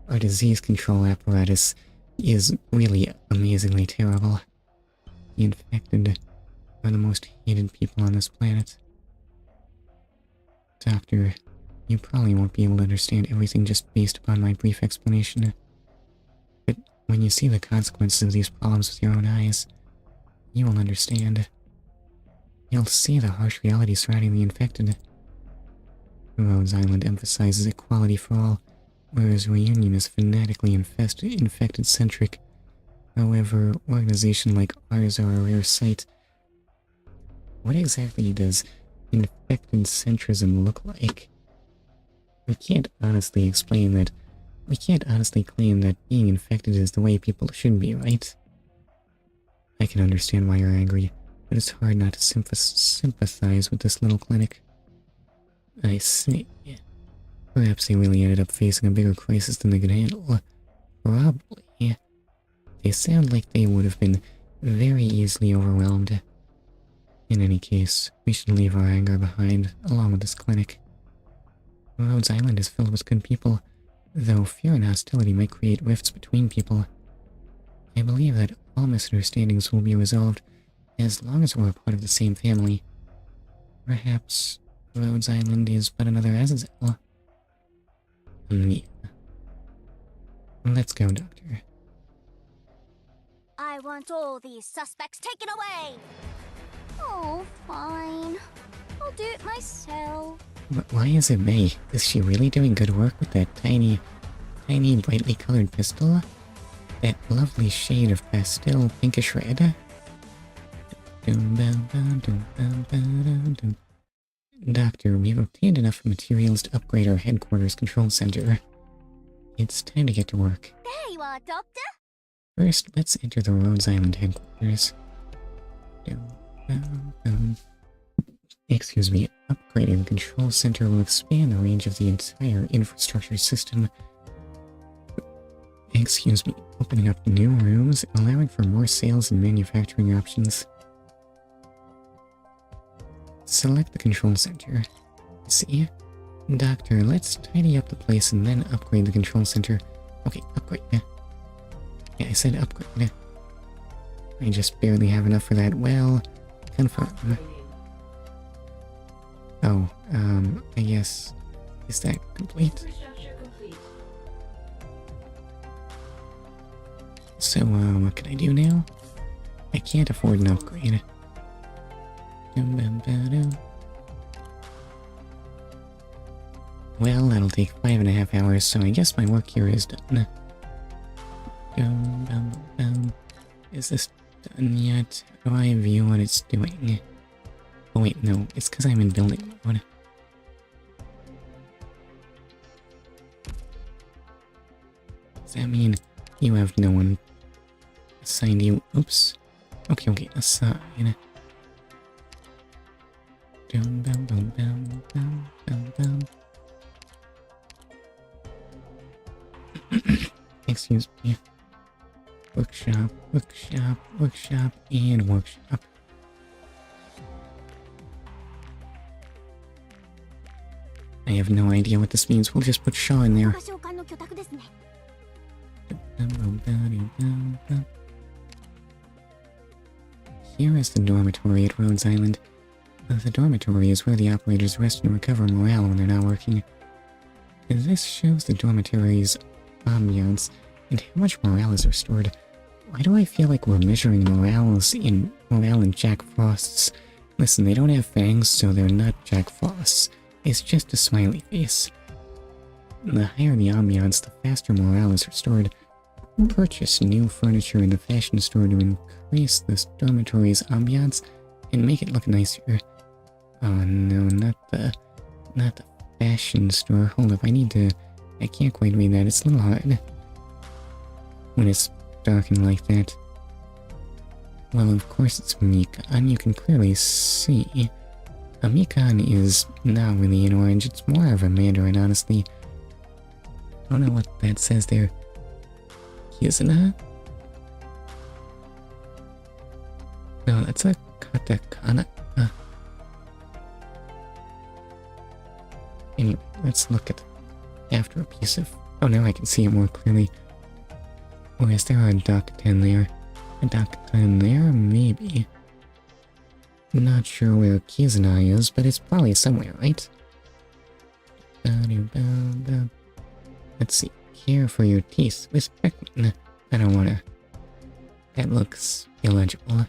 our disease control apparatus is really amazingly terrible. The infected are the most hated people on this planet. Doctor, you probably won't be able to understand everything just based upon my brief explanation. But when you see the consequences of these problems with your own eyes, you will understand. You'll see the harsh reality surrounding the infected. Rhodes Island emphasizes equality for all, whereas Reunion is fanatically infected-centric. However, organizations like ours are a rare sight. What exactly does infected-centrism look like? We can't honestly claim that being infected is the way people should be, right? I can understand why you're angry, but it's hard not to sympathize with this little clinic. I see. Perhaps they really ended up facing a bigger crisis than they could handle. Probably. They sound like they would have been very easily overwhelmed. In any case, we should leave our anger behind, along with this clinic. Rhodes Island is filled with good people. Though fear and hostility might create rifts between people, I believe that all misunderstandings will be resolved as long as we're a part of the same family. Perhaps Rhodes Island is but another Azazel. Yeah. Let's go, Doctor. I want all these suspects taken away! Oh, fine. I'll do it myself. But why is it May? Is she really doing good work with that tiny, brightly colored pistol? That lovely shade of pastel pinkish red? Doctor, we've obtained enough materials to upgrade our headquarters control center. It's time to get to work. There you are, Doctor! First, let's enter the Rhodes Island headquarters. Excuse me, upgrading the control center will expand the range of the entire infrastructure system. Excuse me, opening up new rooms, allowing for more sales and manufacturing options. Select the control center. See? Doctor, let's tidy up the place and then upgrade the control center. Okay, upgrade. Yeah, I said upgrade. I just barely have enough for that. Well, confirm. Oh, I guess... Is that complete? So, what can I do now? I can't afford an upgrade. Well, that'll take 5.5 hours, so I guess my work here is done. Is this done yet? How do I view what it's doing? Oh wait, no, it's because I'm in building mode. Does that mean you have no one assigned you? Oops. Okay, assign. Excuse me. Workshop, and workshop. I have no idea what this means. We'll just put Shaw in there. Here is the dormitory at Rhodes Island. The dormitory is where the operators rest and recover morale when they're not working. This shows the dormitory's ambiance and how much morale is restored. Why do I feel like we're measuring morale in Jack Frost's? Listen, they don't have fangs, so they're not Jack Frost's. It's just a smiley face. The higher the ambiance, the faster morale is restored. Purchase new furniture in the fashion store to increase this dormitory's ambiance and make it look nicer. Oh no, not the fashion store. Hold up, I can't quite read that. It's a little hard when it's talking like that. Well, of course it's Mikan. You can clearly see. A Mikan is not really an orange. It's more of a mandarin, honestly. I don't know what that says there. Kizuna? No, that's a katakana. Anyway, let's look at after a piece of... Oh, now I can see it more clearly. Or is there a duck 10 there? A duck 10 there? Maybe. Not sure where Kizuna is, but it's probably somewhere, right? Let's see. Care for your teeth with Beckman. I don't wanna... That looks illegible.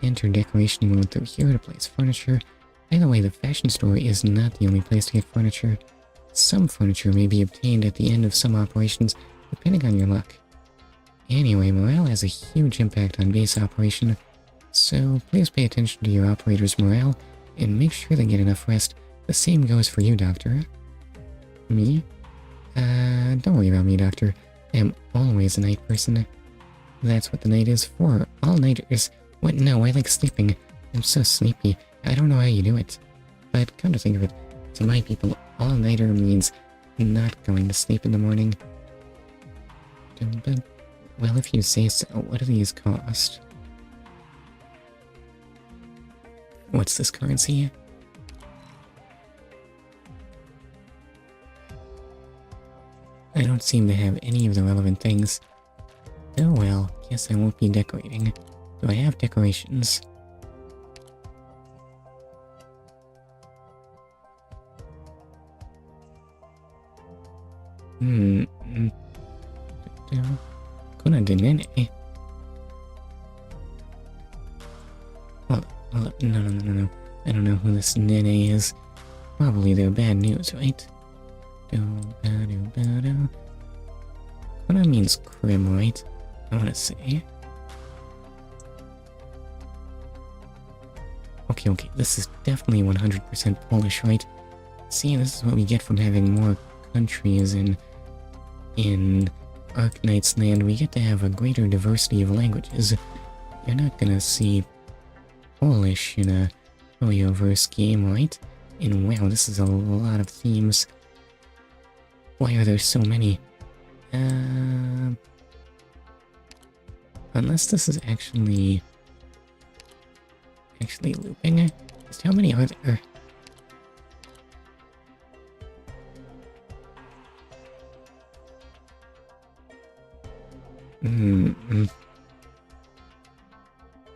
Enter decoration mode through here to place furniture. By the way, the fashion store is not the only place to get furniture. Some furniture may be obtained at the end of some operations, depending on your luck. Anyway, morale has a huge impact on base operation, so please pay attention to your operator's morale and make sure they get enough rest. The same goes for you, Doctor. Me? Don't worry about me, Doctor. I am always a night person. That's what the night is for. All-nighters. What? No, I like sleeping. I'm so sleepy. I don't know how you do it. But come to think of it, to my people, all-nighter means not going to sleep in the morning. Well, if you say so, what do these cost? What's this currency? I don't seem to have any of the relevant things. Oh well, guess I won't be decorating. Do I have decorations? Kuna de nene. Hold up, no. I don't know who this nene is. Probably they're bad news, right? Kuna means crib, right? I wanna say. Okay, this is definitely 100% Polish, right? See, this is what we get from having more countries in Arknights land. We get to have a greater diversity of languages. You're not gonna see Polish in a Hoyoverse game, right? And wow, this is a lot of themes. Why are there so many? Unless this is actually looping. Just how many are there?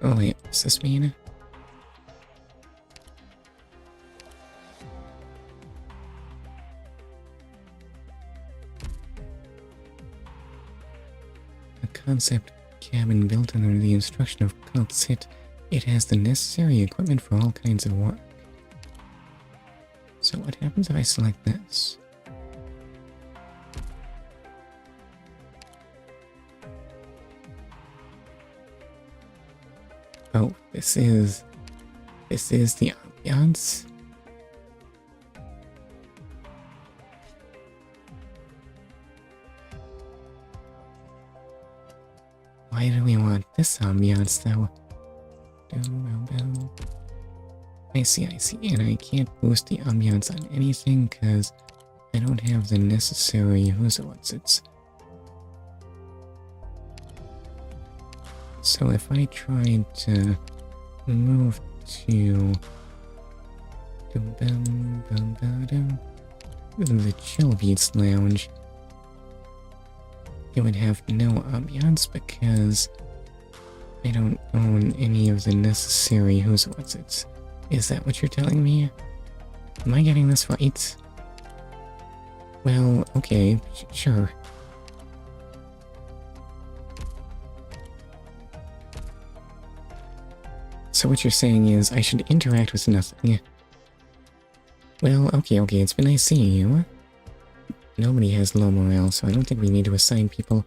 Oh wait, what's this mean? A concept cabin built under the instruction of Cult Sit. It has the necessary equipment for all kinds of work. So what happens if I select this? Oh, this is the ambiance. Why do we want this ambiance though? I see, and I can't boost the ambiance on anything because I don't have the necessary what's-its. So if I tried to move to the Chill Beats Lounge, it would have no ambiance because I don't own any of the necessary what's-its. Is that what you're telling me? Am I getting this right? Well, okay, sure. So what you're saying is I should interact with nothing. Well, okay, it's been nice seeing you. Nobody has low morale, so I don't think we need to assign people.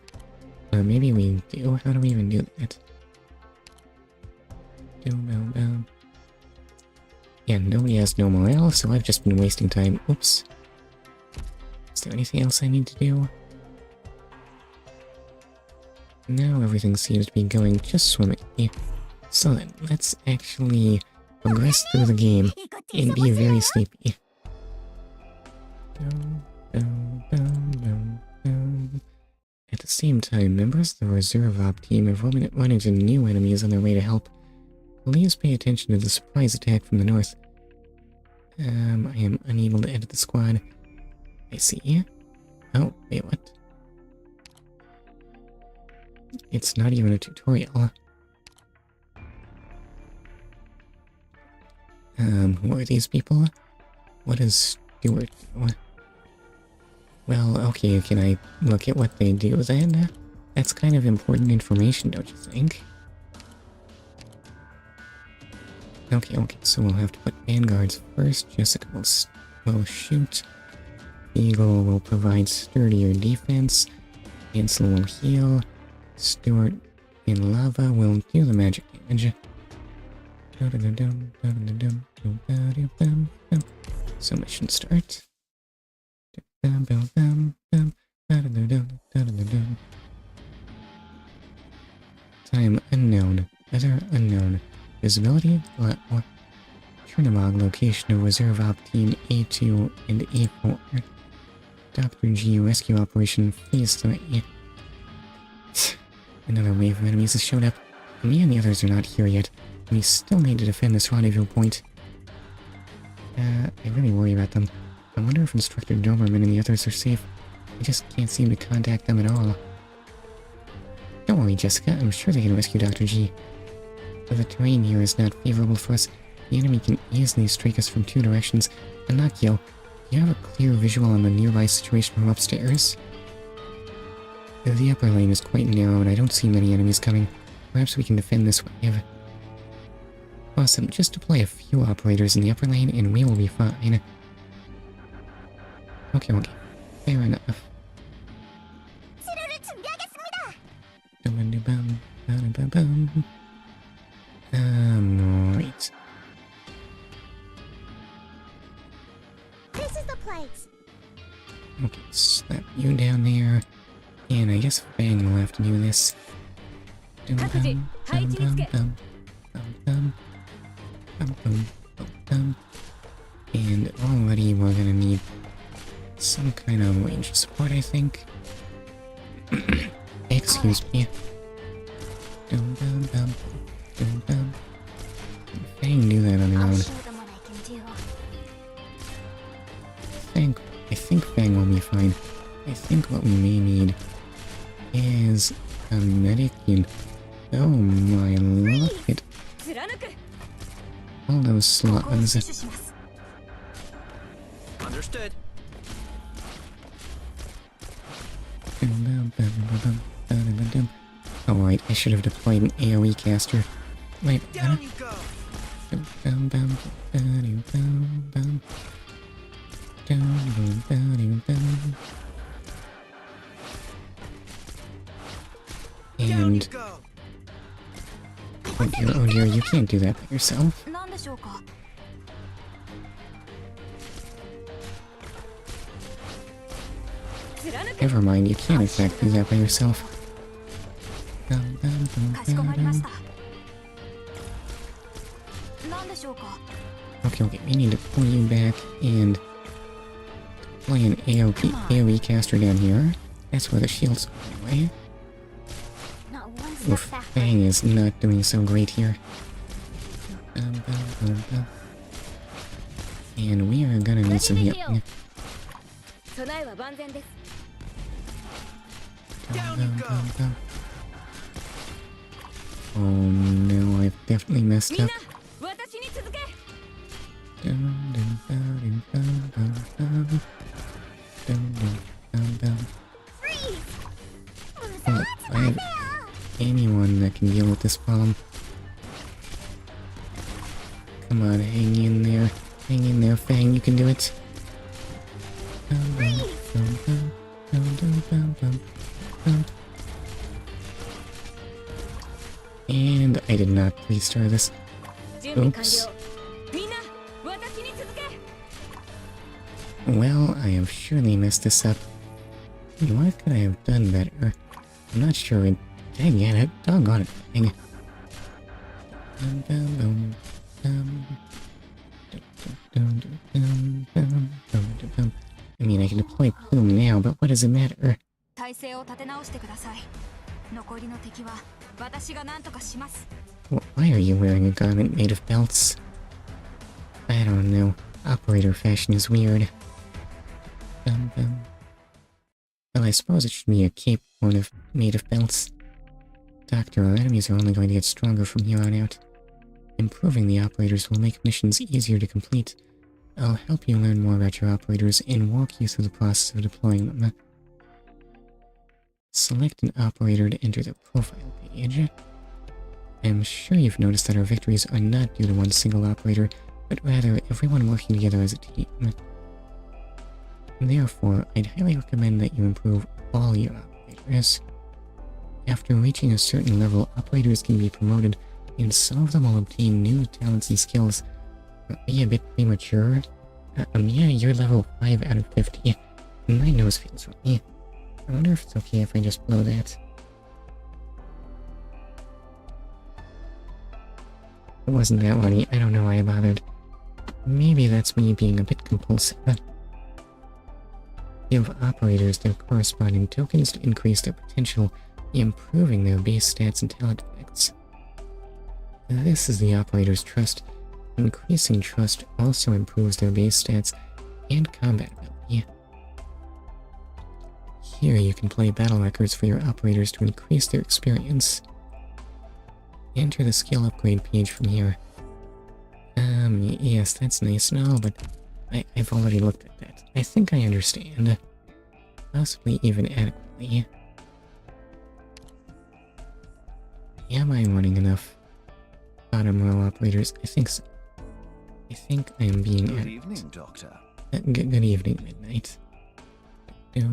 Or maybe we do? How do we even do that? Yeah, nobody has no morale, so I've just been wasting time. Oops. Is there anything else I need to do? Now everything seems to be going just swimmingly. So then, let's actually progress through the game and be very sleepy. At the same time, members of the Reserve Op team have run into new enemies on their way to help. Please pay attention to the surprise attack from the north. I am unable to edit the squad. I see. Oh, wait, what? It's not even a tutorial. Who are these people? What is Stuart do? Well, okay, can I look at what they do then? That's kind of important information, don't you think? Okay, so we'll have to put vanguards first. Jessica will shoot. Eagle will provide sturdier defense. Ansel will heal. Stuart in lava will do the magic damage. So mission start. Time unknown. Weather unknown. Visibility? Chernobog location of Reserve Op Team A2 and A4. Dr. G rescue operation phase 3. Another wave of enemies has showed up. Me and the others are not here yet. We still need to defend this rendezvous point. I really worry about them. I wonder if Instructor Doberman and the others are safe. I just can't seem to contact them at all. Don't worry, Jessica. I'm sure they can rescue Dr. G. Though the terrain here is not favorable for us, the enemy can easily strike us from 2 directions. Anakio, do you have a clear visual on the nearby situation from upstairs? The upper lane is quite narrow and I don't see many enemies coming. Perhaps we can defend this wave. Awesome, just deploy a few operators in the upper lane and we will be fine. Okay, fair enough. Right. This is the place. Okay, slap you down there. And I guess Fang will have to do this. And already we're gonna need some kind of range support, I think. Excuse me. Fang do that on their own. I think Fang will be fine. I think what we may need is a medic in. Oh my, look at all those slots. Understood. Alright, I should have deployed an AoE caster. Wait, Down you go. And oh dear, you can't do that by yourself. Never mind, you can't in fact do that by yourself. Okay, we need to pull you back and deploy an AoE caster down here. That's where the shields are anyway. Oof, Fang is not doing so great here. And we are gonna need some healing. Oh no, I've definitely messed up. Oh, I have anyone that can deal with this problem. Come on, hang in there. Hang in there, Fang, you can do it. And I did not restart this. Oops. Well, I have surely messed this up. What could I have done better? I'm not sure. Dang it, doggone it, Fang. I mean, I can deploy Plume now, but what does it matter? Why are you wearing a garment made of belts? I don't know. Operator fashion is weird. Well, I suppose it should be a cape made of belts. Doctor, our enemies are only going to get stronger from here on out. Improving the operators will make missions easier to complete. I'll help you learn more about your operators and walk you through the process of deploying them. Select an operator to enter the profile page. I'm sure you've noticed that our victories are not due to one single operator, but rather everyone working together as a team. Therefore, I'd highly recommend that you improve all your operators. After reaching a certain level, operators can be promoted, and some of them will obtain new talents and skills. Are we a bit premature? Yeah, you're level 5 out of 50. My nose feels funny. I wonder if it's okay if I just blow that. It wasn't that funny. I don't know why I bothered. Maybe that's me being a bit compulsive. Give operators their corresponding tokens to increase their potential, improving their base stats and talent effects. This is the operator's trust. Increasing trust also improves their base stats and combat ability. Here you can play battle records for your operators to increase their experience. Enter the skill upgrade page from here. Yes, that's nice and all, but I've already looked at that. I think I understand. Possibly even adequately. Am I running enough bottom row operators? I think so. I think I am being Good adequate. evening, Doctor. Good evening, Midnight. Is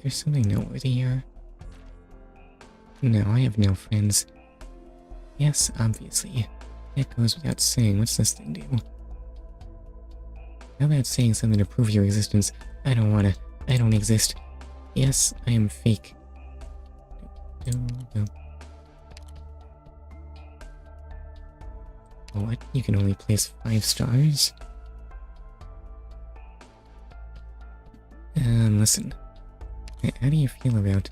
there something noteworthy here? No, I have no friends. Yes, obviously. That goes without saying. What's this thing do? How about saying something to prove your existence? I don't exist. Yes, I am fake. What? You can only place 5 stars? Listen. How do you feel about...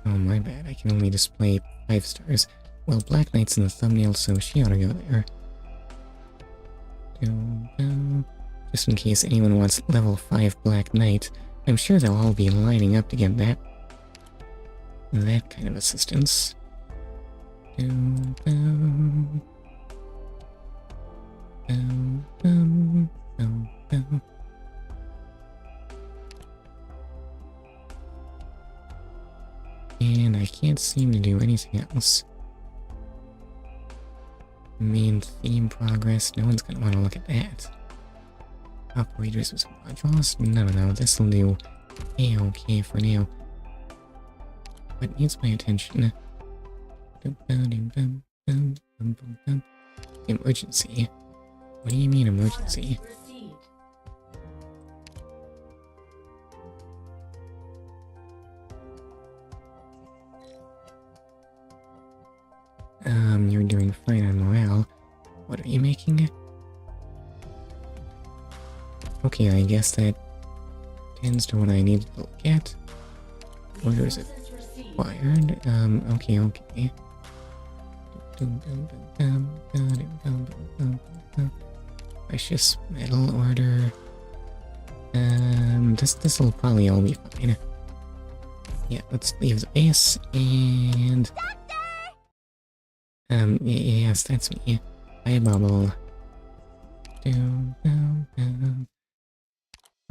Oh, my bad. I can only display 5 stars. Well, Black Knight's in the thumbnail, so she ought to go there. Just in case anyone wants level 5 Black Knight, I'm sure they'll all be lining up to get that kind of assistance. And I can't seem to do anything else. Main theme progress, no one's gonna want to look at that. Operators with modules? No, this'll do A-okay for now. What needs my attention? Emergency. What do you mean emergency? You're doing fine on morale. What are you making? Okay, I guess that tends to what I need to look at. Orders acquired. Okay. Precious metal order. This'll probably all be fine. Yeah, let's leave the base and... yes, that's me. Hi, Bubble.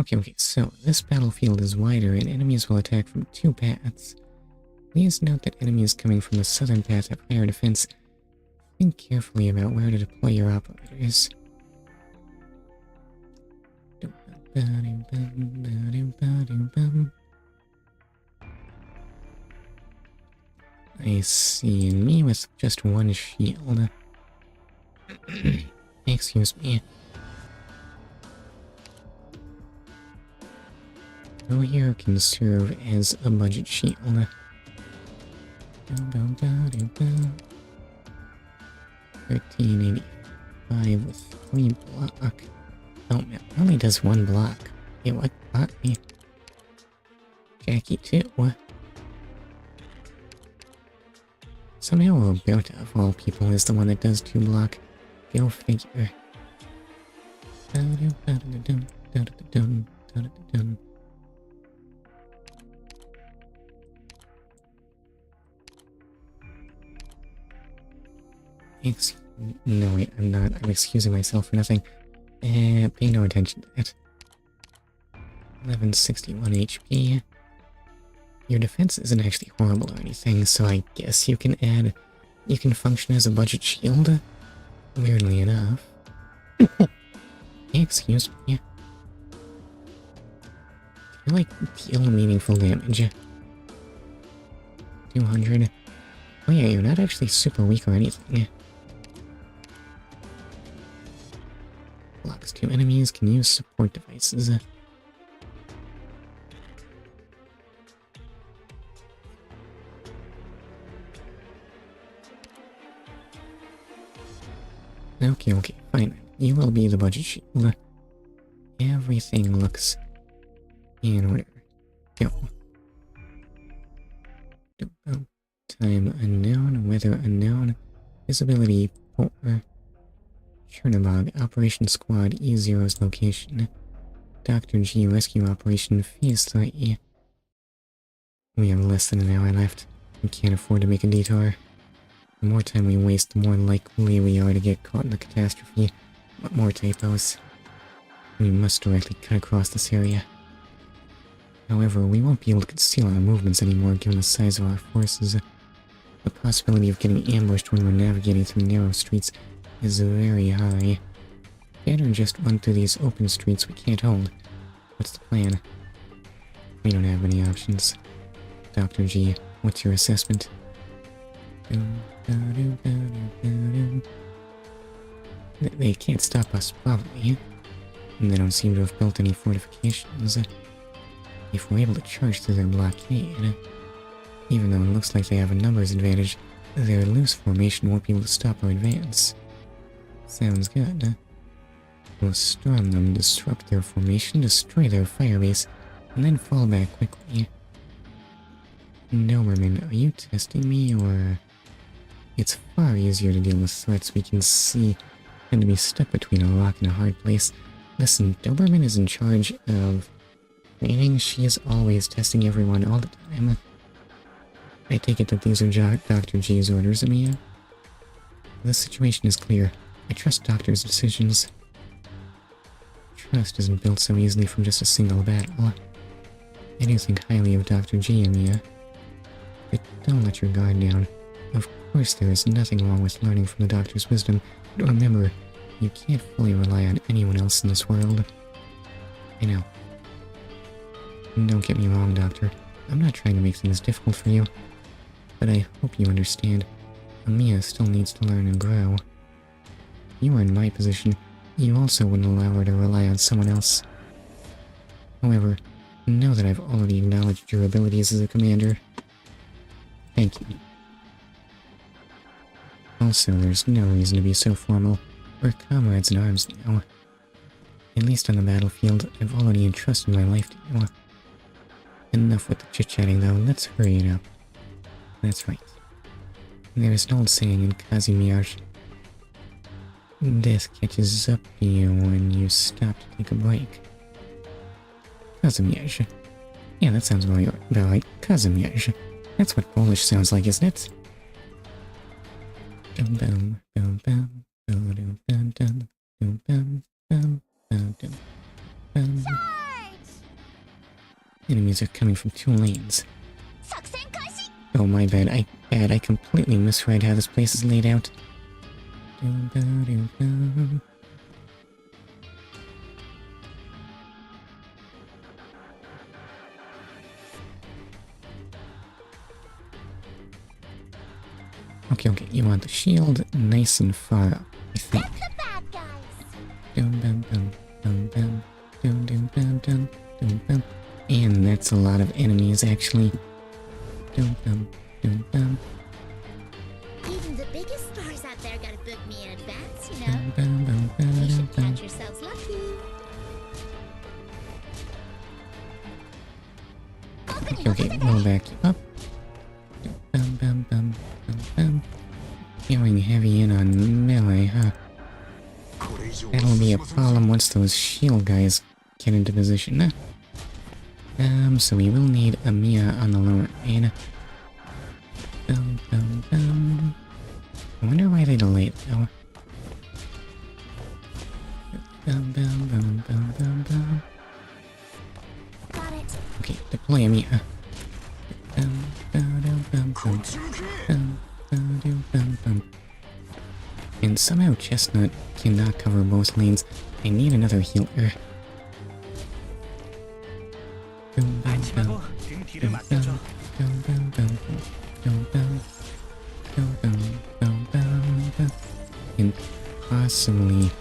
Okay, so this battlefield is wider and enemies will attack from 2 paths. Please note that enemies coming from the southern path have higher defense. Think carefully about where to deploy your operators. I see, and me with just 1 shield. Excuse me. Who here can serve as a budget shield? 1385 with 3 block. Oh man, it only does 1 block. Hey, what block me? Jackie too. Somehow Roberta, of all people, is the one that does 2 block. Go figure. No wait, I'm not. I'm excusing myself for nothing. Pay no attention to that. 1161 HP. Your defense isn't actually horrible or anything, so I guess you can function as a budget shield. Weirdly enough. Excuse me. You like deal meaningful damage. 200. Oh yeah, you're not actually super weak or anything. Blocks 2 enemies, can use support devices. Okay, fine. You will be the budget shield. Everything looks in order. Go. Time unknown, weather unknown, visibility poor. Chernobog, Operation Squad E0's location. Dr. G Rescue Operation Phase 3. We have less than an hour left. We can't afford to make a detour. The more time we waste, the more likely we are to get caught in the catastrophe. What more typos? We must directly cut across this area. However, we won't be able to conceal our movements anymore given the size of our forces. The possibility of getting ambushed when we're navigating through narrow streets is very high. Better just run through these open streets we can't hold. What's the plan? We don't have any options. Dr. G, what's your assessment? They can't stop us, probably. And they don't seem to have built any fortifications. If we're able to charge through their blockade, even though it looks like they have a numbers advantage, their loose formation won't be able to stop our advance. Sounds good. We'll storm them, disrupt their formation, destroy their firebase, and then fall back quickly. Doberman, are you testing me, or... It's far easier to deal with threats we can see than to be stuck between a rock and a hard place. Listen, Doberman is in charge of training. She is always testing everyone all the time. I take it that these are Dr. G's orders, Amiya? The situation is clear. I trust Doctor's decisions. Trust isn't built so easily from just a single battle. I do think highly of Dr. G, Amiya. But don't let your guard down. Of course there is nothing wrong with learning from the Doctor's wisdom, but remember, you can't fully rely on anyone else in this world. I know. Don't get me wrong, Doctor. I'm not trying to make things difficult for you. But I hope you understand. Amiya still needs to learn and grow. If you were in my position, you also wouldn't allow her to rely on someone else. However, know that I've already acknowledged your abilities as a commander. Thank you. Also, there's no reason to be so formal. We're comrades in arms now. At least on the battlefield, I've already entrusted my life to you. Enough with the chit-chatting though, let's hurry it up. That's right. There's an old saying in Kazimiarz. Death catches up to you when you stop to take a break. Kazimiarz. Yeah, that sounds about right. Kazimiarz. That's what Polish sounds like, isn't it? Enemies are coming from 2 lanes. Oh, my bad. I completely misread how this place is laid out. Okay, you want the shield nice and far up, I think. And that's a lot of enemies, actually. Even the biggest stars out there gotta book me in advance, you know. You should count yourselves lucky. Okay, we'll back you up. Going heavy in on melee, huh? That'll be a problem once those shield guys get into position. So we will need Amiya on the lower lane. I wonder why they delayed though. Got it. Okay, deploy Amiya. And somehow Chestnut cannot cover both lanes. I need another healer. And possibly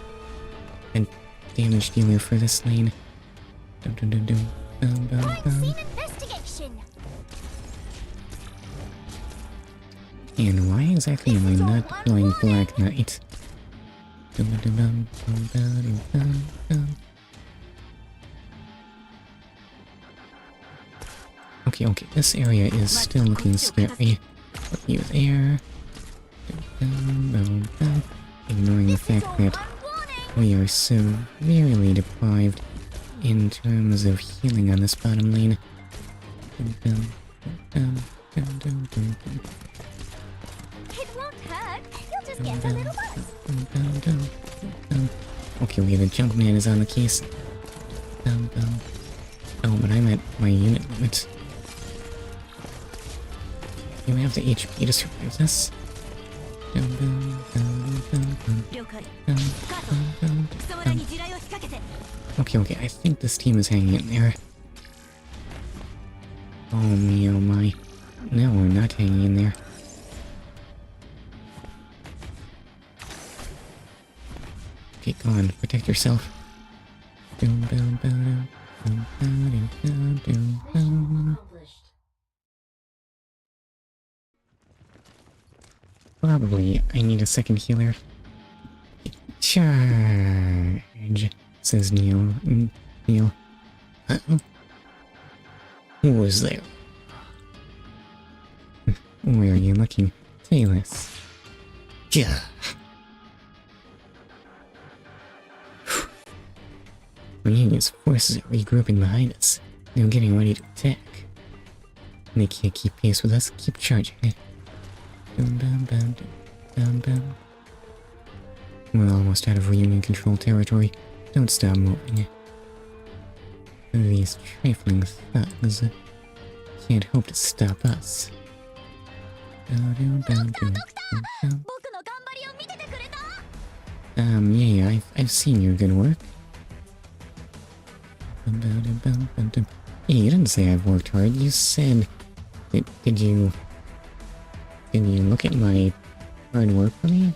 a damage dealer for this lane. And why exactly am I not playing Black Knight? Okay, this area is still looking scary. Put you there. Ignoring the fact that We are severely deprived in terms of healing on this bottom lane. It won't hurt. You'll just get a little buzz. Okay, the Junkman is on the case. Oh, but I'm at my unit limit. You have the HP to survive this. Okay, I think this team is hanging in there. Oh me, oh my. No, we're not hanging in there. Okay, go on, protect yourself. Probably, I need a second healer. Charge, says Neil. Neil. Uh-oh. Who was there? Where are you looking? Say this. Yeah. The Union's forces are regrouping behind us. They're getting ready to attack. They can't keep pace with us. Keep charging. We're almost out of Reunion control territory. Don't stop moving. These trifling thugs can't hope to stop us. Yeah, I've seen your good work. Hey, you didn't say I've worked hard. You said... Did you look at my hard work for me?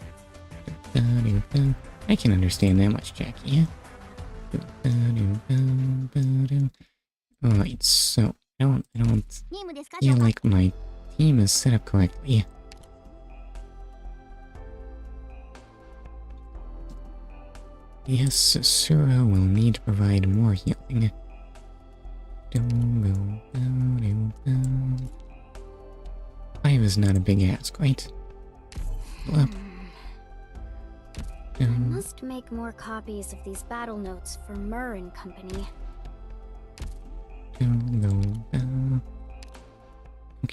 I can understand that much, Jackie. Alright, so I don't feel like my team is set up correctly. Yes, Sura will need to provide more healing. 5 is not a big ask, right? Well, I must make more copies of these battle notes for Murr and Company.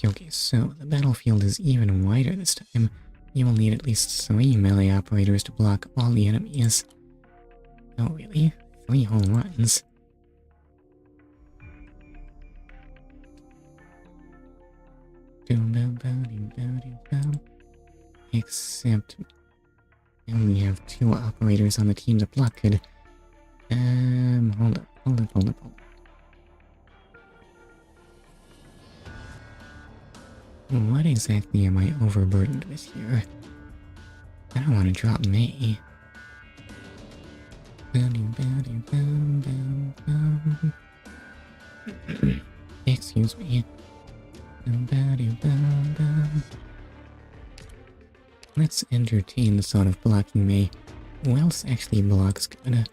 Okay, so the battlefield is even wider this time. You will need at least 3 melee operators to block all the enemies. Oh really? 3 whole runs. Except I only have 2 operators on the team to block could... hold up. What exactly am I overburdened with here? I don't want to drop May. Excuse me. Let's entertain the thought of blocking May. Who else actually blocks good?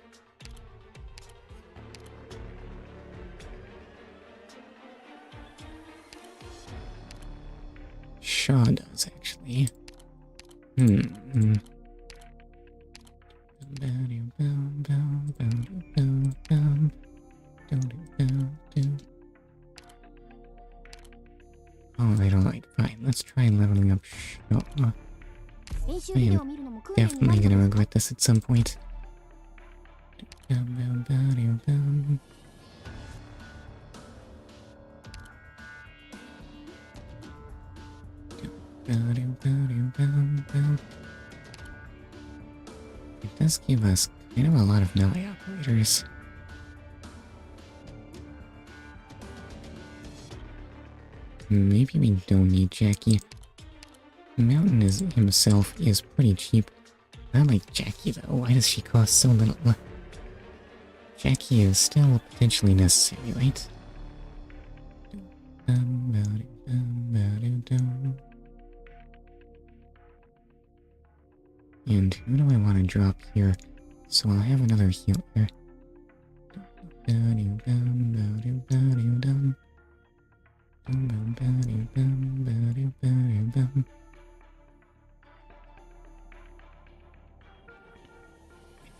Shaw does, actually. Alright, fine. Let's try leveling up Shaw. I am definitely gonna regret this at some point. It does give us kind of a lot of melee operators. Maybe we don't need Jackie. Mountain himself is pretty cheap. Not like Jackie though, why does she cost so little? Jackie is still potentially necessary, right? And who do I want to drop here? So I'll have another healer.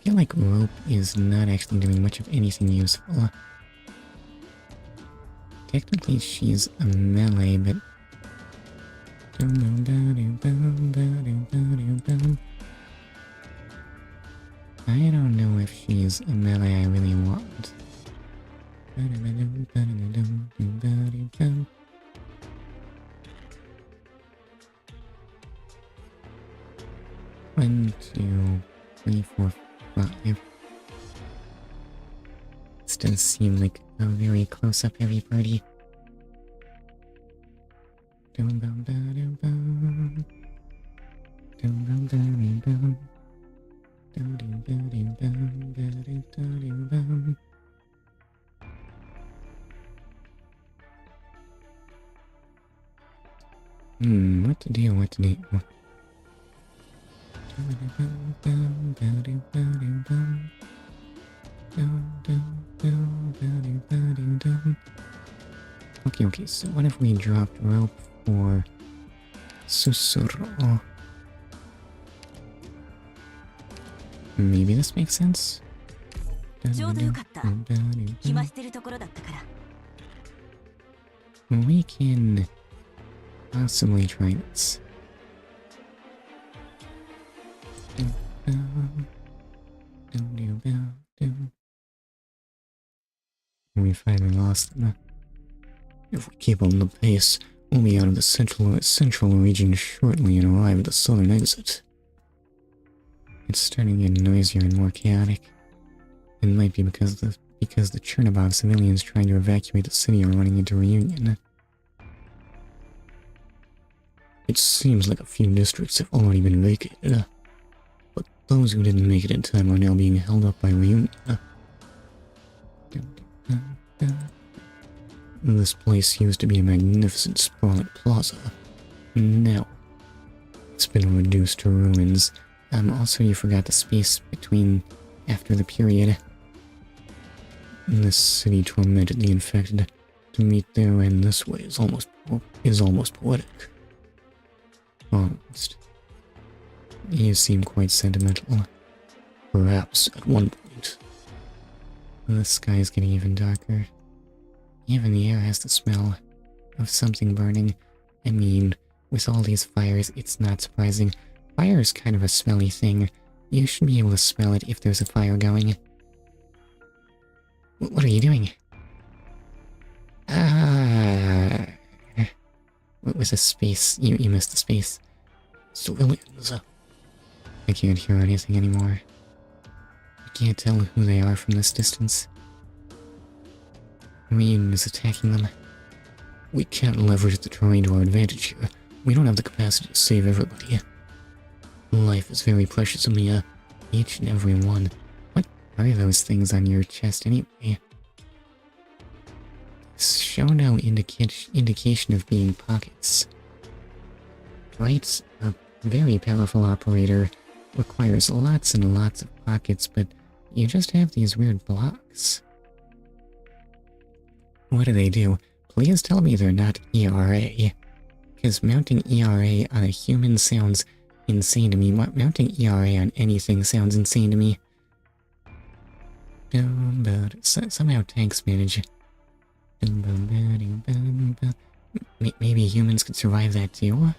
I feel like rope is not actually doing much of anything useful. Technically, she's a melee, but... I don't know if she's a melee I really want. One, two, three, four, five. This does seem like a very close-up heavy party. What to do, what to do. Okay, so what if we dropped rope for Susuro? Maybe this makes sense? We can possibly try this. We finally lost them. If we keep on the pace, we'll be out of the central region shortly and arrive at the southern exit. It's starting to get noisier and more chaotic. It might be because the Chernobog civilians trying to evacuate the city are running into reunion. It seems like a few districts have already been vacated, but those who didn't make it in time are now being held up by reunion. This place used to be a magnificent sprawling plaza. Now, it's been reduced to ruins. Also, you forgot the space between after the period. This city tormented the infected. To meet their end this way is almost poetic. Almost. You seem quite sentimental. Perhaps at one point. The sky is getting even darker. Even the air has the smell of something burning. I mean, with all these fires, it's not surprising. Fire is kind of a smelly thing. You should be able to smell it if there's a fire going. What are you doing? What was the space? You missed the space. Civilians. I can't hear anything anymore. I can't tell who they are from this distance. Reunion is attacking them. We can't leverage the terrain to our advantage here. We don't have the capacity to save everybody. Life is very precious, Amiya. Each and every one. What are those things on your chest anyway? Show no indication of being pockets. Right? A very powerful operator requires lots and lots of pockets, but you just have these weird blocks. What do? Please tell me they're not ERA. Because mounting ERA on a human sounds insane to me. Mounting ERA on anything sounds insane to me. But somehow tanks manage. Maybe humans could survive that too?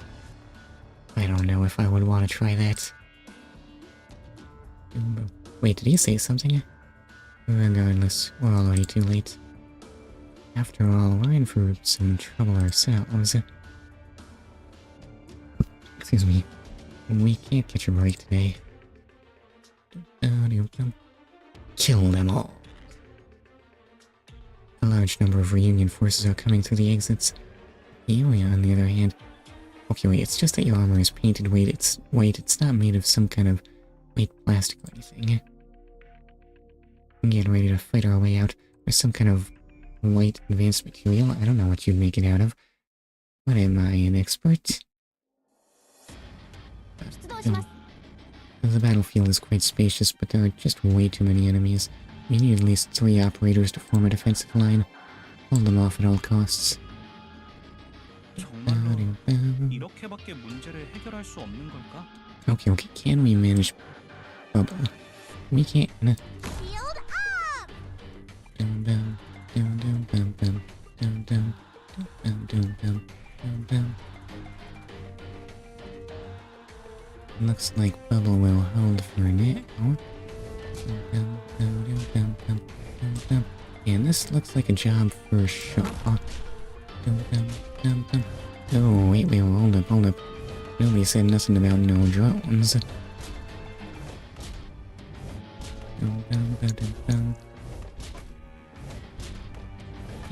I don't know if I would want to try that. Wait, did he say something? Regardless, we're already too late. After all, we're in for some trouble ourselves. Excuse me. We can't catch a break today. Kill them all. A large number of reunion forces are coming through the exits. Elia, on the other hand... Okay, wait, it's just that your armor is painted white. It's not made of some kind of white plastic or anything. I'm getting ready to fight our way out. There's some kind of white advanced material. I don't know what you'd make it out of. What am I, an expert? The battlefield is quite spacious, but there are just way too many enemies. We need at least 3 operators to form a defensive line. Hold them off at all costs. Okay, can we manage bubble? we can. Shield up! Dum dum dum dum dum dum dum dum dum dum dum dum dum. Looks like bubble will hold for now. Dum dum dum dum dum dum dum. And this looks like a job for sure. Dum dum dum dum. Oh wait, hold up. Nobody said nothing about no drones. Dum dum dum dum dum.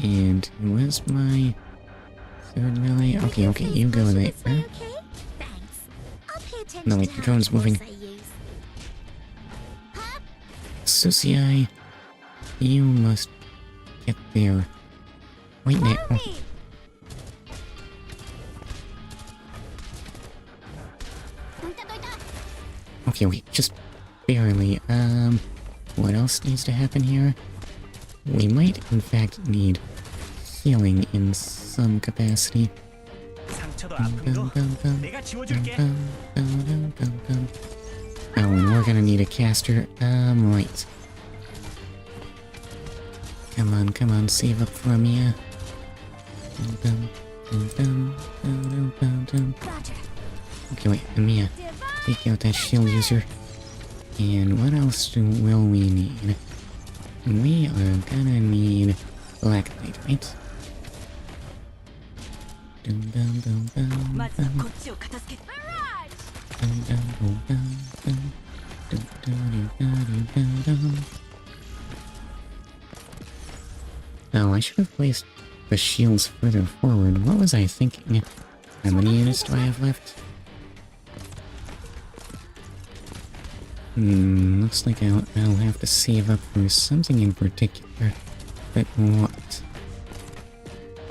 And where's my third melee? Okay, you go there. Okay? Thanks. I'll pay attention No, wait, to the how drone's many moving. force I use. Huh? Susie, you must get there. Right now. Follow me! Okay, just barely. What else needs to happen here? We might, in fact, need healing in some capacity. 상처도 Dum, 아픔도 dum, dum, 내가 dum, 지워줄게. dum, dum, dum, dum. Oh, and we're gonna need a caster. Right. Come on, save up for me. Dum, dum, dum, dum, dum, dum, dum. Roger. Okay, wait, Mia, take out that shield user. And what else will we need? We are gonna need Black Knight, right? Dum dum dum dum dum. Dum dum dum dum dum. Dum dum dum dum dum. Oh, I should have placed the shields further forward. What was I thinking? How many units do I have left? Looks like I'll have to save up for something in particular. But what?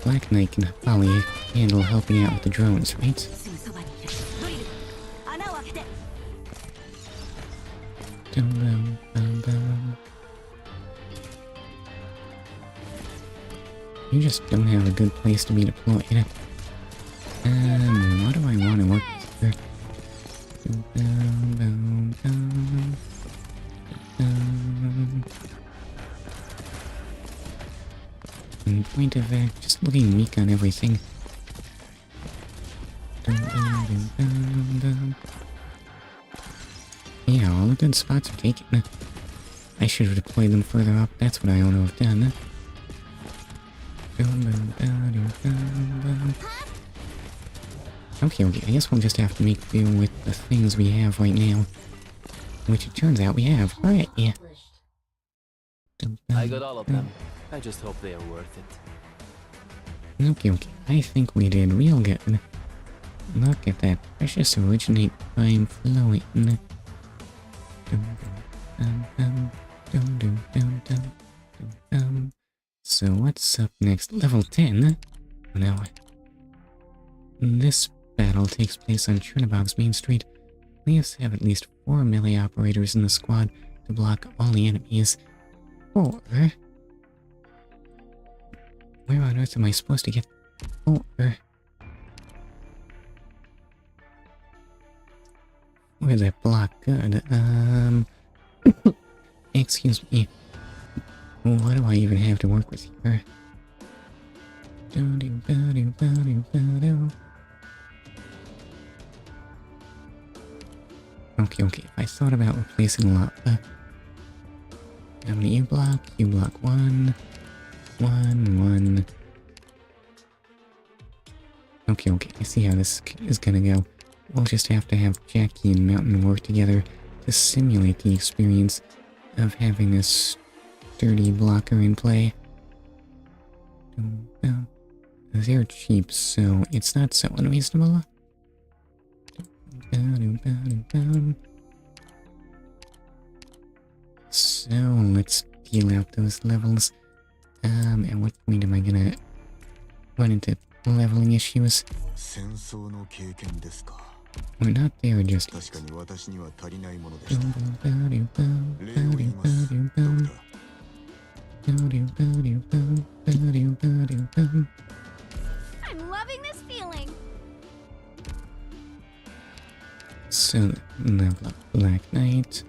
Black Knight can probably handle helping out with the drones, right? Dum dum dum dum. You just don't have a good place to be deployed. What do I want to work with here? Dum dum dum dum. Dum. In point of fact, just looking weak on everything. Dum dum dum dum dum. Yeah, all the good spots are taken. I should have deployed them further up, that's what I ought to have done. Dum dum dum dum dum dum. Okay, I guess we'll just have to make do with the things we have right now. Which it turns out we have. Alright, yeah. I got all of them. I just hope they are worth it. Okay, I think we did real good. Look at that precious originate time flowing. Dum dum dum dum dum dum dum dum. So what's up next? Level 10? Now, this battle takes place on Chernobog's main street. Please have at least 4 melee operators in the squad to block all the enemies. 4? Where on earth am I supposed to get 4? Where's that block? Good. Excuse me. What do I even have to work with here? Okay, I thought about replacing Lava. How many you block? You block 1. 1. Okay, I see how this is gonna go. We'll just have to have Jackie and Mountain work together to simulate the experience of having a sturdy blocker in play. They're cheap, so it's not so unreasonable. So let's deal out those levels. At what point am I gonna run into leveling issues? We're not there just yet. I'm loving this feeling. So, level up Black Knight.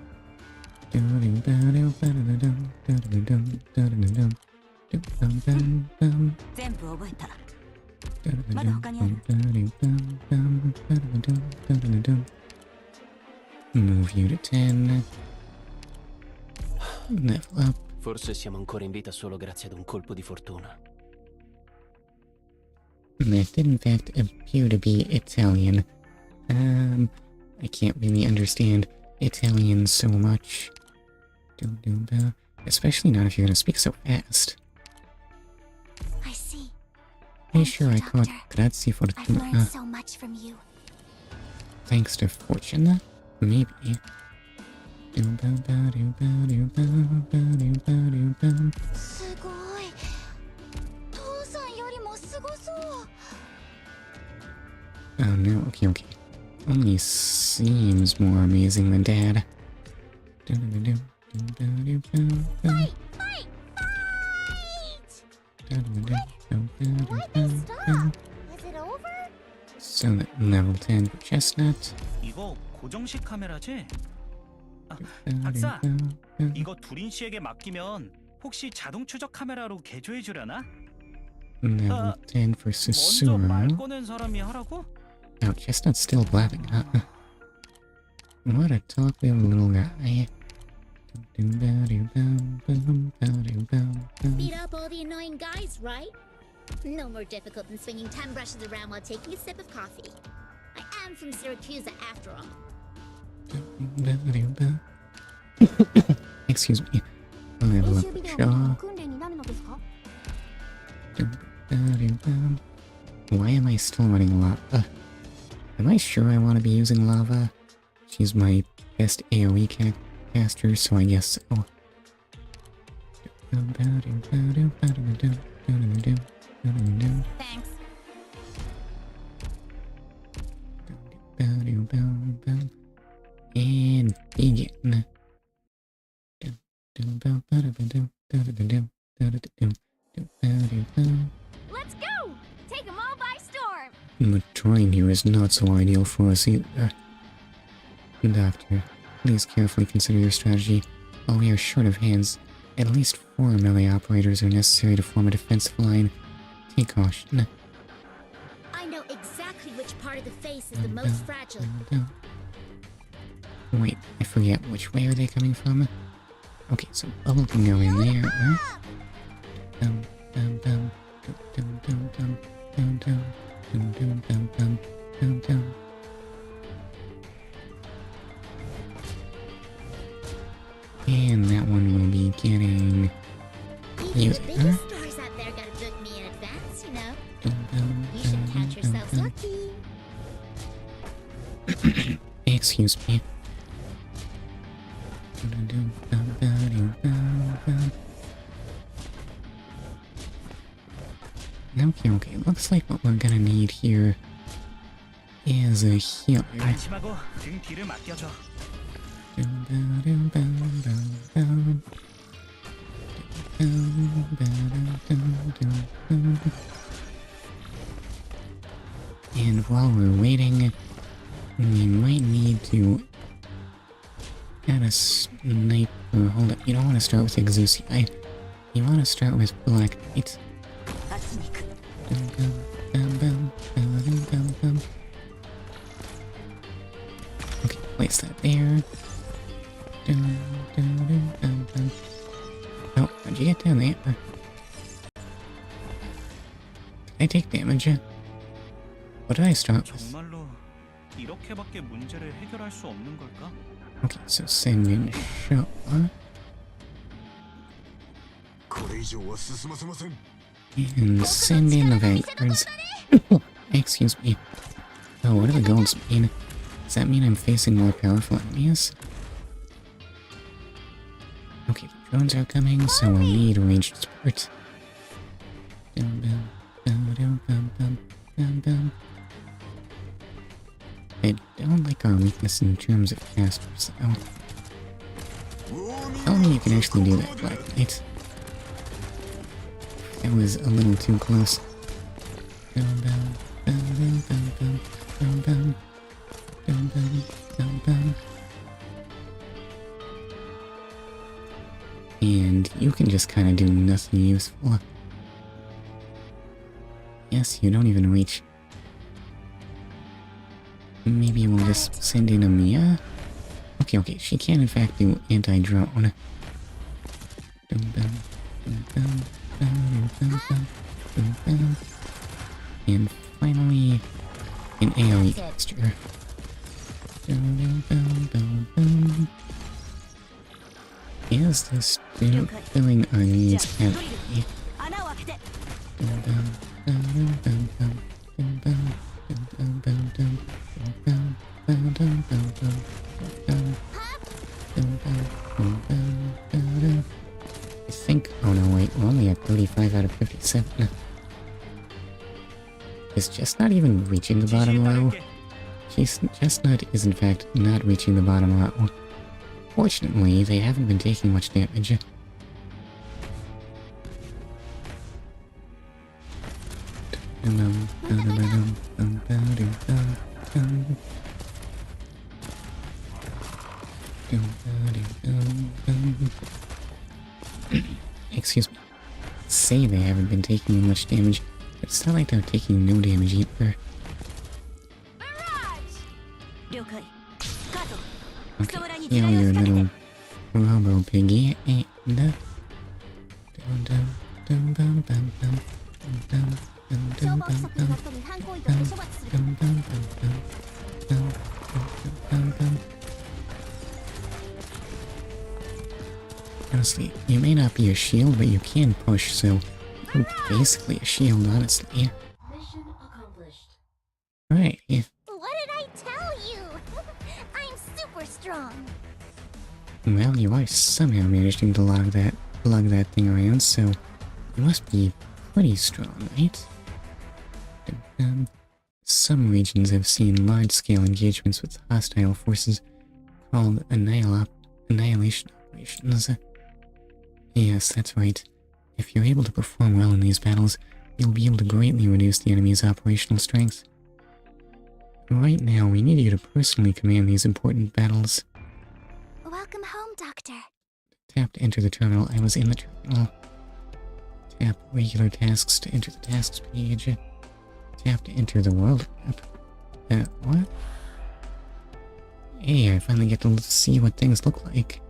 Move you to 10. Level up. Forse siamo ancora in vita solo grazie ad un colpo di fortuna. That did in fact appear to be Italian. I can't really understand Italian so much. Especially not if you're gonna speak so fast. I see. Pretty sure I caught grazie I've learned fortuna. so much from you. Thanks to fortune? Maybe. Oh no, okay. Only seems more amazing than Dad. Fight! Is it over? So that level 10 for Chestnut. 이거 고정식 카메라지? 박사, 이거 두린 씨에게 맡기면 혹시 자동 추적 카메라로 개조해 주려나? Level 10 for 먼저 말 Susura. 꺼낸 사람이 하라고? Oh, Chestnut's still blabbing, huh? What a talkative little guy. Beat up all the annoying guys, right? No more difficult than swinging 10 brushes around while taking a sip of coffee. I am from Syracuse after all. Excuse me. Level up for Shaw. Why am I still running lava? Am I sure I want to be using lava? She's my best AoE caster, so I guess so. Thanks. And begin. Let's go! Take them all by storm! The terrain here is not so ideal for us either. Doctor, please carefully consider your strategy. While we are short of hands, at least 4 melee operators are necessary to form a defensive line. Take caution. I know exactly which part of the face is the most fragile. Wait, I forget, which way are they coming from? Okay, so Bubble can go in there, right? And that one will be getting Even music, the huh? biggest stars out there gotta book me in advance, you know. You should count yourselves lucky. Excuse me. Okay, looks like what we're gonna need here is a healer. 안심하고 등 뒤를 맡겨줘. And while we're waiting, we might need to add a sniper. Hold up, you don't want to start with Exusi. You want to start with Black Knight. Okay, place that there. Oh, how'd you get down there? Did I take damage? What did I start with? 정말로 이렇게밖에 문제를 해결할 수 없는 걸까? Okay, so send in Shaw. これ以上は進ませません。 And send in the Vanguards. Excuse me. Oh, what do the golds mean? Does that mean I'm facing more powerful enemies? Okay, the drones are coming, so we'll need ranged support. I don't like our weakness in terms of casters, though. Tell me you can actually do that, Black Knight. That was a little too close. can just kind of do nothing useful. Yes, you don't even reach. Maybe we'll just send in a Mia? Okay, she can in fact do anti-drone. And finally, an AoE texture. Is this filling our needs adequately? I think, oh no wait, we're only at 35 out of 57. Is Chestnut even reaching the bottom row? Chestnut is in fact not reaching the bottom row. Fortunately, they haven't been taking much damage. Excuse me. Say they haven't been taking much damage, but it's not like they're taking no damage either. Okay, kill your little robo piggy and honestly, you may not be a shield, but you can push, so you're basically a shield, honestly. Mission accomplished. Right, yeah. What did I tell you? I'm super strong. Well, you are somehow managing to lug that thing around, so you must be pretty strong, right? Some regions have seen large-scale engagements with hostile forces called annihilation operations. Yes, that's right. If you're able to perform well in these battles, you'll be able to greatly reduce the enemy's operational strength. Right now, we need you to personally command these important battles. Welcome home, Doctor. Tap to enter the terminal. I was in the terminal. Tap regular tasks to enter the tasks page. Tap to enter the world map. What? Hey, I finally get to see what things look like.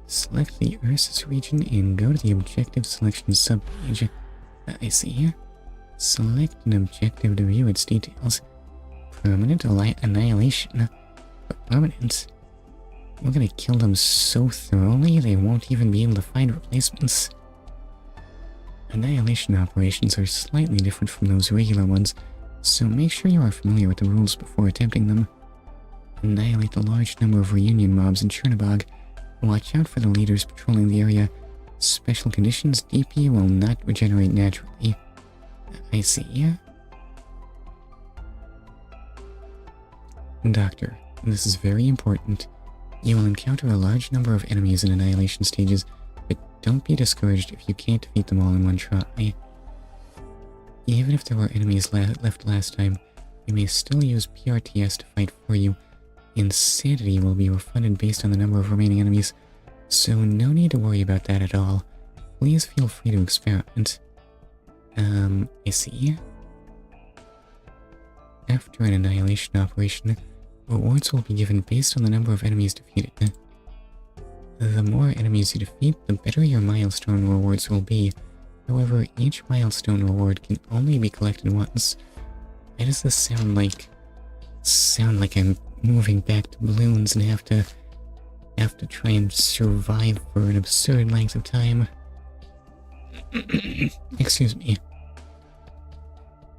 Select the Ursus region and go to the objective selection subpage. I see. Select an objective to view its details. Permanent annihilation. Permanent. We're gonna kill them so thoroughly they won't even be able to find replacements. Annihilation operations are slightly different from those regular ones, so make sure you are familiar with the rules before attempting them. Annihilate a large number of reunion mobs in Chernobog. Watch out for the leaders patrolling the area. Special conditions, DP will not regenerate naturally. I see. Doctor, this is very important. You will encounter a large number of enemies in annihilation stages, but don't be discouraged if you can't defeat them all in one try. Even if there were enemies left last time, you may still use PRTS to fight for you. Insanity will be refunded based on the number of remaining enemies, so no need to worry about that at all. Please feel free to experiment. I see. After an annihilation operation, rewards will be given based on the number of enemies defeated. The more enemies you defeat, the better your milestone rewards will be. However, each milestone reward can only be collected once. Why does this sound like I'm moving back to balloons and have to try and survive for an absurd length of time? Excuse me.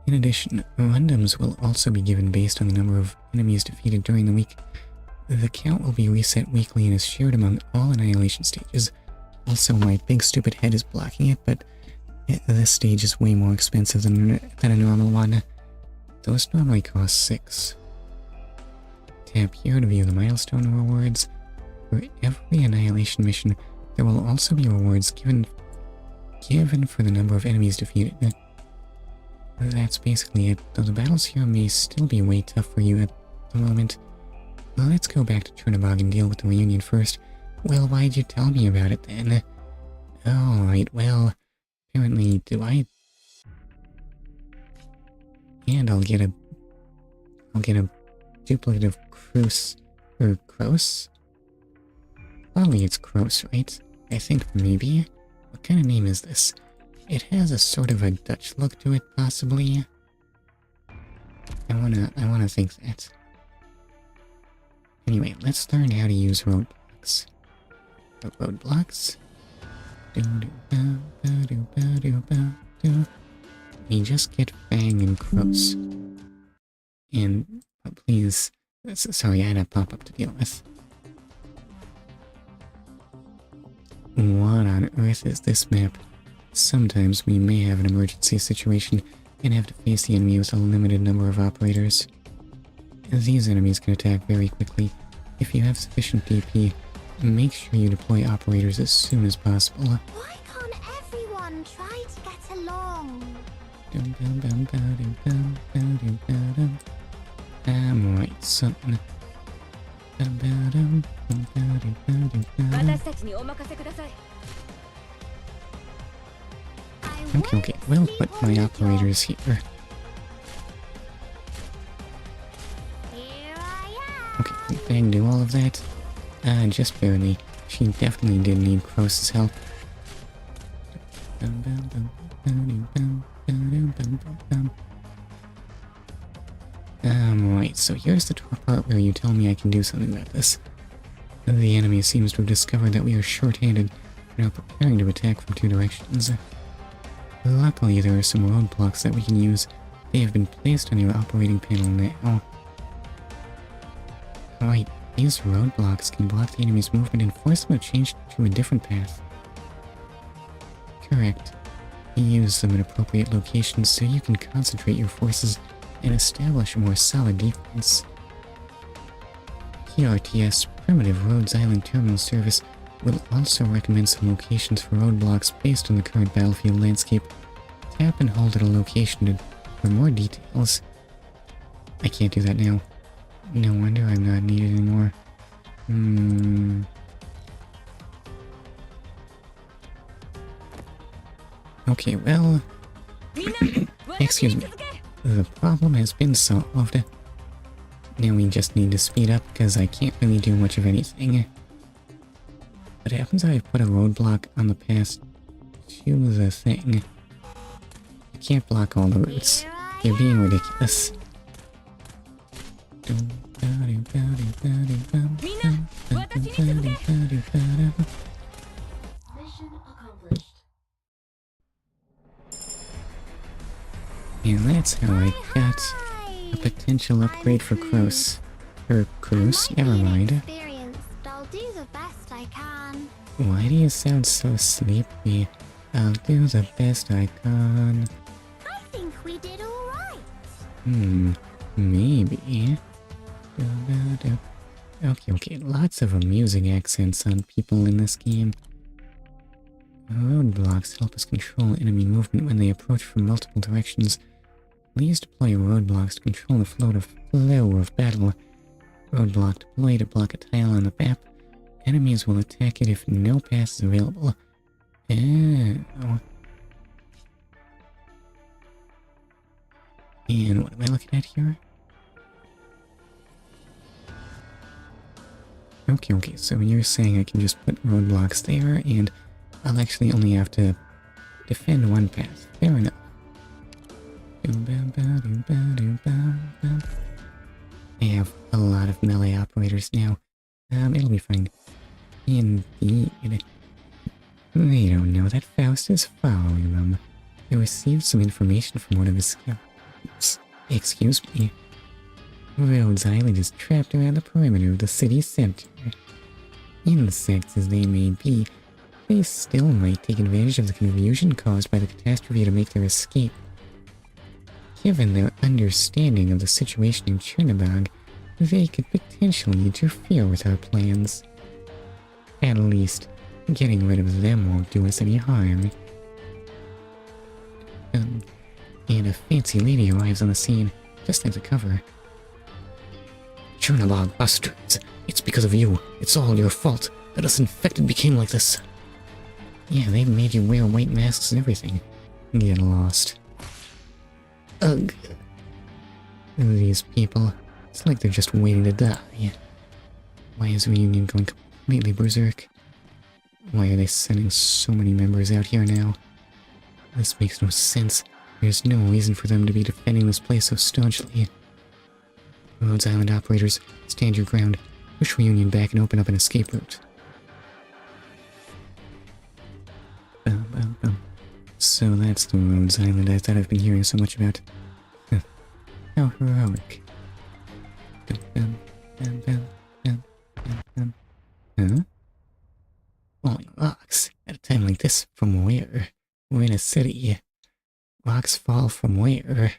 In addition, randoms will also be given based on the number of enemies defeated during the week. The count will be reset weekly and is shared among all annihilation stages. Also, my big stupid head is blocking it, but this stage is way more expensive than a normal one. Those normally cost 6. Tap here to view the milestone rewards. For every annihilation mission, there will also be rewards given for the number of enemies defeated. That's basically it, though the battles here may still be way tough for you at the moment. Well, let's go back to Chernobog and deal with the reunion first. Well, why'd you tell me about it then? Alright, well, apparently, do I... And I'll get a duplicate of Cruz, or Kroos? Probably it's Kroos, right? I think maybe. What kind of name is this? It has a sort of a Dutch look to it, possibly. I wanna think that. Anyway, let's learn how to use roadblocks. Roadblocks? We just get Fang and Kroos. And, please, sorry, I had a pop-up to deal with. What on earth is this map? Sometimes we may have an emergency situation and have to face the enemy with a limited number of operators. These enemies can attack very quickly. If you have sufficient DP, make sure you deploy operators as soon as possible. Why can't everyone try to get along? I'm right, son. Okay, we'll put my operators here. Okay, Fang do all of that? Just barely. She definitely did need Kroos' help. Right, so here's the part where you tell me I can do something about this. The enemy seems to have discovered that we are short-handed and are preparing to attack from two directions. Luckily, there are some roadblocks that we can use. They have been placed on your operating panel now. Right, these roadblocks can block the enemy's movement and force them to change to a different path. Correct. Use them in appropriate locations so you can concentrate your forces and establish a more solid defense. PRTS, Primitive Rhodes Island Terminal Service, will also recommend some locations for roadblocks based on the current battlefield landscape. Tap and hold at a location for more details. I can't do that now. No wonder I'm not needed anymore. Okay, well... excuse me. The problem has been solved. Now we just need to speed up because I can't really do much of anything. What happens if I put a roadblock on the path to the thing? I can't block all the routes. You're being ridiculous. And that's how I got a potential upgrade for Kroos. Or Kroos, never mind. I'll do the best I can. Why do you sound so sleepy? I'll do the best I can. I think we did alright. Maybe. Okay, lots of amusing accents on people in this game. Roadblocks help us control enemy movement when they approach from multiple directions. Please deploy roadblocks to control the flow of battle. Roadblock deploy to block a tile on the map. Enemies will attack it if no path is available. Oh. And what am I looking at here? Okay, so you're saying I can just put roadblocks there, and I'll actually only have to defend one path. Fair enough. I have a lot of melee operators now. It'll be fine. Indeed. They don't know that Faust is following them. They received some information from one of his scouts. Excuse me. Rhodes Island is trapped around the perimeter of the city center. Insects as they may be, they still might take advantage of the confusion caused by the catastrophe to make their escape. Given their understanding of the situation in Chernobog, they could potentially interfere with our plans. At least, getting rid of them won't do us any harm. And a fancy lady arrives on the scene, just like the cover. Chernobog bastards! It's because of you. It's all your fault that us infected became like this. Yeah, they made you wear white masks and everything. Get lost. Ugh. These people, it's like they're just waiting to die. Why is Reunion going completely berserk? Why are they sending so many members out here now? This makes no sense. There's no reason for them to be defending this place so staunchly. Rhodes Island operators, stand your ground. Push Reunion back and open up an escape route. So that's the Rhodes Island I thought I've been hearing so much about. How heroic. Huh? Falling rocks? At a time like this, from where? We're in a city. Rocks fall from where?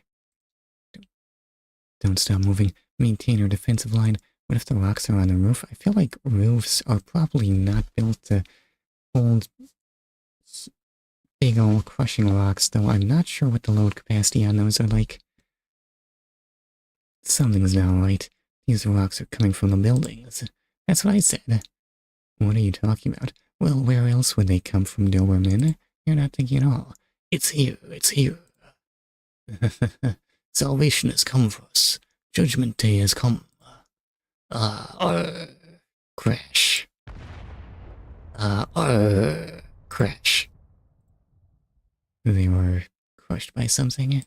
Don't stop moving. Maintain our defensive line. What if the rocks are on the roof? I feel like roofs are probably not built to hold big old crushing rocks, though I'm not sure what the load capacity on those are like. Something's not right. These rocks are coming from the buildings. That's what I said. What are you talking about? Well, where else would they come from, Doberman? You're not thinking at all. It's here, it's here. Salvation has come for us. Judgment Day has come. Crash. Crash. They were crushed by something.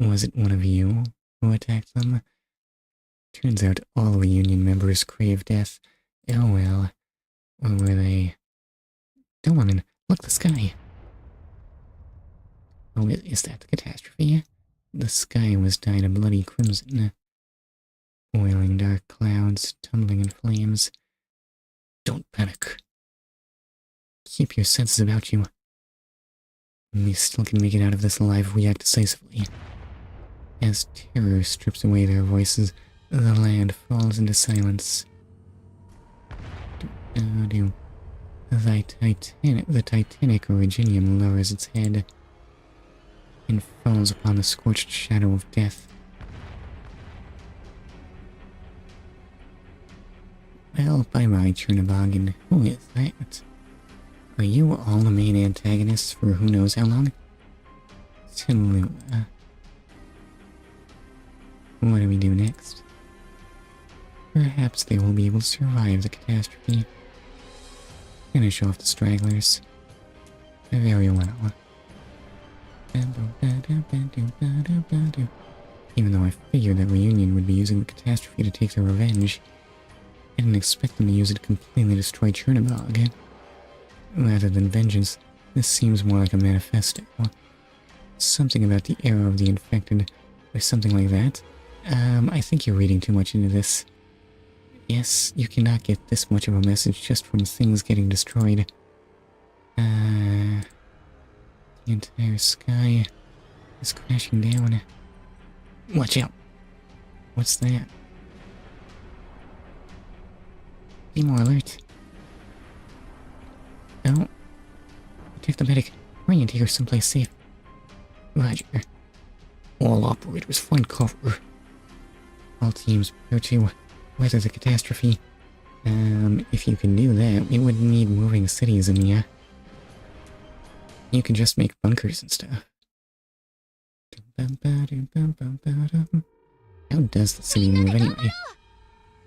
Was it one of you who attacked them? Turns out all Reunion members crave death. Oh well. Or were they... Doberman, look, the sky. Oh, is that the catastrophe? The sky was dyed a bloody crimson. Boiling dark clouds, tumbling in flames. Don't panic. Keep your senses about you. We still can make it out of this alive if we act decisively. As terror strips away their voices, the land falls into silence. The Titanic Originium lowers its head and falls upon the scorched shadow of death. Well, bye-bye, Chernobog, and who is that? Are you all the main antagonists for who knows how long? Tallulah. What do we do next? Perhaps they will be able to survive the catastrophe. Finish off the stragglers. Very well. Even though I figured that Reunion would be using the catastrophe to take their revenge, I didn't expect them to use it to completely destroy Chernobog. Rather than vengeance, this seems more like a manifesto. Something about the era of the infected, or something like that. I think you're reading too much into this. Yes, you cannot get this much of a message just from things getting destroyed. The entire sky is crashing down. Watch out. What's that? Be more alert. Oh. Protect the medic. Bring it here someplace safe. Roger. All operators find cover. All teams prepare to weather the catastrophe. If you can do that, we wouldn't need moving cities in the You can just make bunkers and stuff. How does the city move anyway?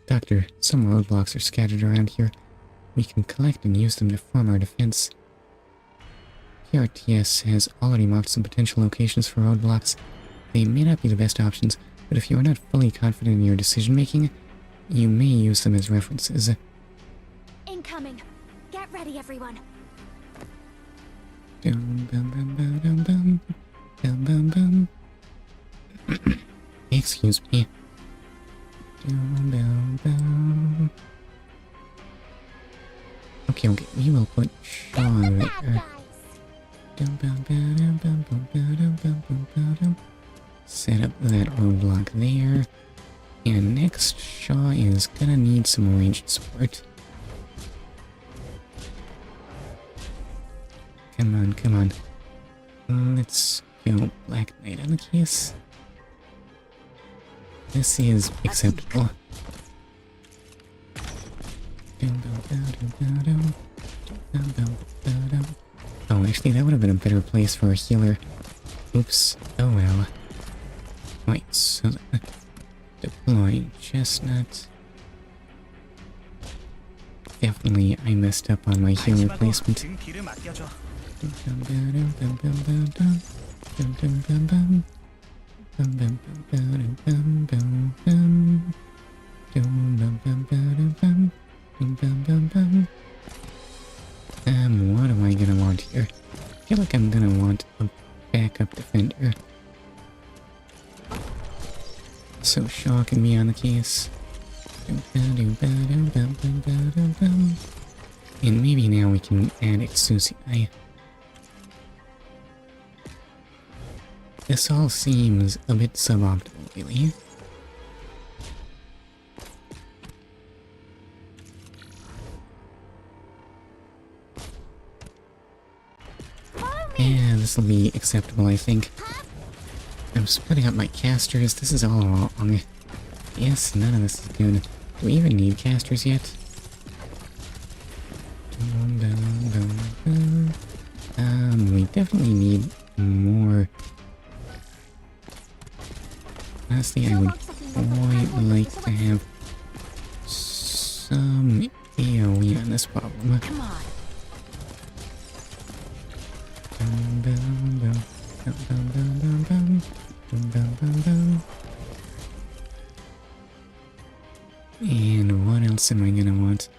Doctor, some roadblocks are scattered around here. We can collect and use them to form our defense. PRTS has already marked some potential locations for roadblocks. They may not be the best options, but if you are not fully confident in your decision-making, you may use them as references. Incoming! Get ready, everyone! Excuse me. Okay, we will put Shaw there. Set up that roadblock there. And next, Shaw is gonna need some ranged support. Come on, come on. Let's go Black Knight on the case. This is acceptable. Oh, actually, that would have been a better place for a healer. Oops. Oh well. Wait, so... Deploying chestnut. Definitely, I messed up on my healer placement. What am I gonna want here? I feel like I'm gonna want a backup defender. So Shaw can be on the case. And maybe now we can add Exusi. This all seems a bit suboptimal, really. Yeah, this will be acceptable, I think. I'm splitting up my casters. This is all wrong. Yes, none of this is good. Do we even need casters yet? We definitely need more. Honestly, I would quite like to have some AoE on this problem. Come on. And what else am I gonna want?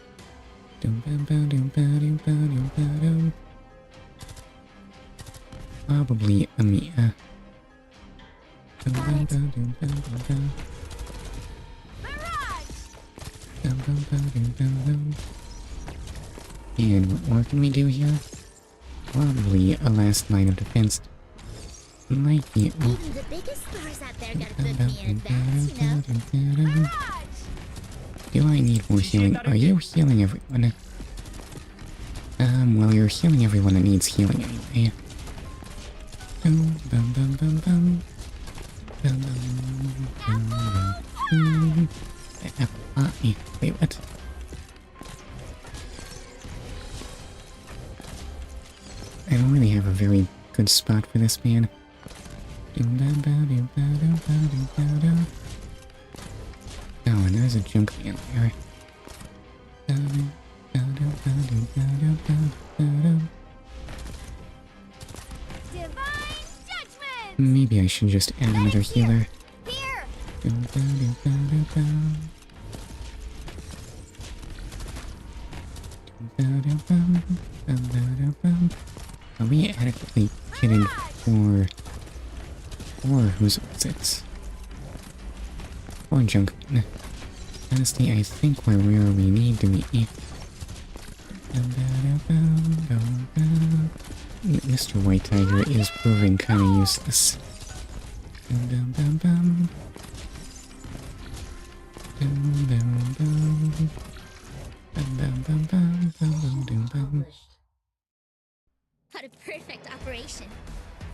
Probably Amia. And what more can we do here? Probably a last line of defense. Like you. Even the biggest stars out there gotta book me in advance, you know? Do I need more healing? Are you healing everyone? Well, you're healing everyone that needs healing anyway. Wait, what? I don't really have a very good spot for this man. Oh, and there's a junk man there. Maybe I should just add another healer. Are we adequately kitted for who's it? Or junk man. Honestly, I think we're where we need to be. Mr. White Tiger is proving kinda useless. What a perfect operation.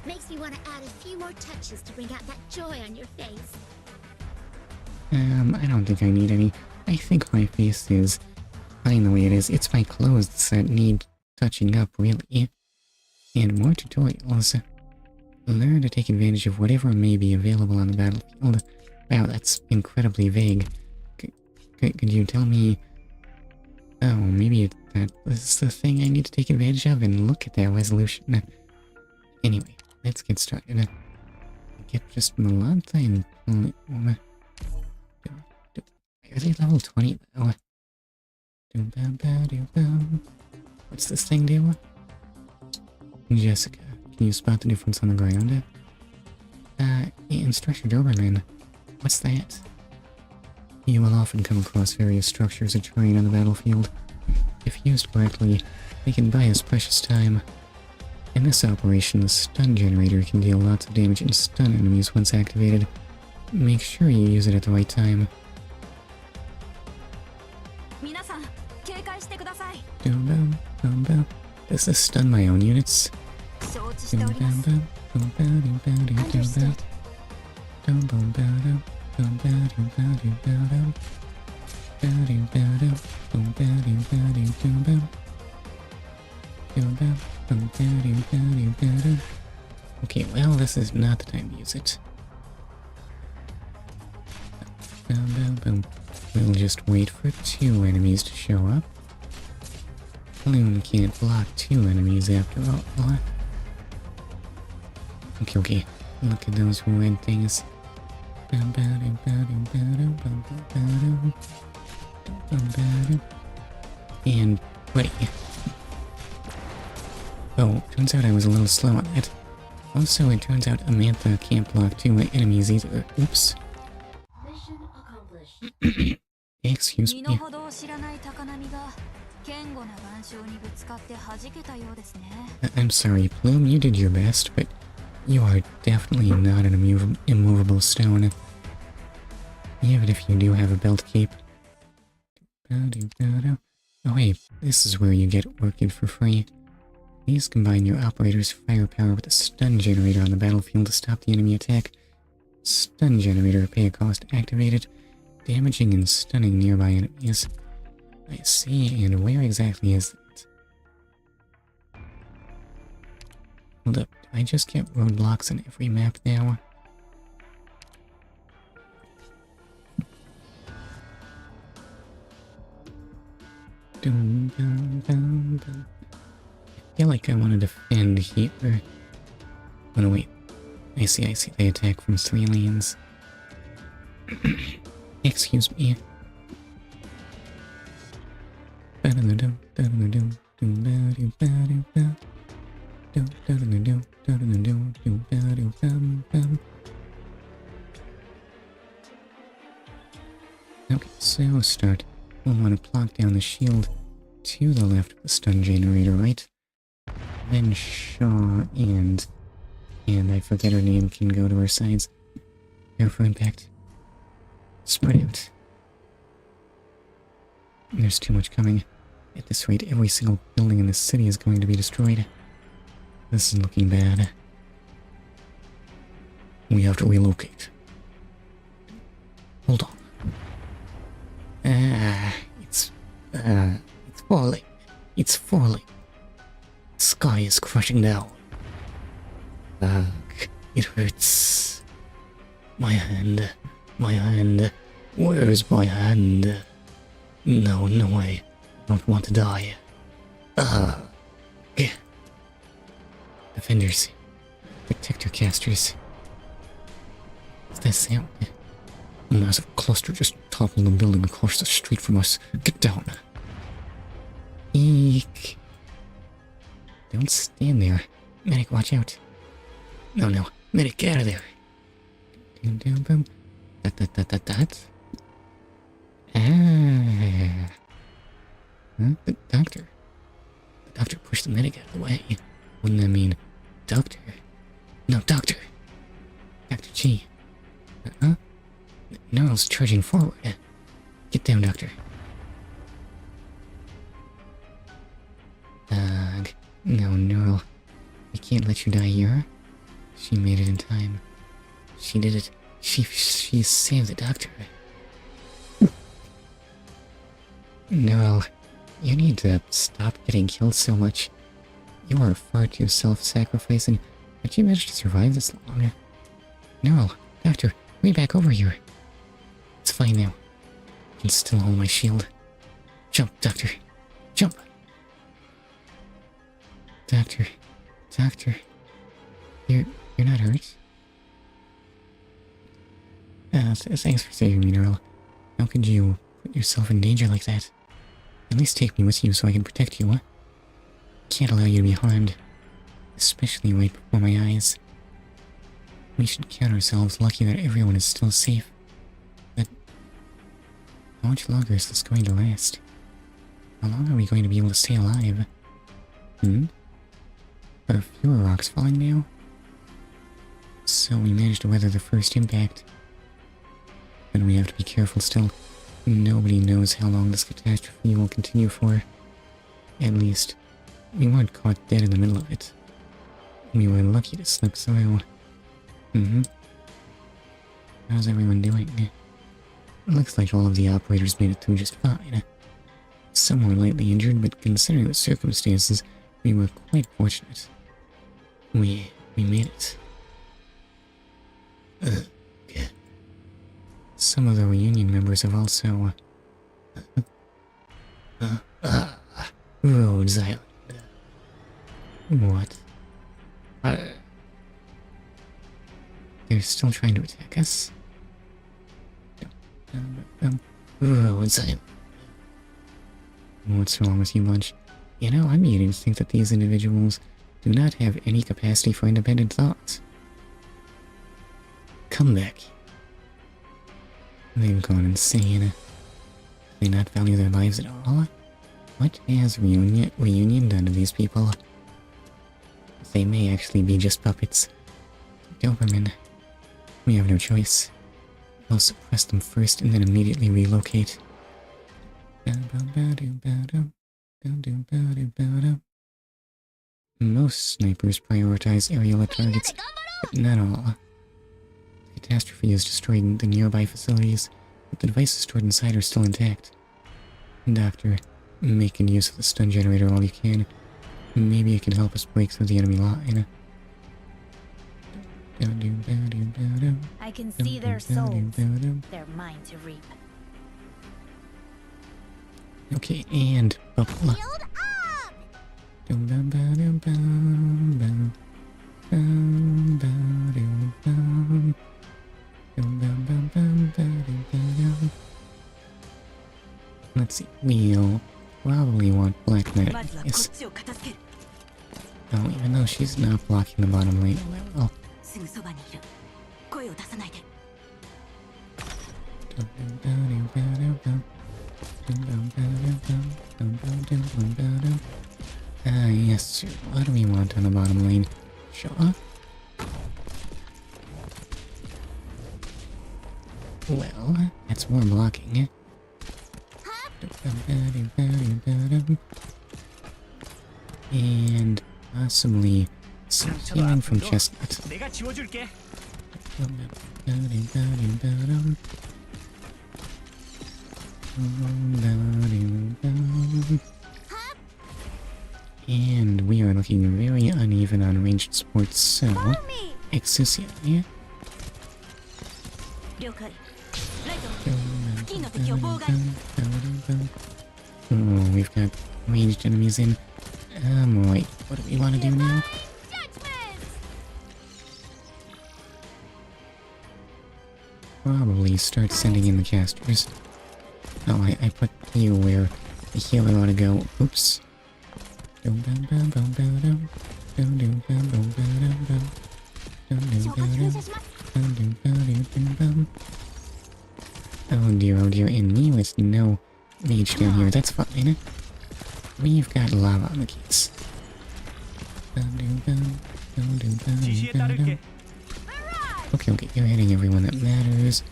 Makes me want to add a few more touches to bring out that joy on your face. I don't think I need any. I think my face is fine the way it is. It's my clothes that need touching up, really. And more tutorials. Learn to take advantage of whatever may be available on the battlefield. Wow, that's incredibly vague. Could you tell me... Oh, maybe that is the thing I need to take advantage of, and look at that resolution. Anyway, let's get started. Get just Melantha and... Are they level 20 though? What's this thing do? Jessica, can you spot the difference on the ground? Instructor Doberman. What's that? You will often come across various structures of terrain on the battlefield. If used correctly, they can buy us precious time. In this operation, the stun generator can deal lots of damage and stun enemies once activated. Make sure you use it at the right time. Does this stun my own units? Okay, well, this is not the time to use it. We'll just wait for 2 enemies to show up. Balloon can't block 2 enemies after all. Okay. Look at those red things. And ready. Oh, turns out I was a little slow on that. Also, it turns out Amantha can't block 2 enemies either. Oops. Mission accomplished. Excuse me. I'm sorry, Plume, you did your best, but you are definitely not an immovable stone. Even if you do have a belt cape. Oh hey, this is where you get Orchid for free. Please combine your operator's firepower with a stun generator on the battlefield to stop the enemy attack. Stun generator pay a cost activated, damaging and stunning nearby enemies. I see, and where exactly is that? Hold up, do I just get roadblocks on every map now? I feel like I want to defend here. Oh no, wait. I see. They attack from 3 lanes. Excuse me. Okay, so start. We'll want to plonk down the shield to the left of the stun generator, right? Then Shaw and I forget her name can go to her sides. Prepare for impact. Spread out. There's too much coming. At this rate, every single building in the city is going to be destroyed. This is looking bad. We have to relocate. Hold on. It's falling. It's falling. The sky is crushing down. It hurts. My hand. Where's my hand? No way. I don't want to die. Defenders. Protector casters. What's that sound? A massive cluster just toppled the building across the street from us. Get down. Eek. Don't stand there. Medic, watch out. No. Medic, get out of there. That. Huh? The doctor. The doctor pushed the medic out of the way. Wouldn't that mean doctor? No, doctor. Dr. G. Huh? Neural's charging forward. Get down, doctor. No, Neural. We can't let you die here. She made it in time. She did it. She saved the doctor. Neural, you need to stop getting killed so much. You are far too self-sacrificing, but you managed to survive this long. Neural, doctor, way back over here. It's fine now. I can still hold my shield. Jump, doctor. Jump! Doctor. You're not hurt? Thanks for saving me, Neural. How could you put yourself in danger like that? At least take me with you so I can protect you, huh? Can't allow you to be harmed. Especially right before my eyes. We should count ourselves lucky that everyone is still safe. But how much longer is this going to last? How long are we going to be able to stay alive? Are fewer rocks falling now? So we managed to weather the first impact. But we have to be careful still. Nobody knows how long this catastrophe will continue for. At least, we weren't caught dead in the middle of it. We were lucky to slip through. How's everyone doing? It looks like all of the operators made it through just fine. Some were lightly injured, but considering the circumstances, We were quite fortunate. We made it. Some of the reunion members have also... Rhodes Island. What? They're still trying to attack us? Rhodes Island. What's wrong with you, bunch? You know, I'm beginning to think that these individuals do not have any capacity for independent thought. Come back. They've gone insane. Do they not value their lives at all? What has reunion done to these people? They may actually be just puppets. Doberman. We have no choice. We'll suppress them first and then immediately relocate. Most snipers prioritize aerial targets, but not all. The catastrophe has destroyed the nearby facilities, but the devices stored inside are still intact. Doctor, making use of the stun generator all you can. Maybe it can help us break through the enemy line. I can see their souls. They're mine to reap. Okay, and bubble. Let's see, we'll probably want Black Knight. Yes. Oh, even though she's not blocking the bottom lane, well. Yes, sir. What do we want on the bottom lane? Sure. Well, that's more blocking. And possibly some healing from Chestnut. And we are looking very uneven on ranged sports, so... Exusia, yeah? Oh, we've got ranged enemies in. Right, what do we want to do now? Probably start sending in the casters. Oh, I put you where the healer ought to go. Oops. Oh dear, and me with no mage down here, that's fine. We've got lava on the keys. Okay, you're hitting everyone that matters.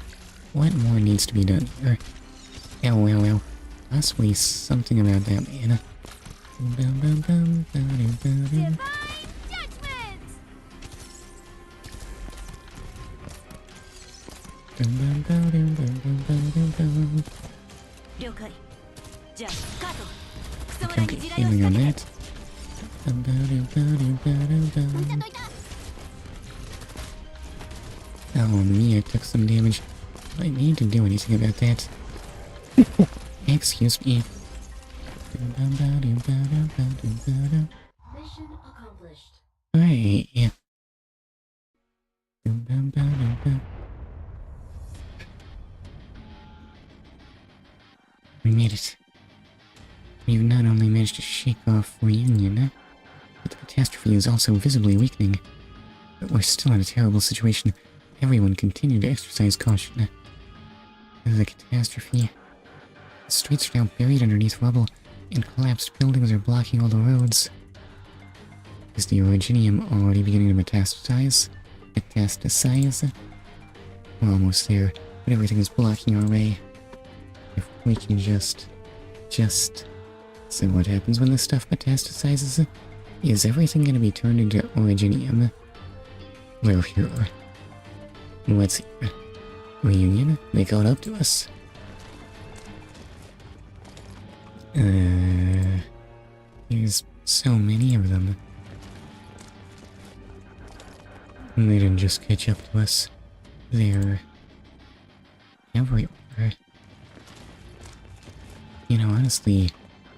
What more needs to be done here? Ow. Possibly something about that man. Okay, healing on that. Oh, Mia took some damage. Do I need to do anything about that? Excuse me. Mission accomplished. Right, yeah. We made it. We've not only managed to shake off reunion, but the catastrophe is also visibly weakening. But we're still in a terrible situation. Everyone continue to exercise caution. The catastrophe. The streets are now buried underneath rubble, and collapsed buildings are blocking all the roads. Is the originium already beginning to metastasize? We're almost there, but everything is blocking our way. If we can just... So what happens when this stuff metastasizes? Is everything gonna be turned into originium? Well, here. What's here? Reunion? They caught up to us. There's So many of them. And they didn't just catch up to us. They're everywhere. You know, honestly,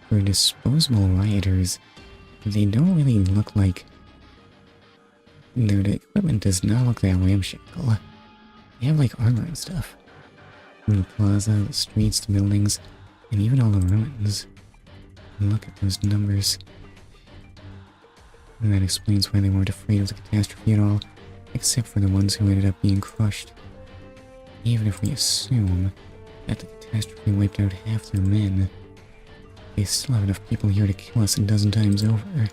for disposable rioters, they don't really look like... Their equipment does not look that ramshackle. They have like armor and stuff. From the plaza, the streets, the buildings, and even all the ruins. And look at those numbers. And that explains why they weren't afraid of the catastrophe at all, except for the ones who ended up being crushed. Even if we assume that the catastrophe wiped out half their men, they still have enough people here to kill us a dozen times over.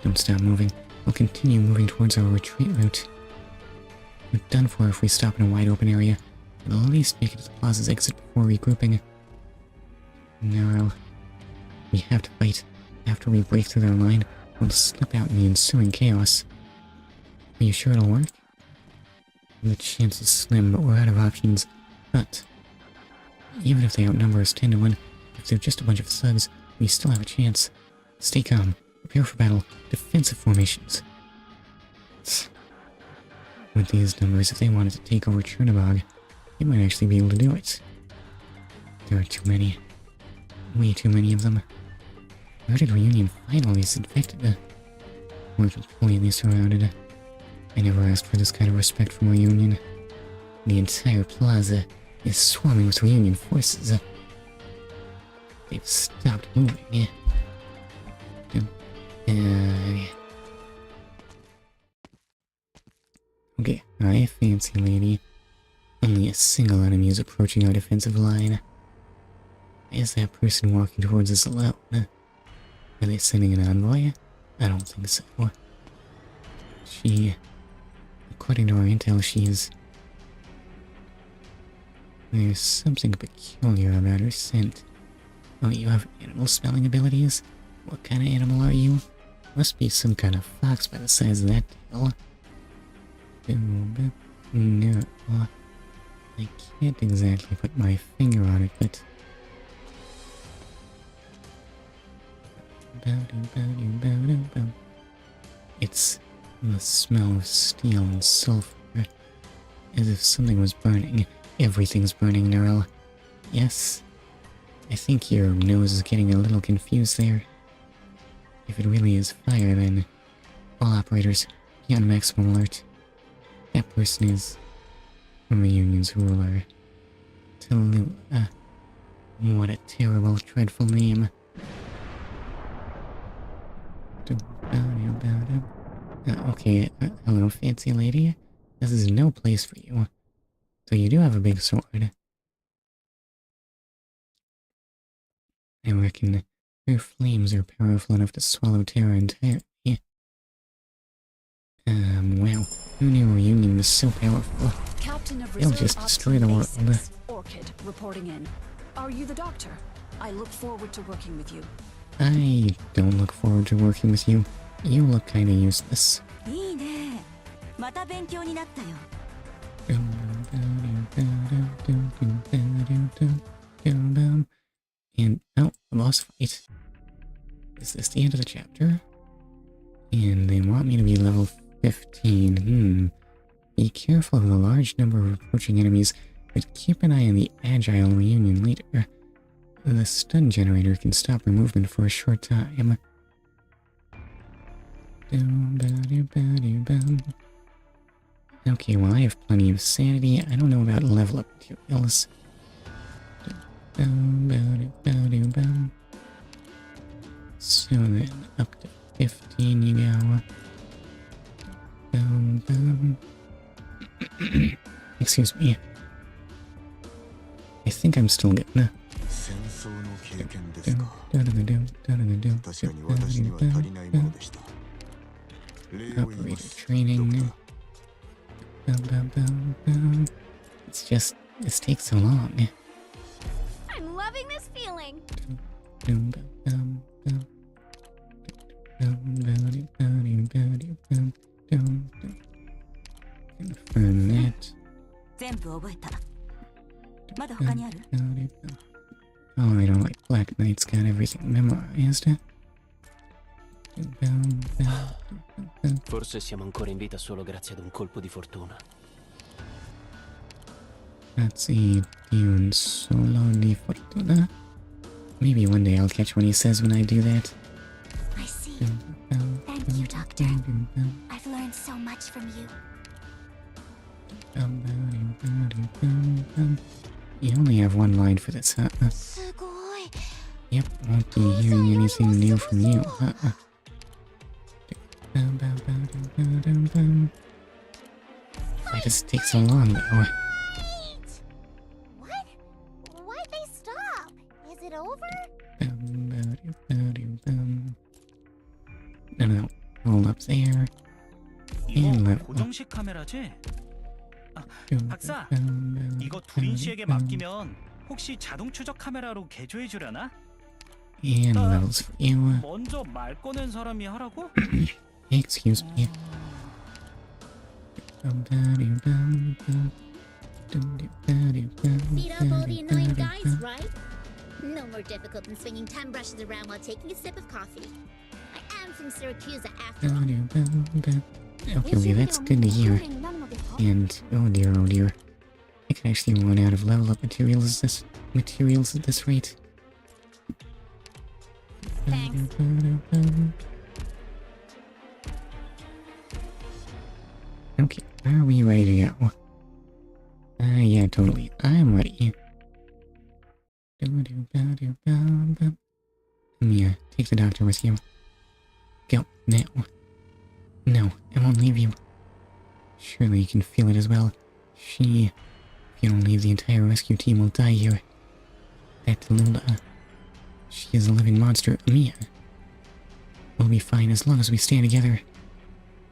Don't stop moving. We'll continue moving towards our retreat route. We're done for if we stop in a wide open area. At least make it to the plaza's exit before regrouping. No, we have to fight. After we break through their line, we'll slip out in the ensuing chaos. Are you sure it'll work? The chance is slim, but we're out of options. But even if they outnumber us 10 to 1, if they're just a bunch of thugs, we still have a chance. Stay calm. Prepare for battle. Defensive formations. With these numbers, if they wanted to take over Chernobog, they might actually be able to do it. There are too many. Way too many of them. Where did Reunion find all these infected? We're completely surrounded. I never asked for this kind of respect from Reunion. The entire plaza is swarming with Reunion forces. They've stopped moving. Okay, hi, fancy lady. Only a single enemy is approaching our defensive line. Is that person walking towards us alone? Are they sending an envoy? I don't think so. According to our intel, there's something peculiar about her scent. Oh, you have animal smelling abilities? What kind of animal are you? Must be some kind of fox by the size of that tail. No, I can't exactly put my finger on it, but... It's the smell of steel and sulfur. As if something was burning. Everything's burning, Neural. Yes. I think your nose is getting a little confused there. If it really is fire, then all operators, be on maximum alert. That person is from the Union's ruler. Tallulah. What a terrible, dreadful name. Okay, hello, fancy lady. This is no place for you. So you do have a big sword. I reckon her flames are powerful enough to swallow Terra entirely. Wow. Who knew Reunion was so powerful? Captain of They'll just destroy the world. Orchid reporting in. Are you the doctor? I look forward to working with you. I don't look forward to working with you. You look kinda useless. And, oh, a boss fight. Is this the end of the chapter? And they want me to be level 15. Be careful of the large number of approaching enemies, but keep an eye on the agile Reunion leader. The stun generator can stop her movement for a short time. Okay, well, I have plenty of sanity. I don't know about level up materials. So then, up to 15 you go. Excuse me. I think I'm still getting operator training. It's just, this takes so long. I'm loving this feeling. Confirm that. Oh, I don't like Black Knight's got everything memorized. Forse siamo ancora in vita solo grazie ad un colpo di fortuna. Let's see, un solo di fortuna. Maybe one day I'll catch what he says when I do that. I see. Thank you, Doctor. I've learned so much from you. You only have one line for this, huh? Yep, won't be hearing anything new from you, huh? Why does it take so long, though? What? Why'd they stop? Is it over? No, hold up there. And 이거 level up. 고정식 카메라지? 아, 박사, 이거 두린 씨에게 맡기면 혹시 자동 추적 카메라로 개조해 주려나? And levels for you. 먼저 말 꺼낸 사람이 하라고? Excuse me. Beat up all the annoying guys, right? No more difficult than swinging 10 brushes around while taking a sip of coffee. I am from Syracuse after all. Okay, that's good to hear. And oh dear, I could actually run out of level up materials at this rate. Thanks. Okay, are we ready to go? Yeah, totally. I'm ready. Mia, take the doctor with you. Go, now. No, I won't leave you. Surely you can feel it as well. If you don't leave, the entire rescue team will die here. That Lula. She is a living monster, Mia. We'll be fine as long as we stay together.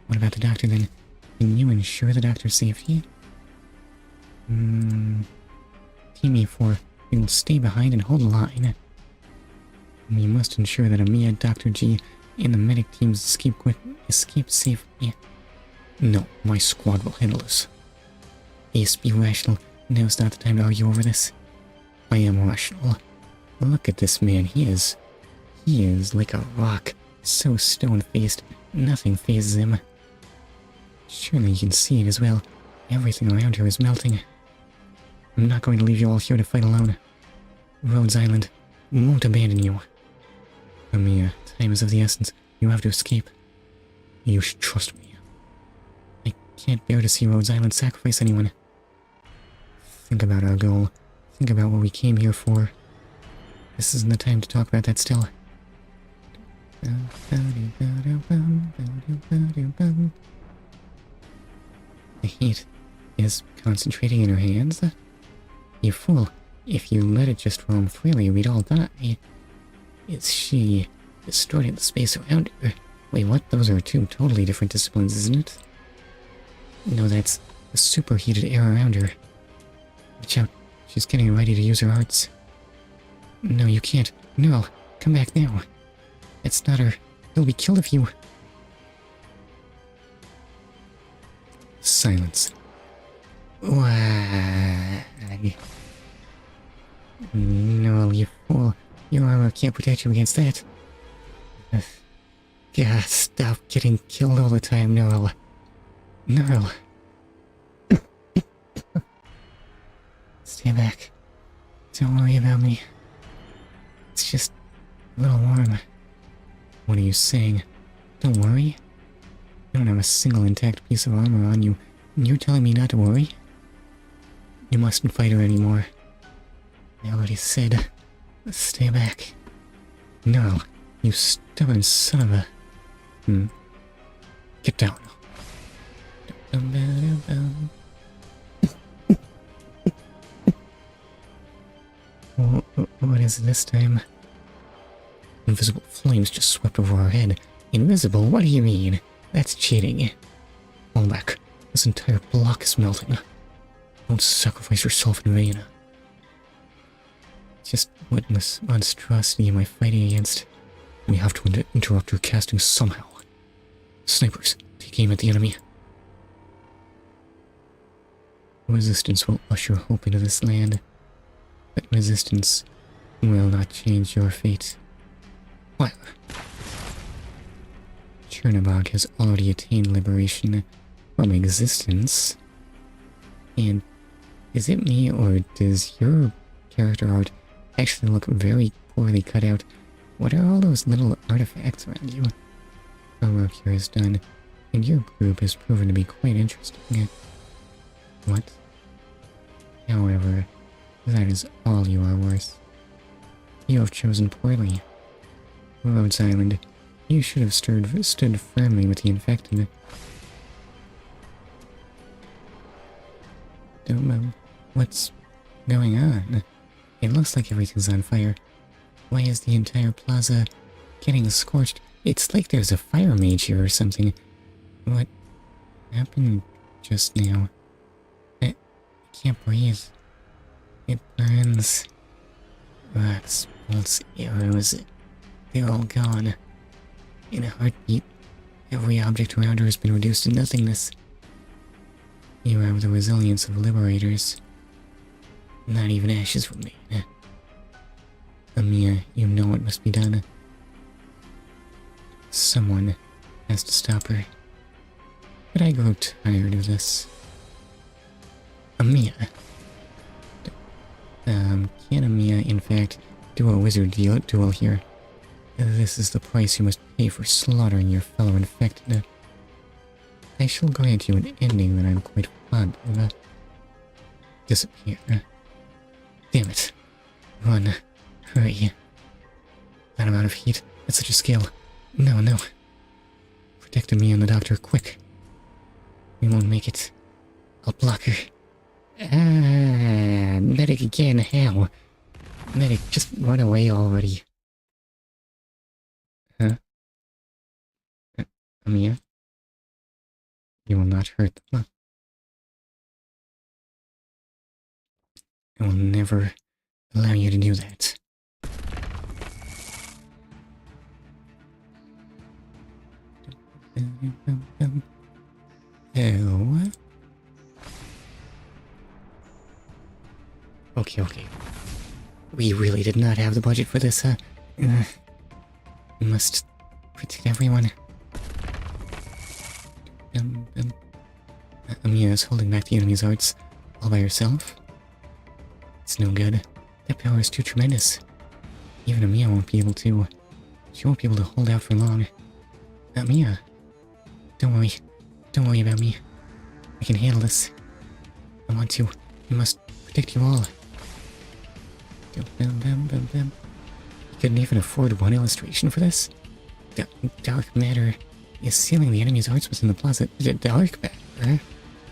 What about the doctor then? Can you ensure the doctor's safety? Team E4, we will stay behind and hold the line. We must ensure that Amiya, Dr. G, and the medic teams escape safely. No, my squad will handle this. Ace, be rational. Now's not the time to argue over this. I am rational. Look at this man, he is like a rock. So stone-faced, nothing phases him. Surely you can see it as well. Everything around here is melting. I'm not going to leave you all here to fight alone. Rhodes Island won't abandon you. Amiya, time is of the essence. You have to escape. You should trust me. I can't bear to see Rhodes Island sacrifice anyone. Think about our goal. Think about what we came here for. This isn't the time to talk about that still. The heat is concentrating in her hands. You fool. If you let it just roam freely, we'd all die. Is she distorting the space around her? Wait, what? Those are two totally different disciplines, isn't it? No, that's the superheated air around her. Watch out. She's getting ready to use her arts. No, you can't. No, come back now. It's not her. He'll be killed if you... Silence. Wag. No, you fool. Your armor can't protect you against that. God, stop getting killed all the time, Neural. Neural. Stay back. Don't worry about me. It's just a little warm. What are you saying? Don't worry? You don't have a single intact piece of armor on you, and you're telling me not to worry? You mustn't fight her anymore. I already said, stay back. No, you stubborn son of a... Get down. What is it this time? Invisible flames just swept over our head. Invisible? What do you mean? That's cheating. Fall back. This entire block is melting. Don't sacrifice yourself in vain. Just what monstrosity am I fighting against? We have to interrupt your casting somehow. Snipers, take aim at the enemy. Resistance will usher hope into this land. But resistance will not change your fate. Well, Chernobog has already attained liberation from existence. And is it me, or does your character art actually look very poorly cut out? What are all those little artifacts around you? Our work here is done, and your group has proven to be quite interesting. What? However, that is all you are worth. You have chosen poorly. Rhodes Island, you should have stood firmly with the infected. Don't know what's going on. It looks like everything's on fire. Why is the entire plaza getting scorched? It's like there's a fire mage here or something. What happened just now? I can't breathe. It burns. Rocks, bolts, arrows. They're all gone. In a heartbeat, every object around her has been reduced to nothingness. You have the resilience of liberators. Not even ashes remain. Amir, you know what must be done. Someone has to stop her. But I grow tired of this. Amir. Can Amir, in fact, do a wizard duel here? This is the price you must pay for slaughtering your fellow infected. I shall grant you an ending that I'm quite fond of. Disappear. Damn it. Run. Hurry. That amount of heat at such a scale. No, no. Protect me and the doctor, quick. We won't make it. I'll block her. Medic again, how? Medic, just run away already. Huh? Amia? You will not hurt them. I will never allow you to do that. Oh. Okay. We really did not have the budget for this, huh? We must protect everyone. Amia is holding back the enemy's arts all by herself. It's no good. That power is too tremendous. Even Amia won't be able to... She won't be able to hold out for long. Amia, don't worry. Don't worry about me. I can handle this. I want to. I must protect you all. You couldn't even afford one illustration for this? Dark matter is sealing the enemy's arts within the plaza. Dark matter?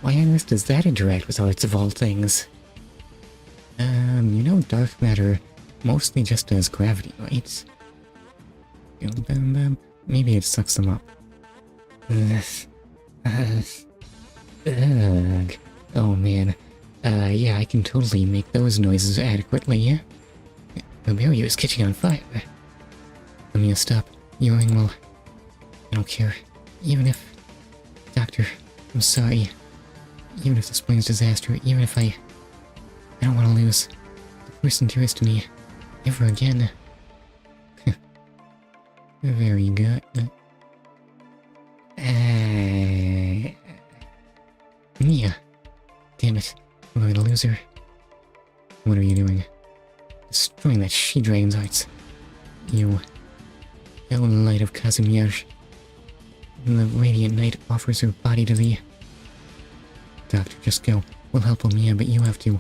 Why on earth does that interact with arts of all things? You know dark matter mostly just does gravity, right? Maybe it sucks them up. Oh man. Yeah, I can totally make those noises adequately, yeah? The barrier is catching on fire. Amia, stop. Yelling will... I don't care. Even if... Doctor, I'm sorry. Even if this brings disaster, even if I don't want to lose the person dearest to me ever again. Very good. Mia. Damn it. I'm going to lose her. What are you doing? Destroying that she-dragon's arts. You... O light of Kazumir. The radiant knight offers her body to thee. Doctor, just go. We'll help Mia, but you have to...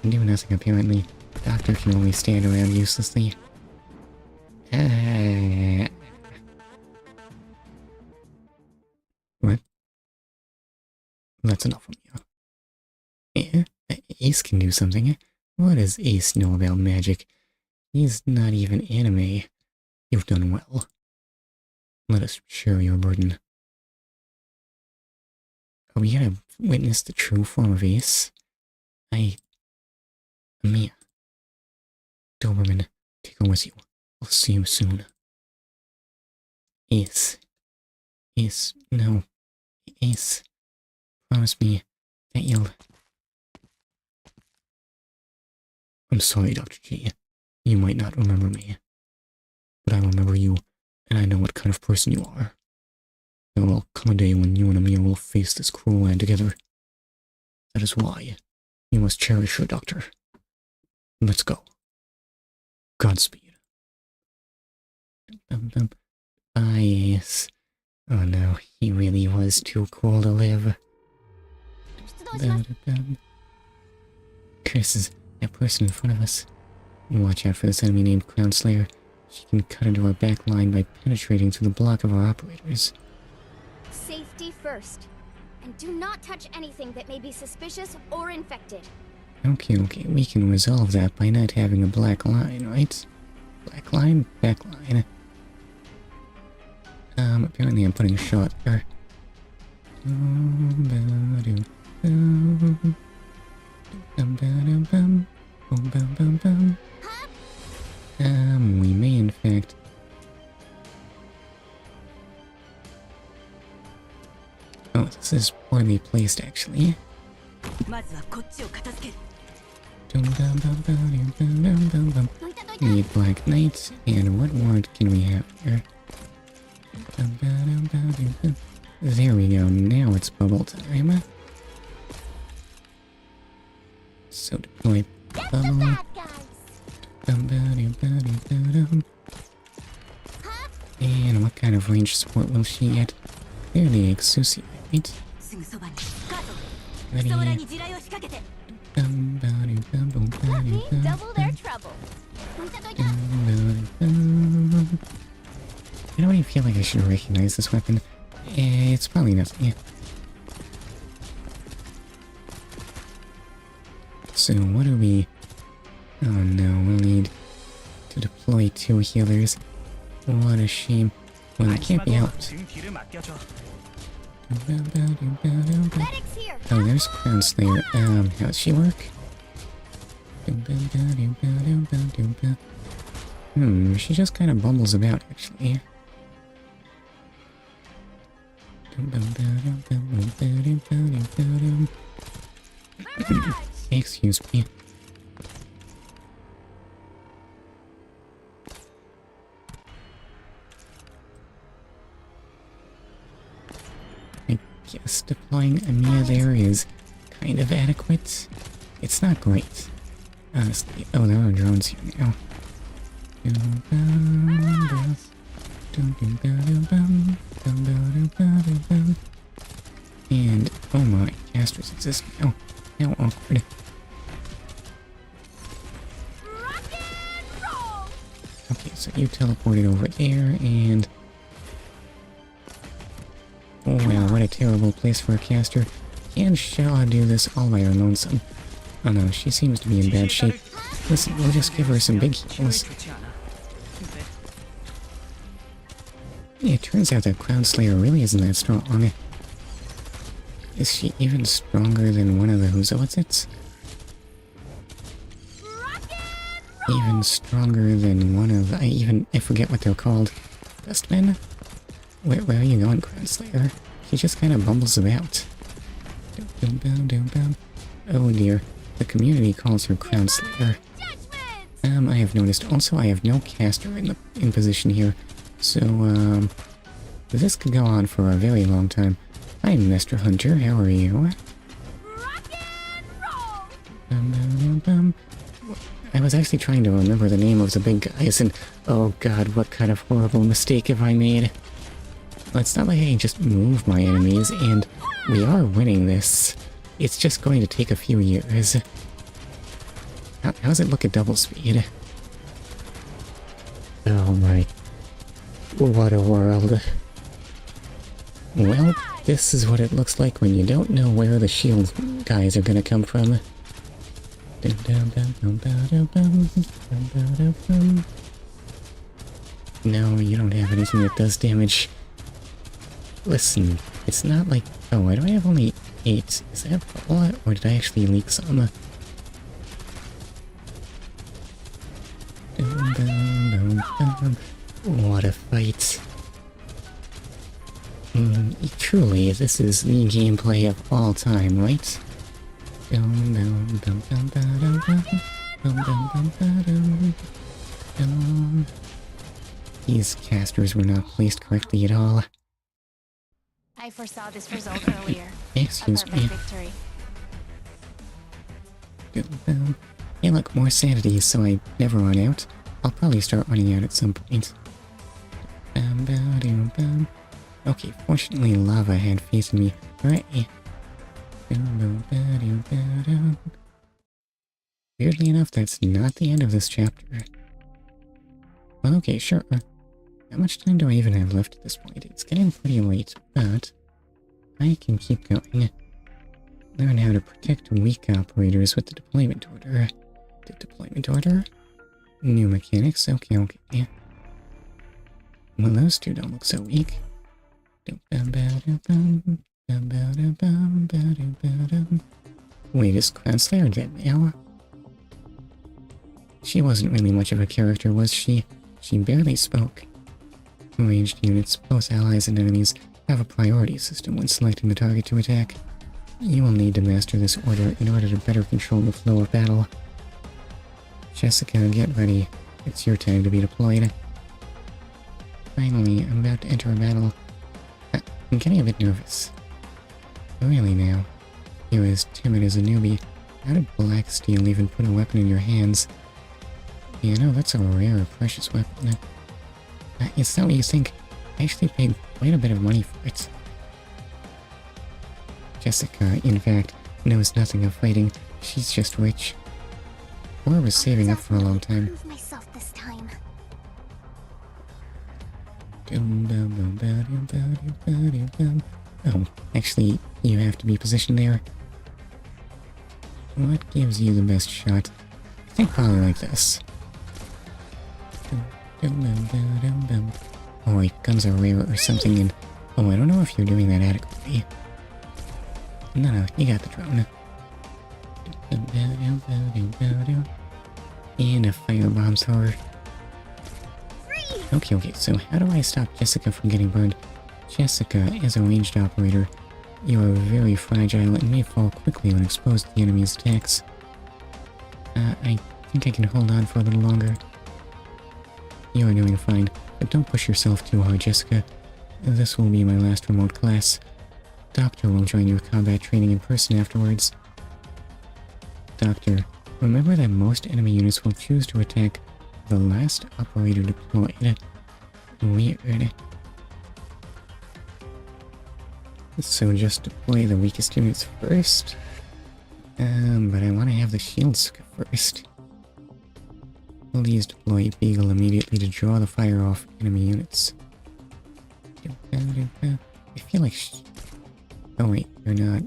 do nothing, apparently. Doctor can only stand around uselessly. What? That's enough of you. Ace can do something. What does Ace know about magic? He's not even anime. You've done well. Let us share your burden. Are we gonna witness the true form of Ace? Mia. Doberman, take her with you. I'll see you soon. Ace. Ace, no. Ace. Promise me that you'll... I'm sorry, Dr. G. You might not remember me. But I remember you, and I know what kind of person you are. There will come a day when you and Amir will face this cruel land together. That is why you must cherish your doctor. Let's go. Godspeed. Ah, yes. Oh no, he really was too cool to live. Curses, that person in front of us. Watch out for this enemy named Crown Slayer. She can cut into our back line by penetrating through the block of our operators. Safety first. And do not touch anything that may be suspicious or infected. Okay, we can resolve that by not having a black line, right? Black line, back line. Apparently I'm putting a shot there. We may in fact... Oh, this is poorly placed actually. Need Black Knights, and what ward can we have here? There we go, now it's bubble time. So deploy bubble. And what kind of range support will she get? Clearly Exusi, right? Ready? Double their trouble. I don't even feel like I should recognize this weapon. It's probably nothing. So what do we... Oh no, we'll need to deploy 2 healers. What a shame. Well, it can't be helped. Oh, there's Crown Slayer. How does she work? She just kind of bumbles about, actually. Excuse me. I guess deploying Amia there is kind of adequate. It's not great, honestly. Oh, there are drones here now. And, oh my, casters exist now. How awkward. Okay, so you teleported over there, and... Oh wow, what a terrible place for a caster. And shall I do this all by her lonesome? Oh no, she seems to be in bad shape. Listen, we'll just give her some big heals. Yeah, it turns out that Crown Slayer really isn't that strong. Is she even stronger than one of the Who's-It? Even stronger than one of... I forget what they're called. Dustmen? Where are you going, Crown Slayer? She just kind of bumbles about. Oh dear. The community calls her Crown Slayer. I have noticed. Also, I have no caster in position here. So, this could go on for a very long time. Hi, Mr. Hunter. How are you? I was actually trying to remember the name of the big guys, and oh god, what kind of horrible mistake have I made? Well, it's not like I can just move my enemies, and we are winning this. It's just going to take a few years. How's it look at double speed? Oh my... What a world. Well, this is what it looks like when you don't know where the shield guys are gonna come from. No, you don't have anything that does damage. Listen, it's not like... Oh, why do I have only 8? Is that a lot, or did I actually leak some? What a fight. Truly, this is the gameplay of all time, right? These casters were not placed correctly at all. I foresaw this result earlier. Excuse A me. perfect victory. Hey look, more sanity so I never run out. I'll probably start running out at some point. Okay, fortunately lava had faith in me. Hooray! Weirdly enough, that's not the end of this chapter. Well, okay, sure. How much time do I even have left at this point? It's getting pretty late, but I can keep going. Learn how to protect weak operators with the deployment order. The deployment order? New mechanics? Okay. Well, those two don't look so weak. Wait, is Cloudslayer dead now? She wasn't really much of a character, was she? She barely spoke. Ranged units, both allies and enemies, have a priority system when selecting the target to attack. You will need to master this order in order to better control the flow of battle. Jessica, get ready. It's your time to be deployed. Finally, I'm about to enter a battle. I'm getting a bit nervous. Really now? You're as timid as a newbie. How did Black Steel even put a weapon in your hands? You know, that's a rare, precious weapon. It's not what you think. I actually paid quite a bit of money for it. Jessica, in fact, knows nothing of fighting. She's just rich. Or was saving up for a long time. Prove myself this time. Oh, actually, you have to be positioned there. What gives you the best shot? I think probably like this. Oh wait, guns are rare or something, and oh, I don't know if you're doing that adequately. No, you got the drone. And a firebomb thrower. Okay, so how do I stop Jessica from getting burned? Jessica, as a ranged operator, you are very fragile and may fall quickly when exposed to the enemy's attacks. I think I can hold on for a little longer. You are doing fine, but don't push yourself too hard, Jessica. This will be my last remote class. Doctor will join your combat training in person afterwards. Doctor, remember that most enemy units will choose to attack the last operator deployed. Weird. So just deploy the weakest units first? But I want to have the shields first. Please deploy Beagle immediately to draw the fire off enemy units. I feel like oh wait, you're not.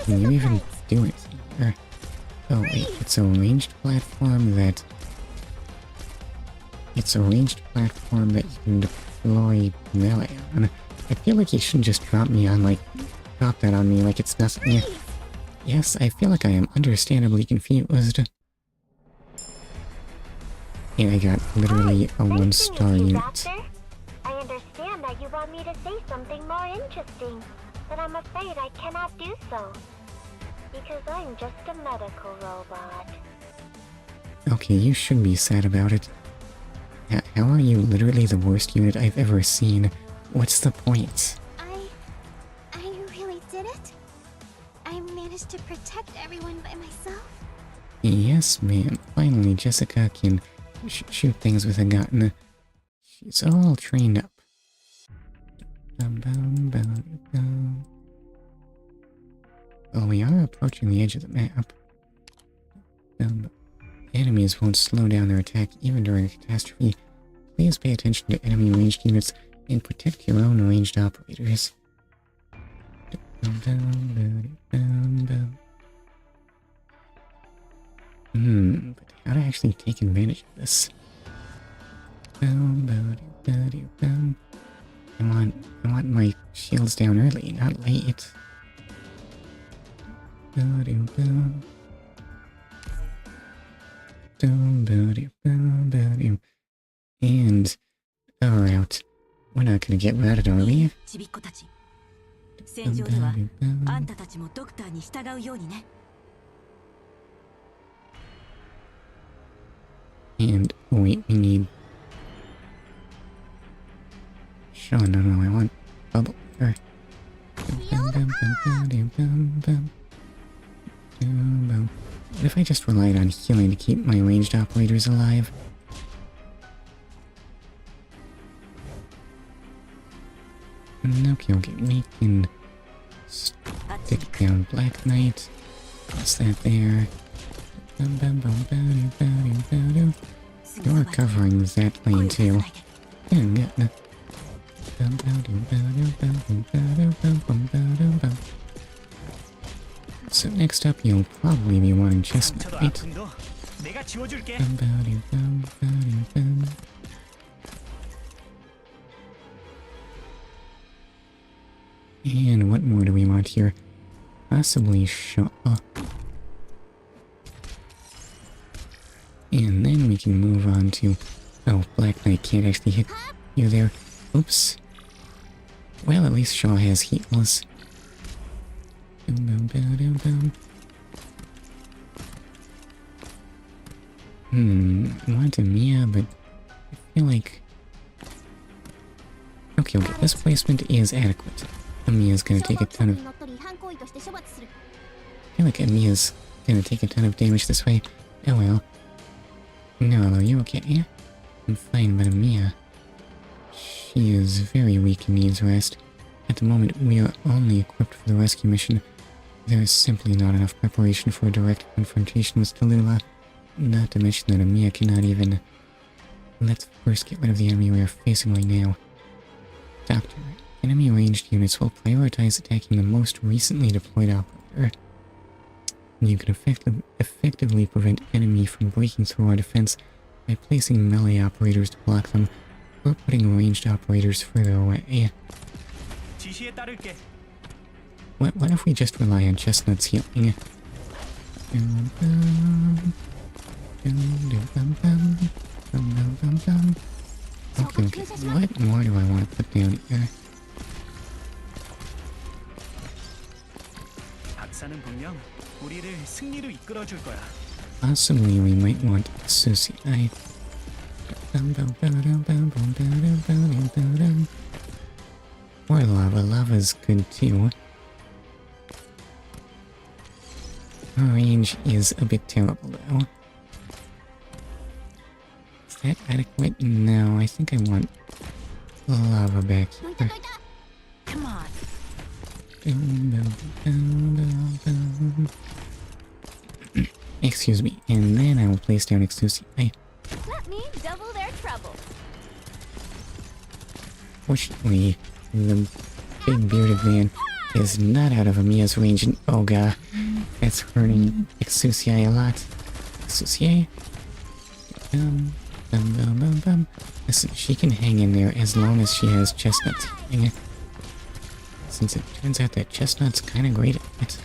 Can you even do it? Oh wait, it's a ranged platform that... It's a ranged platform that you can deploy melee on. I feel like you shouldn't just drop that on me like it's nothing. Yes, I feel like I am understandably confused. And I got literally a 1-star unit. Doctor. I understand that you want me to say something more interesting, but I'm afraid I cannot do so. Because I'm just a medical robot. Okay, you shouldn't be sad about it. How are you literally the worst unit I've ever seen? What's the point? I really did it? I managed to protect everyone by myself? Yes, ma'am. Finally, Jessica can shoot things with a gun. She's all trained up. Well, we are approaching the edge of the map. Enemies won't slow down their attack even during a catastrophe. Please pay attention to enemy ranged units and protect your own ranged operators. But how to actually take advantage of this? I want my shields down early, not late. And alright, we're not gonna get routed, are we? ちびっ子たち。戦場ではあんたたちもドクターに従うようにね。And, oh wait, we need... Sure, no, I want bubble. What if I just relied on healing to keep my ranged operators alive? Okay, we can stick down Black Knight. What's that there? You're covering that lane too. So next up, you'll probably be wanting Chestnut, right? And what more do we want here? Possibly Shaw. And then we can move on to... Oh, Black Knight can't actually hit you there. Oops. Well, at least Shaw has heals. Want a Mia, but I feel like... Okay, this placement is adequate. Amiya's gonna take a ton of... I feel like Amiya's gonna take a ton of damage this way. Oh well. No, are you okay? Yeah? I'm fine, but Amiya... She is very weak and needs rest. At the moment, we are only equipped for the rescue mission. There is simply not enough preparation for a direct confrontation with Tallulah. Not to mention that Amiya cannot even... Let's first get rid of the enemy we are facing right now. Doctor, enemy ranged units will prioritize attacking the most recently deployed operator. You can effectively prevent enemy from breaking through our defense by placing melee operators to block them, or putting ranged operators further away. What if we just rely on Chestnut's healing? Okay, what more do I want to put down here? Possibly we might want Susie. Or lava. Lava's good too. Her range is a bit terrible though. Is that adequate? No, I think I want lava back here. Come on. Excuse me, and then I will place down Exusi. Let me double their trouble. Fortunately, the big bearded man is not out of Amiya's range, and oh god, that's hurting Exusi a lot. Exusi? Listen, she can hang in there as long as she has Chestnut's healing. Since it turns out that Chestnut's kinda great at it.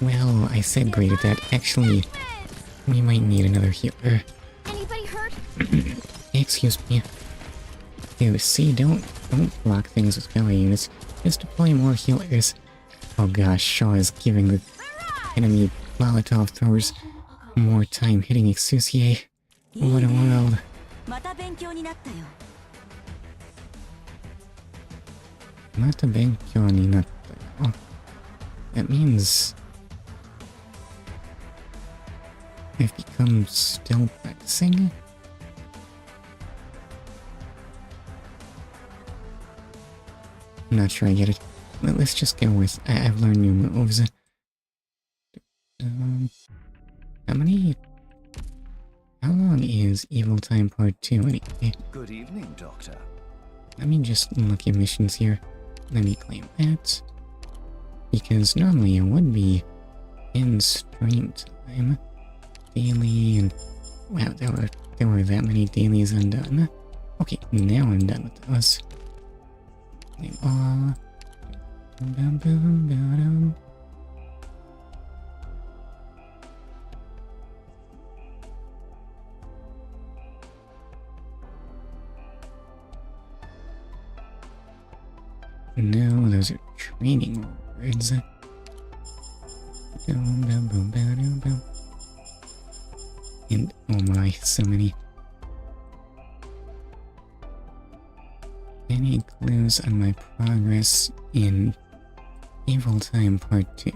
Well, I said great at that. Actually, we might need another healer. Anybody hurt? Excuse me. Here, see, don't block things with melee units. Just deploy more healers. Oh gosh, Shaw is giving the enemy Molotov throwers more time hitting Exusier. What a world. Mata benkyou ni natta. That means I've become still practicing? I'm not sure I get it. Let's just go with I've learned new moves. How long is Evil Time Part 2 anyway? Good evening, Doctor. Let me just look at missions here. Let me claim that. Because normally it would be in stream time. Daily and... Wow, there were that many dailies undone. Okay, now I'm done with those. Claim all. No, those are training rewards. And oh my, so many. Any clues on my progress in Evil Time Part 2?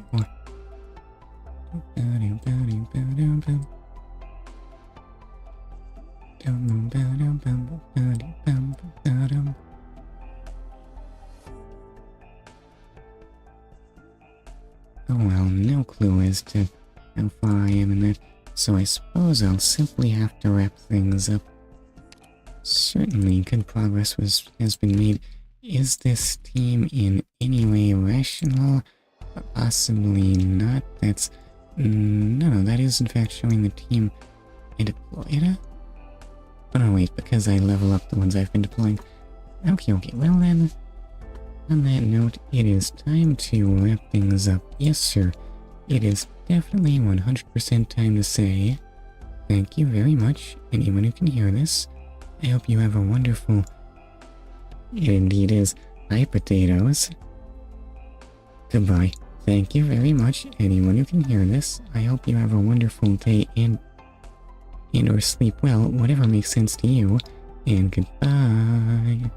Oh well, no clue as to how far I am in that, so I suppose I'll simply have to wrap things up. Certainly, good progress has been made. Is this team in any way rational? Possibly not. That's... No, that is in fact showing the team I deployed. Oh no, wait, because I level up the ones I've been deploying. Okay, well then, on that note, it is time to wrap things up. Yes, sir, it is definitely 100% time to say thank you very much, anyone who can hear this. I hope you have a wonderful... It indeed is. Hi, potatoes. Goodbye. Thank you very much, anyone who can hear this. I hope you have a wonderful day and or sleep well, whatever makes sense to you. And goodbye.